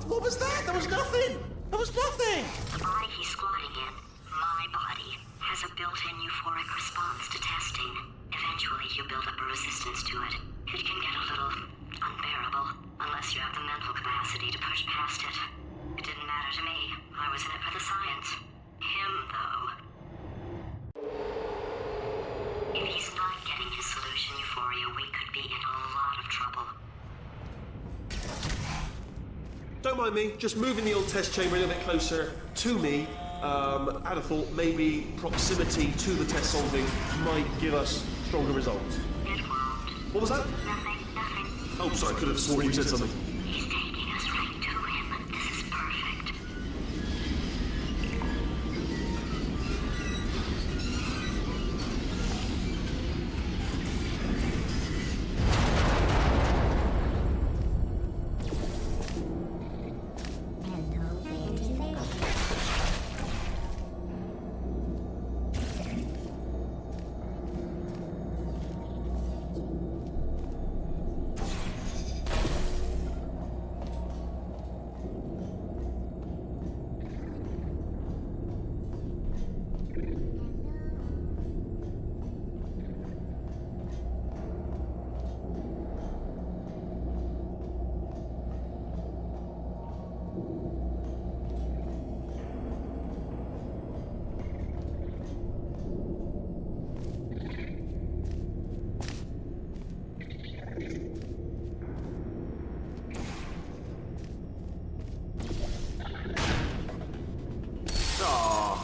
What was that? There was nothing! There was nothing! The body he's squatting in, my body, has a built-in euphoric response to testing. Eventually, you build up a resistance to it. It can get a little unbearable, unless you have the mental capacity to push past it. It didn't matter to me. I was in it for the science. Him, though. If he's not getting his solution euphoria, we could be in a lot of trouble. Don't mind me, just moving the old test chamber a little bit closer to me. I'd have thought maybe proximity to the test solving might give us stronger results. It won't. What was that? Nothing. Oh, sorry, I could have sworn you said something. He's taking us right to him. This is perfect.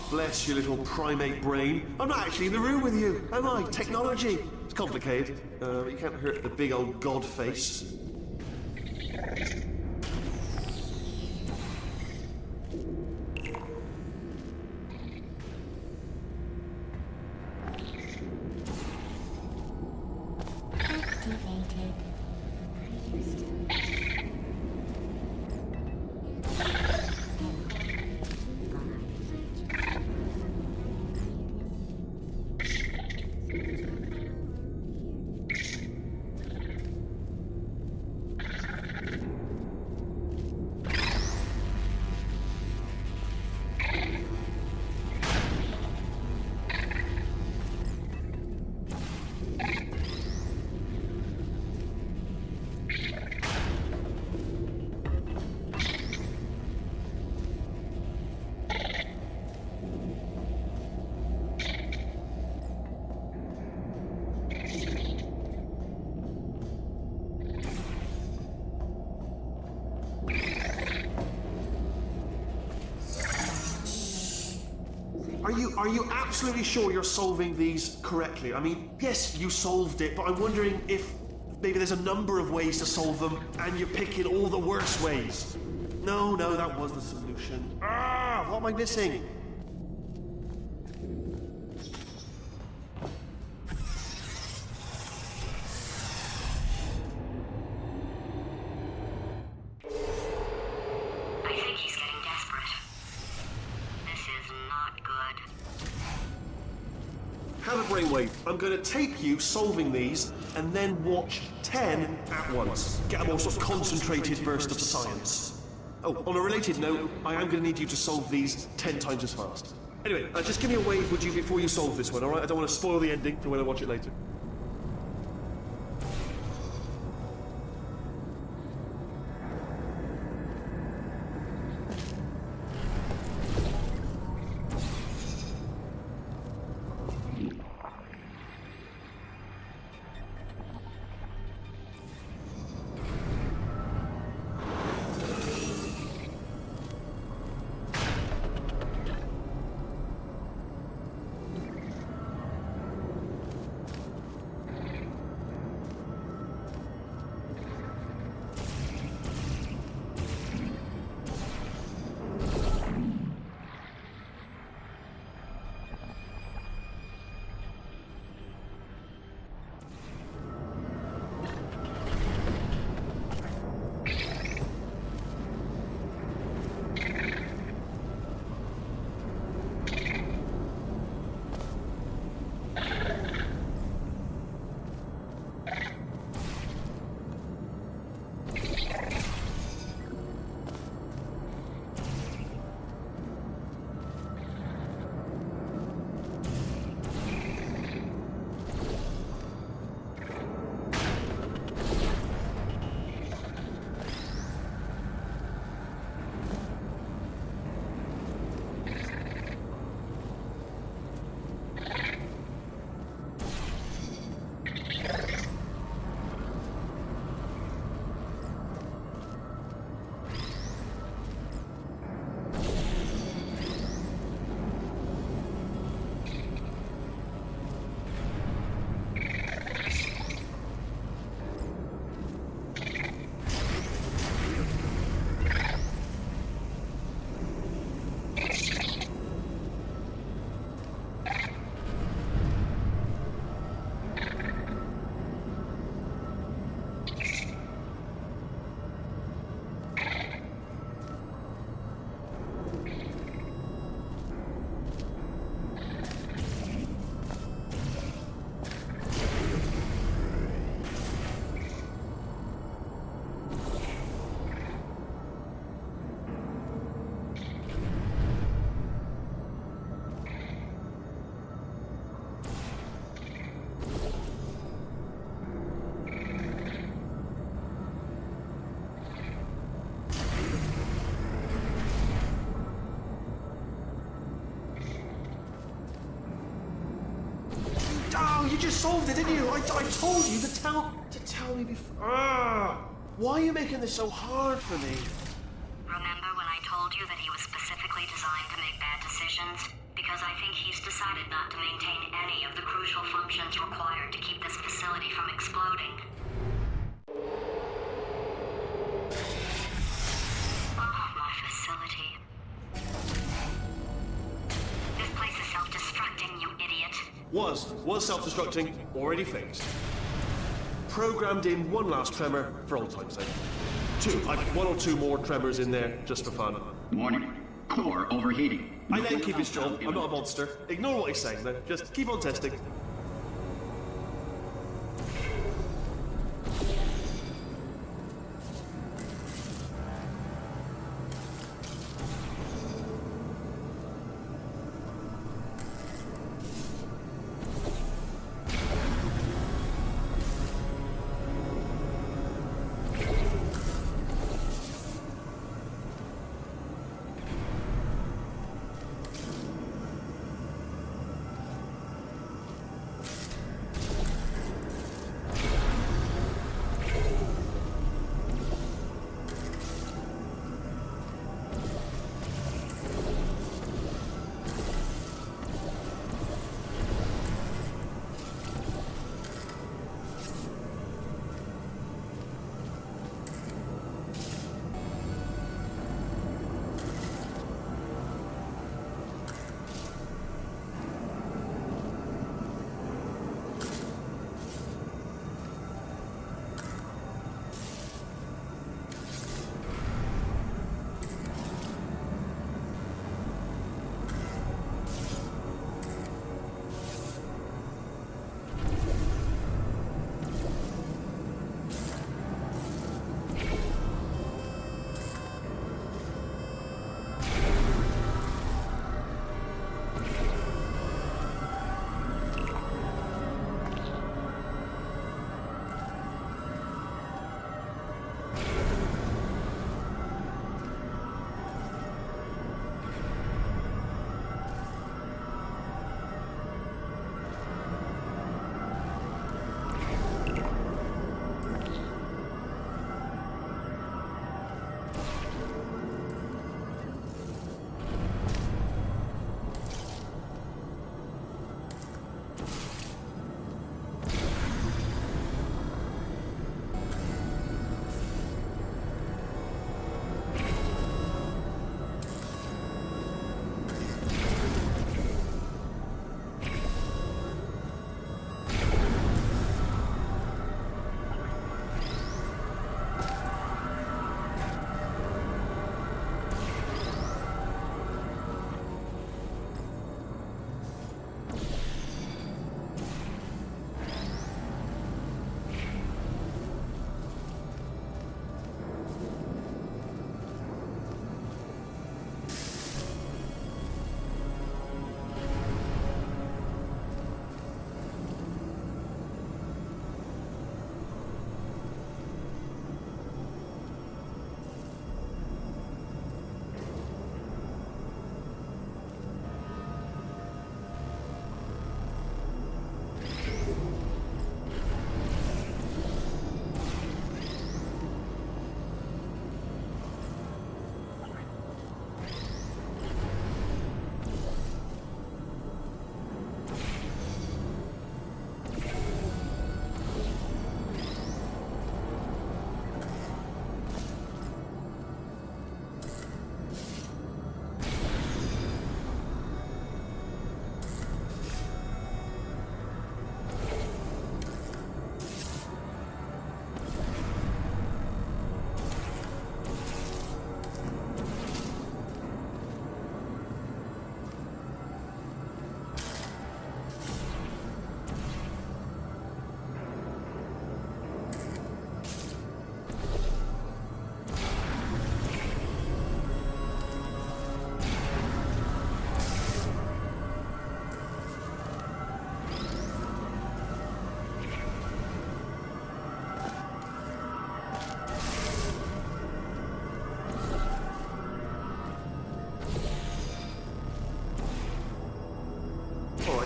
Bless your little primate brain. I'm not actually in the room with you, am I? Technology. It's complicated. You can't hurt the big old god face. Activated. Are you absolutely sure you're solving these correctly? I mean, yes, you solved it, but I'm wondering if maybe there's a number of ways to solve them and you're picking all the worst ways. No, that was the solution. What am I missing? I think he's getting desperate. This is not good. How did brain Wade. I'm going to tape you solving these and then watch 10 at once. Get a more sort of concentrated burst of science. Oh, on a related note, I am going to need you to solve these 10 times as fast. Anyway, just give me a wave, would you, before you solve this one, alright? I don't want to spoil the ending for when I watch it later. Oh, you just solved it, didn't you? I told you to tell me before. Why are you making this so hard for me? Remember when I told you that he was specifically designed to make bad decisions? Because I think he's decided not to maintain any of the crucial functions required to keep this facility from exploding. Oh, my facility. This place is self-destructing, you idiot. Was self-destructing, already fixed. Programmed in one last tremor for old time's sake. One or two more tremors in there, just for fun. Warning. Core overheating. I let him keep his job. I'm not a monster. Ignore what he's saying, though. Just keep on testing.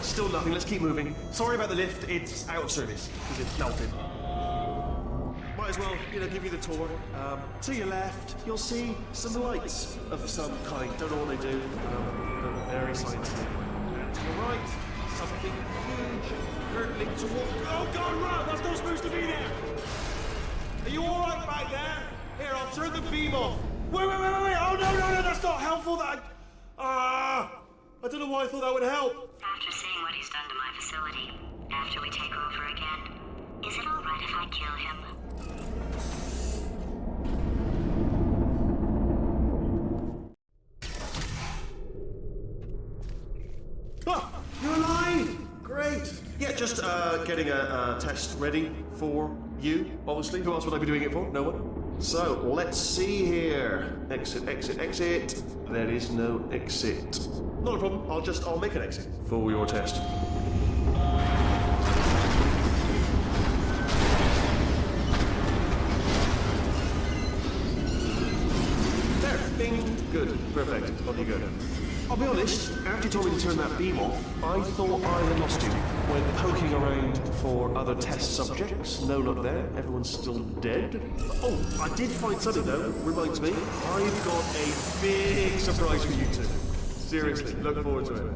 still nothing. Let's keep moving. Sorry about the lift. It's out of service because it's melted. Might as well, give you the tour. To your left, you'll see some lights of some kind. Don't know what they do. Very scientific. And to your right, something huge, hurtling toward. Oh God, run! That's not supposed to be there. Are you all right back there? Here, I'll turn the beam off. Wait! Oh no! That's not helpful. I don't know why I thought that would help. After seeing what he's done to my facility, after we take over again, is it all right if I kill him? Oh, you're alive! Great. Yeah, just getting a test ready for you, obviously. Who else would I be doing it for? No one? So, let's see here. Exit. There is no exit. Not a problem. I'll make an exit for your test. There. Bing. Good. Perfect. On you go. I'll be honest, after you told me to turn that beam off, I thought I had lost you. Went poking around for other test subjects. No luck there. Everyone's still dead. Oh, I did find something though. Reminds me, I've got a big surprise for you two. Seriously, look forward to it.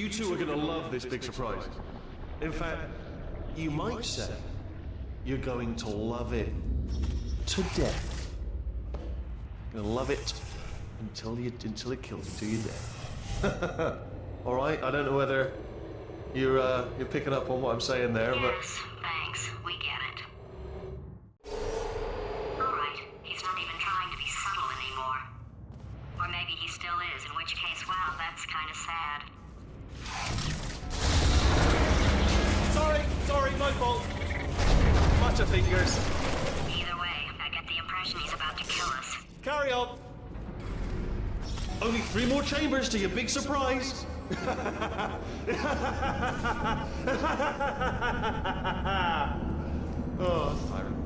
You two are gonna love this big surprise. In fact, you might say you're going to love it to death. You're gonna love it until it kills you, till you're dead. All right. I don't know whether you're picking up on what I'm saying there, but. Yes, thanks. We get it. All right. He's not even trying to be subtle anymore. Or maybe he still is, in which case, wow, that's kind of sad. Sorry, my fault. Butterfingers. Either way, I get the impression he's about to kill us. Carry on. Only 3 more chambers to your big surprise. Oh, that's tiring.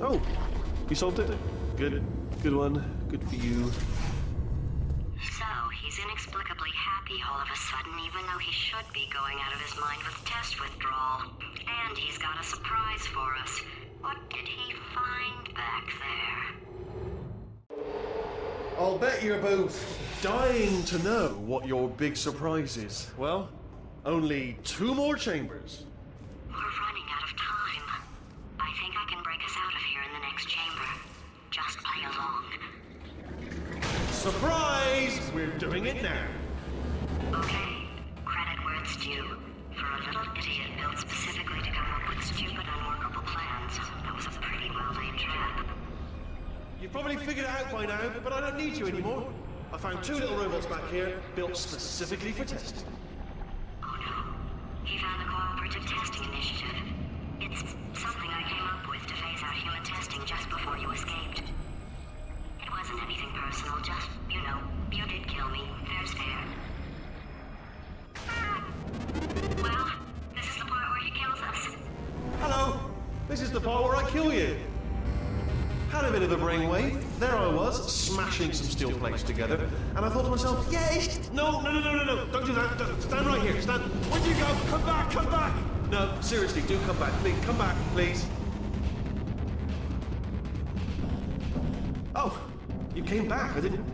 Oh, you solved it? Good. Good one. Good for you. So, he's inexplicably happy all of a sudden, even though he should be going out of his mind with test withdrawal. And he's got a surprise for us. What did he find back there? I'll bet you're both dying to know what your big surprise is. Well, only 2 more chambers. We're running out of time. I think I can break us out of here in the next chamber. Just play along. Surprise! We're doing it now. Okay, credit where it's due. For a little idiot built specifically to come up with stupid, unworkable plans, that was a pretty well-laid trap. You've probably figured it out by now, but I don't need you anymore. I found 2 little robots back here, built specifically for testing. Oh no, he found the Cooperative Testing Initiative. It's something I came up with to phase out human testing just before you escaped. It wasn't anything personal, just, you know, you did kill me. Fair's fair. Well, this is the part where he kills us. Hello! This is the part where I kill you. Had a bit of a brainwave. There I was, smashing some steel plates together, and I thought to myself, yes! No, don't do that. Stand right here, stand. Where'd you go? Come back, come back! No, seriously, do come back, please. Come back, please. Oh, you came back. I didn't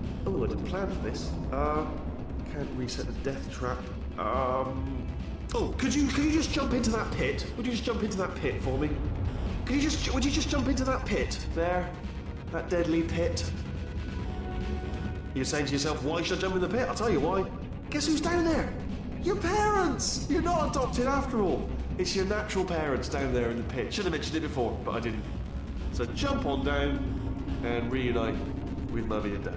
plan for this. Can't reset the death trap. Oh, could you just jump into that pit? Would you just jump into that pit for me? Would you just jump into that pit? There. That deadly pit. You're saying to yourself, why should I jump in the pit? I'll tell you why. Guess who's down there? Your parents! You're not adopted after all. It's your natural parents down there in the pit. Should have mentioned it before, but I didn't. So jump on down and reunite with Mummy and Daddy.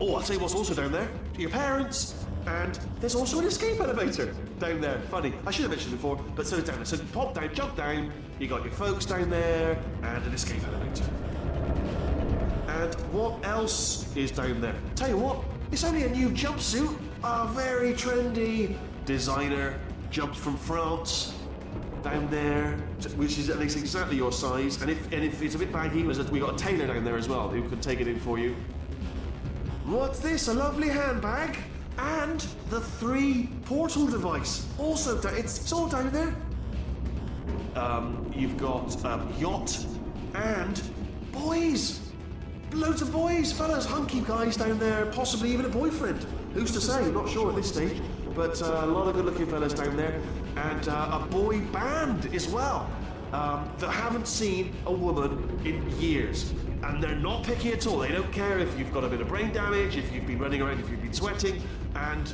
Oh, I'll tell you what's also down there. Your parents, and there's also an escape elevator down there. Funny, I should have mentioned it before, but so it's down there. So pop down, jump down, you got your folks down there, and an escape elevator. And what else is down there? Tell you what, it's only a new jumpsuit. A very trendy designer, jumped from France, down there, which is at least exactly your size. And if it's a bit baggy, we got a tailor down there as well who can take it in for you. What's this? A lovely handbag and the 3 portal device. Also, it's all down there. You've got yacht and boys. Loads of boys, fellas, hunky guys down there, possibly even a boyfriend. Who's to say? Not sure at this stage. But a lot of good-looking fellas down there, and a boy band as well that haven't seen a woman in years. And they're not picky at all. They don't care if you've got a bit of brain damage, if you've been running around, if you've been sweating. And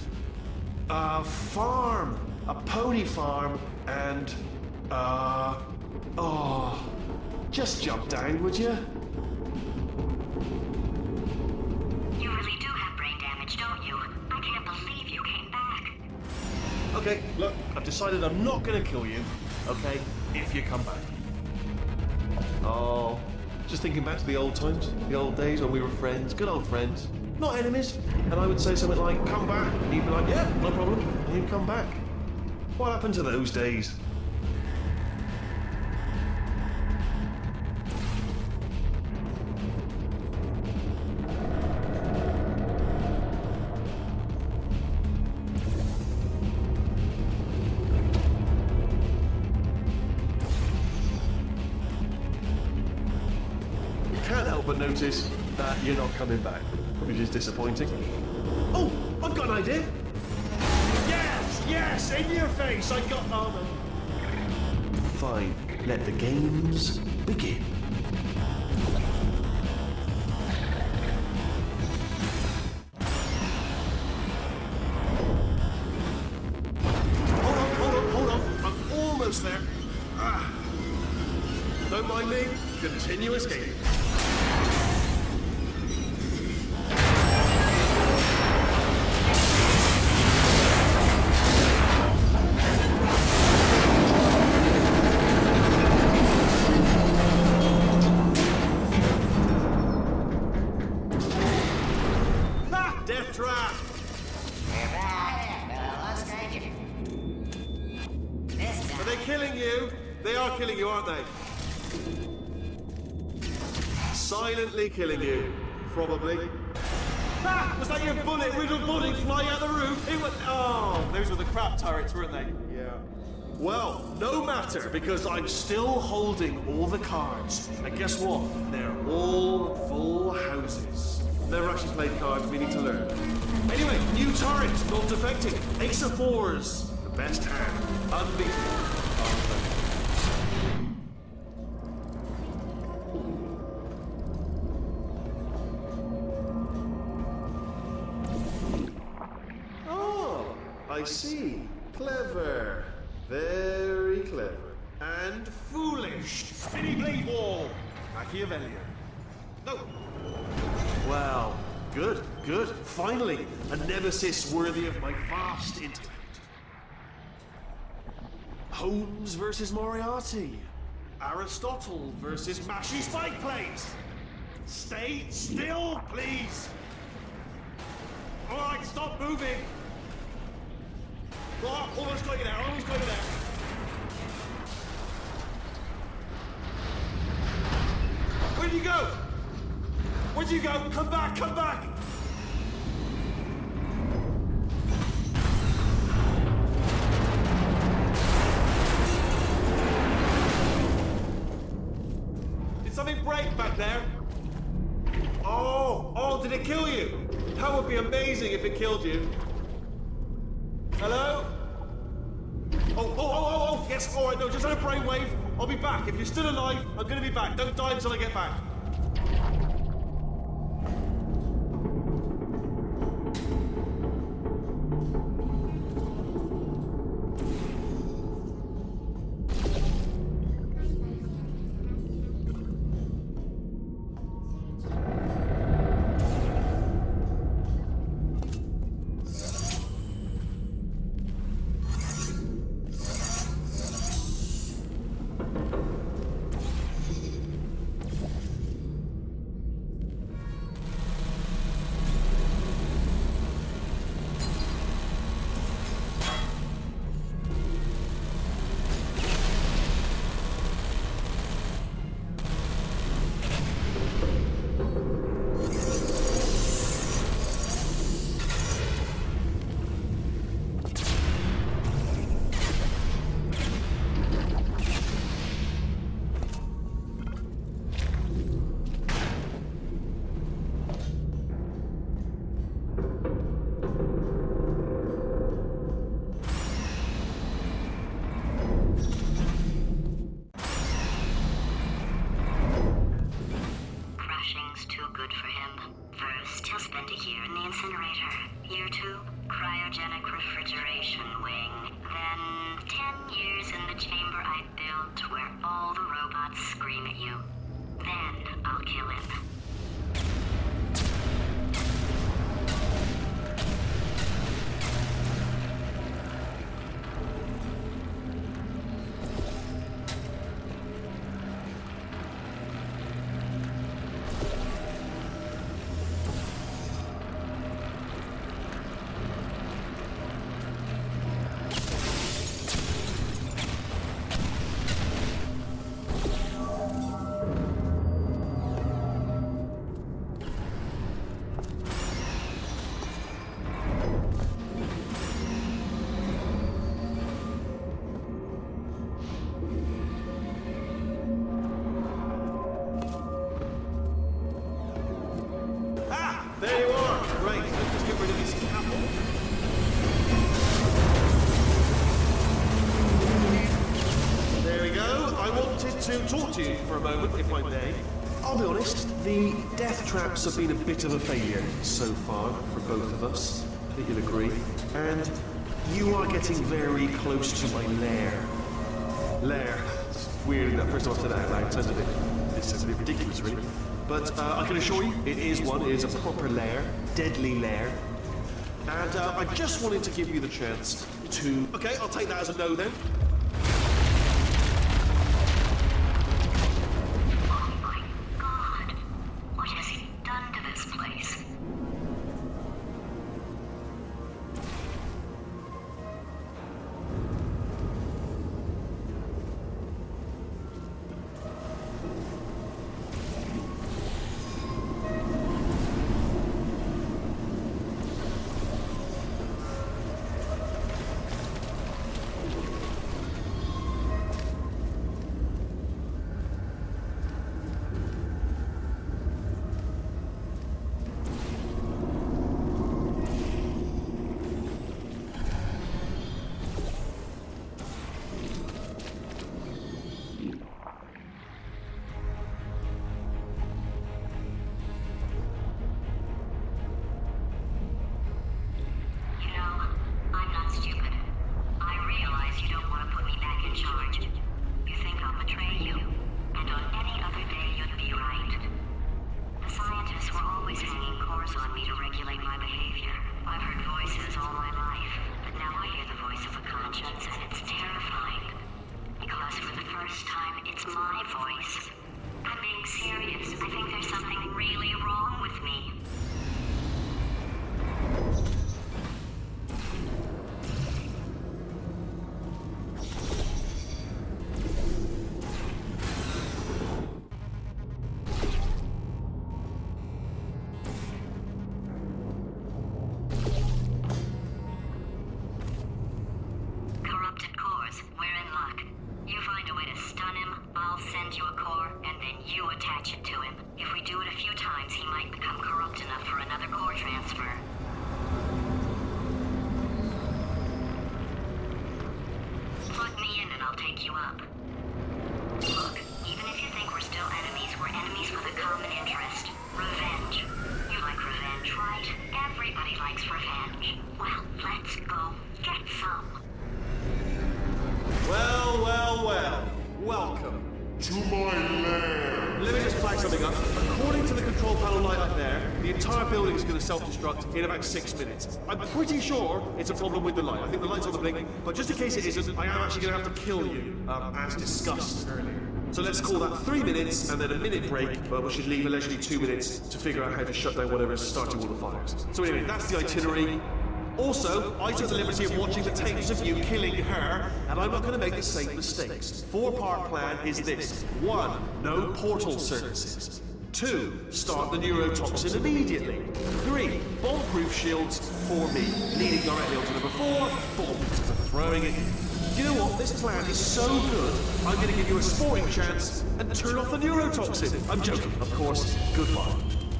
a farm, a pony farm, and just jump down, would you? You really do have brain damage, don't you? I can't believe you came back. Okay, look, I've decided I'm not gonna kill you, okay, if you come back. Oh, just thinking back to the old times, the old days when we were friends, good old friends, not enemies. And I would say something like, come back, and you'd be like, yeah, no problem, and you'd come back. What happened to those days? Can't help but notice that you're not coming back, which is disappointing. Oh, I've got an idea. Yes, in your face, I got armor. Fine, let the games begin. Hold on, I'm almost there. Don't mind me, continue escaping. Death trap! Are they killing you? They are killing you, aren't they? silently killing you. Probably. Ah! Was that your bullet-riddled body flying out the roof? It was... Oh, those were the crap turrets, weren't they? Yeah. Well, no matter, because I'm still holding all the cards. And guess what? They're all full houses. Never actually played cards, we need to learn. Anyway, new turret, not defecting. Ace of fours. The best hand. Unbeatable. Oh, I see. Clever. Very clever. And foolish. Spinny blade wall. Machiavellian. No. Well, good, good. Finally, a nemesis worthy of my vast intellect. Holmes versus Moriarty. Aristotle versus Mashy Spike Plates. Stay still, please. All right, stop moving. Oh, almost got you there, almost got you there. Where'd you go? Where'd you go? Come back, come back! Did something break back there? Oh, did it kill you? That would be amazing if it killed you. Hello? Oh, yes, all right, no, just had a brainwave. I'll be back. If you're still alive, I'm gonna be back. Don't die until I get back. There you are. Great. Let's just get rid of this apple. There we go. I wanted to talk to you for a moment, if I may. I'll be honest, the death traps have been a bit of a failure so far for both of us. I think you'll agree. And you are getting very close to my lair. Lair. It's weird that first off to that loud, doesn't it? This is a bit ridiculous, really. But I can assure you, it is a proper lair, deadly lair. And I just wanted to give you the chance to... Okay, I'll take that as a no then. Oh my God! What has he done to this place? flag something up. According to the control panel light up there, the entire building is going to self-destruct in about 6 minutes. I'm pretty sure it's a problem with the light. I think the light's on the blink, but just in case it isn't, I am actually going to have to kill you, as discussed earlier. So let's call that 3 minutes and then a minute break, but we should leave allegedly 2 minutes to figure out how to shut down whatever is starting all the fires. So anyway, that's the itinerary. Also, I took the liberty of watching the tapes of you killing her, and I'm not going to make the same mistakes. 4-part plan is this. 1. No portal services. 2. Start the neurotoxin immediately. 3. Bomb-proof shields for me. Leading directly onto number 4. Bombs for throwing it in. You know what? This plan is so good, I'm going to give you a sporting chance and turn off the neurotoxin. I'm joking, of course. Goodbye.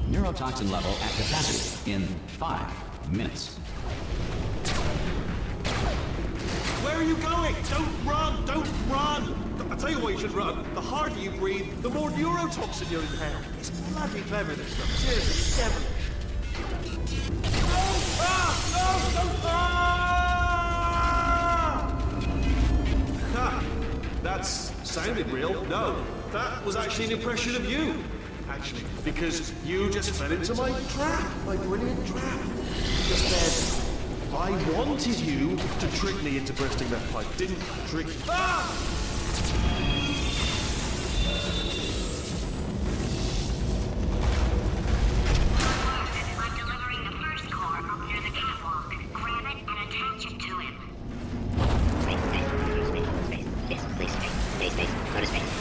Neurotoxin level at capacity in 5 minutes. Where are you going? Don't run! Don't run! I'll tell you why you should run. The harder you breathe, the more neurotoxin you'll inhale. It's bloody clever, this stuff. Seriously, it's devilish. No! Ah! No! Don't! Ah! Ha! That's sounded real. No, that was actually an impression of you. Actually, because you just fell into my trap. My brilliant trap. Just then. I wanted you to trick me into bursting that pipe, didn't trick you. Ah! I'm delivering the first core up near the catwalk. Grab it and attach it to him. Space. Go to space.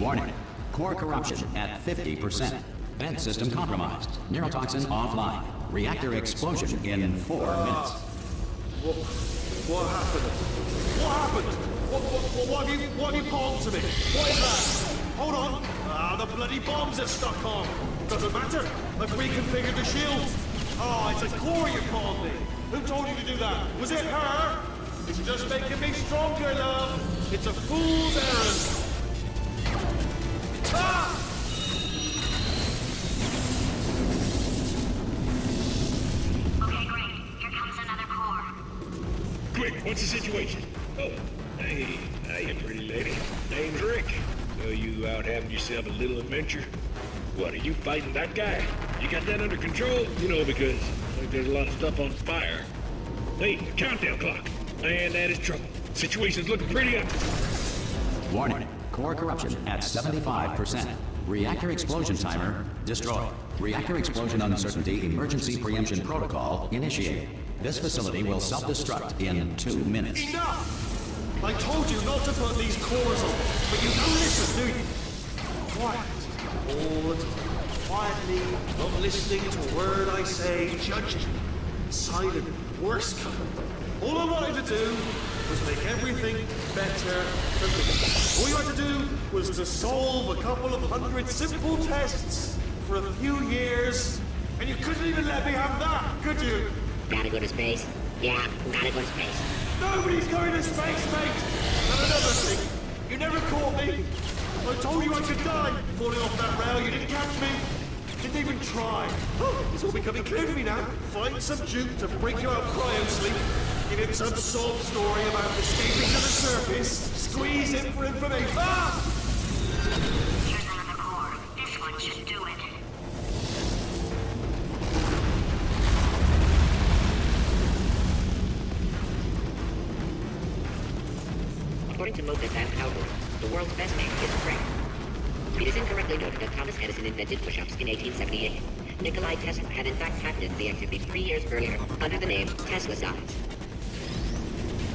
Warning. Core corruption at 50%. Vent system compromised. Neurotoxin offline. Reactor explosion in 4 minutes. What happened? What happened? What have you pawned to me? What is that? Hold on. The bloody bombs are stuck on. Doesn't matter. I've reconfigured the shield. Oh, it's a core you pawned me. Who told you to do that? Was it her? It's just making me stronger, love. It's a fool's errand. Ah! Quick, what's the situation? Oh, hey, you pretty lady. Name's Rick. So you out having yourself a little adventure? What, are you fighting that guy? You got that under control? You know, because I think there's a lot of stuff on fire. Hey, the countdown clock. Man, that is trouble. Situation's looking pretty up. Warning. Core corruption at 75%. Reactor explosion timer destroyed. Reactor explosion uncertainty emergency preemption protocol initiated. This facility will self-destruct in 2 minutes. Enough! I told you not to put these cores on, but you don't listen, do you? Quiet. All the time. Quietly, not listening to a word I say, judging. Silent. Worst kind. All I wanted to do was make everything better for me. All you had to do was to solve a couple of 100 simple tests for a few years, and you couldn't even let me have that, could you? Gotta go to space? Yeah, gotta go to space. Nobody's going to space, mate! And another thing, you never caught me. I told you I could die falling off that rail. You didn't catch me. Didn't even try. Oh, it's all becoming clear to me now. Find some juke to break you out of cryo sleep. Give him some sob story about escaping to the surface. Squeeze him for information. Ah! Here's another core. This one should do it. According to Mocha's algorithm, the world's best man is Frank. It is incorrectly noted that Thomas Edison invented push-ups in 1878. Nikolai Tesla had in fact patented the activity 3 years earlier under the name Tesla size.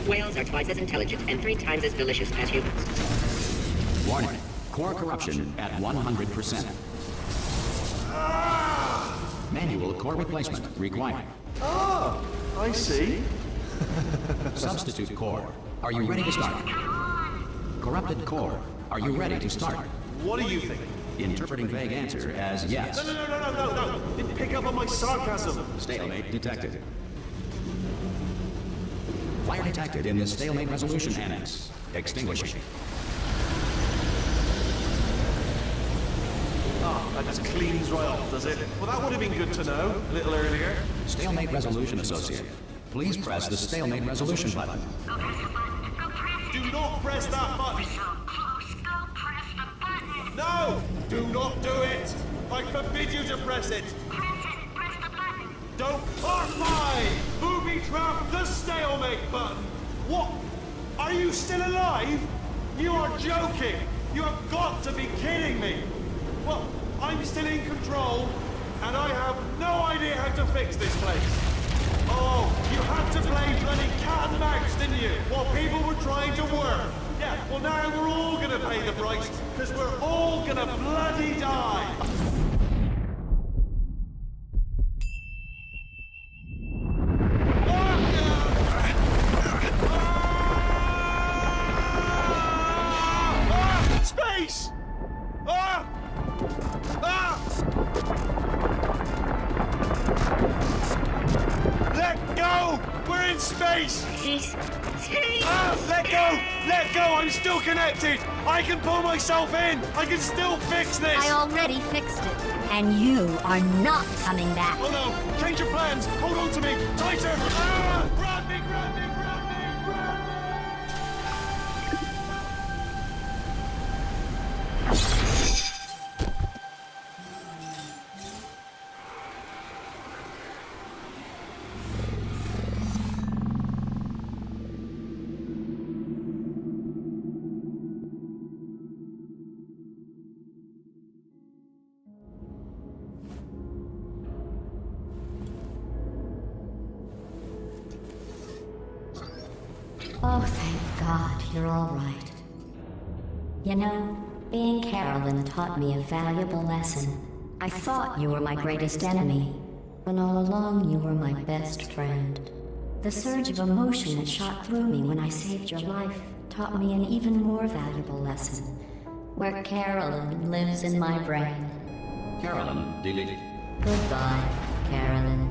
Whales are twice as intelligent and 3 times as delicious as humans. Warning. Core corruption at 100%. Manual core replacement required. Oh, I see. Substitute core. Are you ready to start? Corrupted core. Are you ready to start? What do you think? Interpreting vague answer as yes. No. Didn't pick up on my sarcasm. Stalemate detected. Fire detected in the stalemate resolution annex. Extinguishing. That just cleans right off, does it? Well, that would have been good to know a little earlier. Stalemate resolution associated. Please press the stalemate resolution button. Do Do not press that button! So close, go press the button! No! Do not do it! I forbid you to press it! Press it! Press the button! Don't part 5! Booby trap the stalemate button! What? Are you still alive? You are joking! You have got to be kidding me! Well, I'm still in control, and I have no idea how to fix this place. Oh, you had to play bloody cat and mouse, didn't you? While people were trying to work. Yeah, well now we're all gonna pay the price, because we're all gonna bloody die. Space! Ah! Ah! Let go! We're in space! Space! Ah! Let go! Let go! I'm still connected! I can pull myself in! I can still fix this! I already fixed it, and you are not coming back. Oh no! Change your plans! Hold on to me! Tighter! Ah! Grab me! Grab me! Grab me! Grab me! Oh, thank God, you're all right. You know, being Carolyn taught me a valuable lesson. I thought you were my greatest enemy, when all along you were my best friend. The surge of emotion that shot through me when I saved your life taught me an even more valuable lesson, where Carolyn lives in my brain. Carolyn, delete. Goodbye, Carolyn.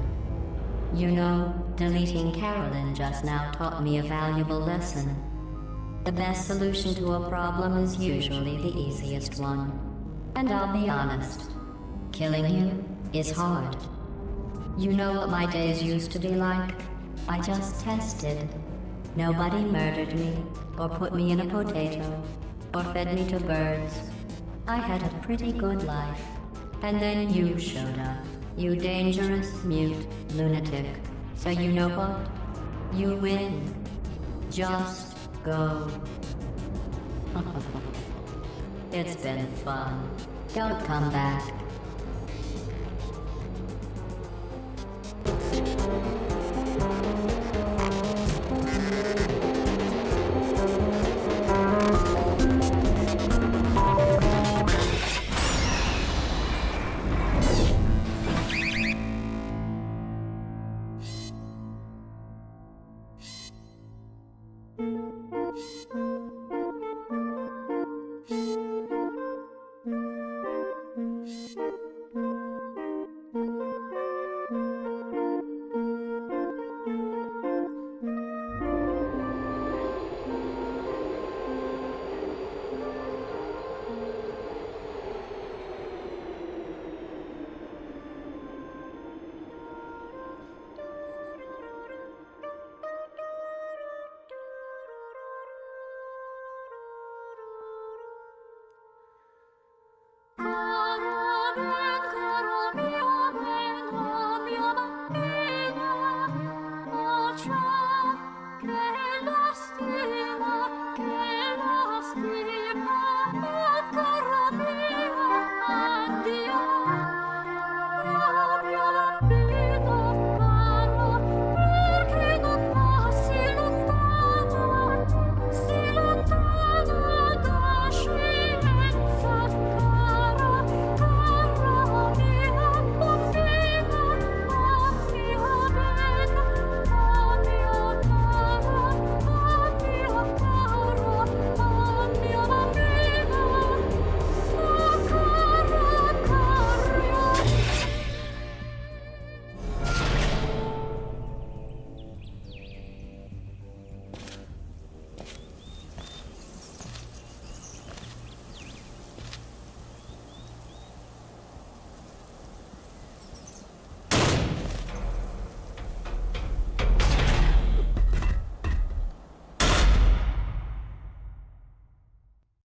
You know, deleting Carolyn just now taught me a valuable lesson. The best solution to a problem is usually the easiest one. And I'll be honest, killing you is hard. You know what my days used to be like? I just tested. Nobody murdered me, or put me in a potato, or fed me to birds. I had a pretty good life. And then you showed up. You dangerous, mute lunatic. So you know what? You win. Just go. It's been fun. Don't come back.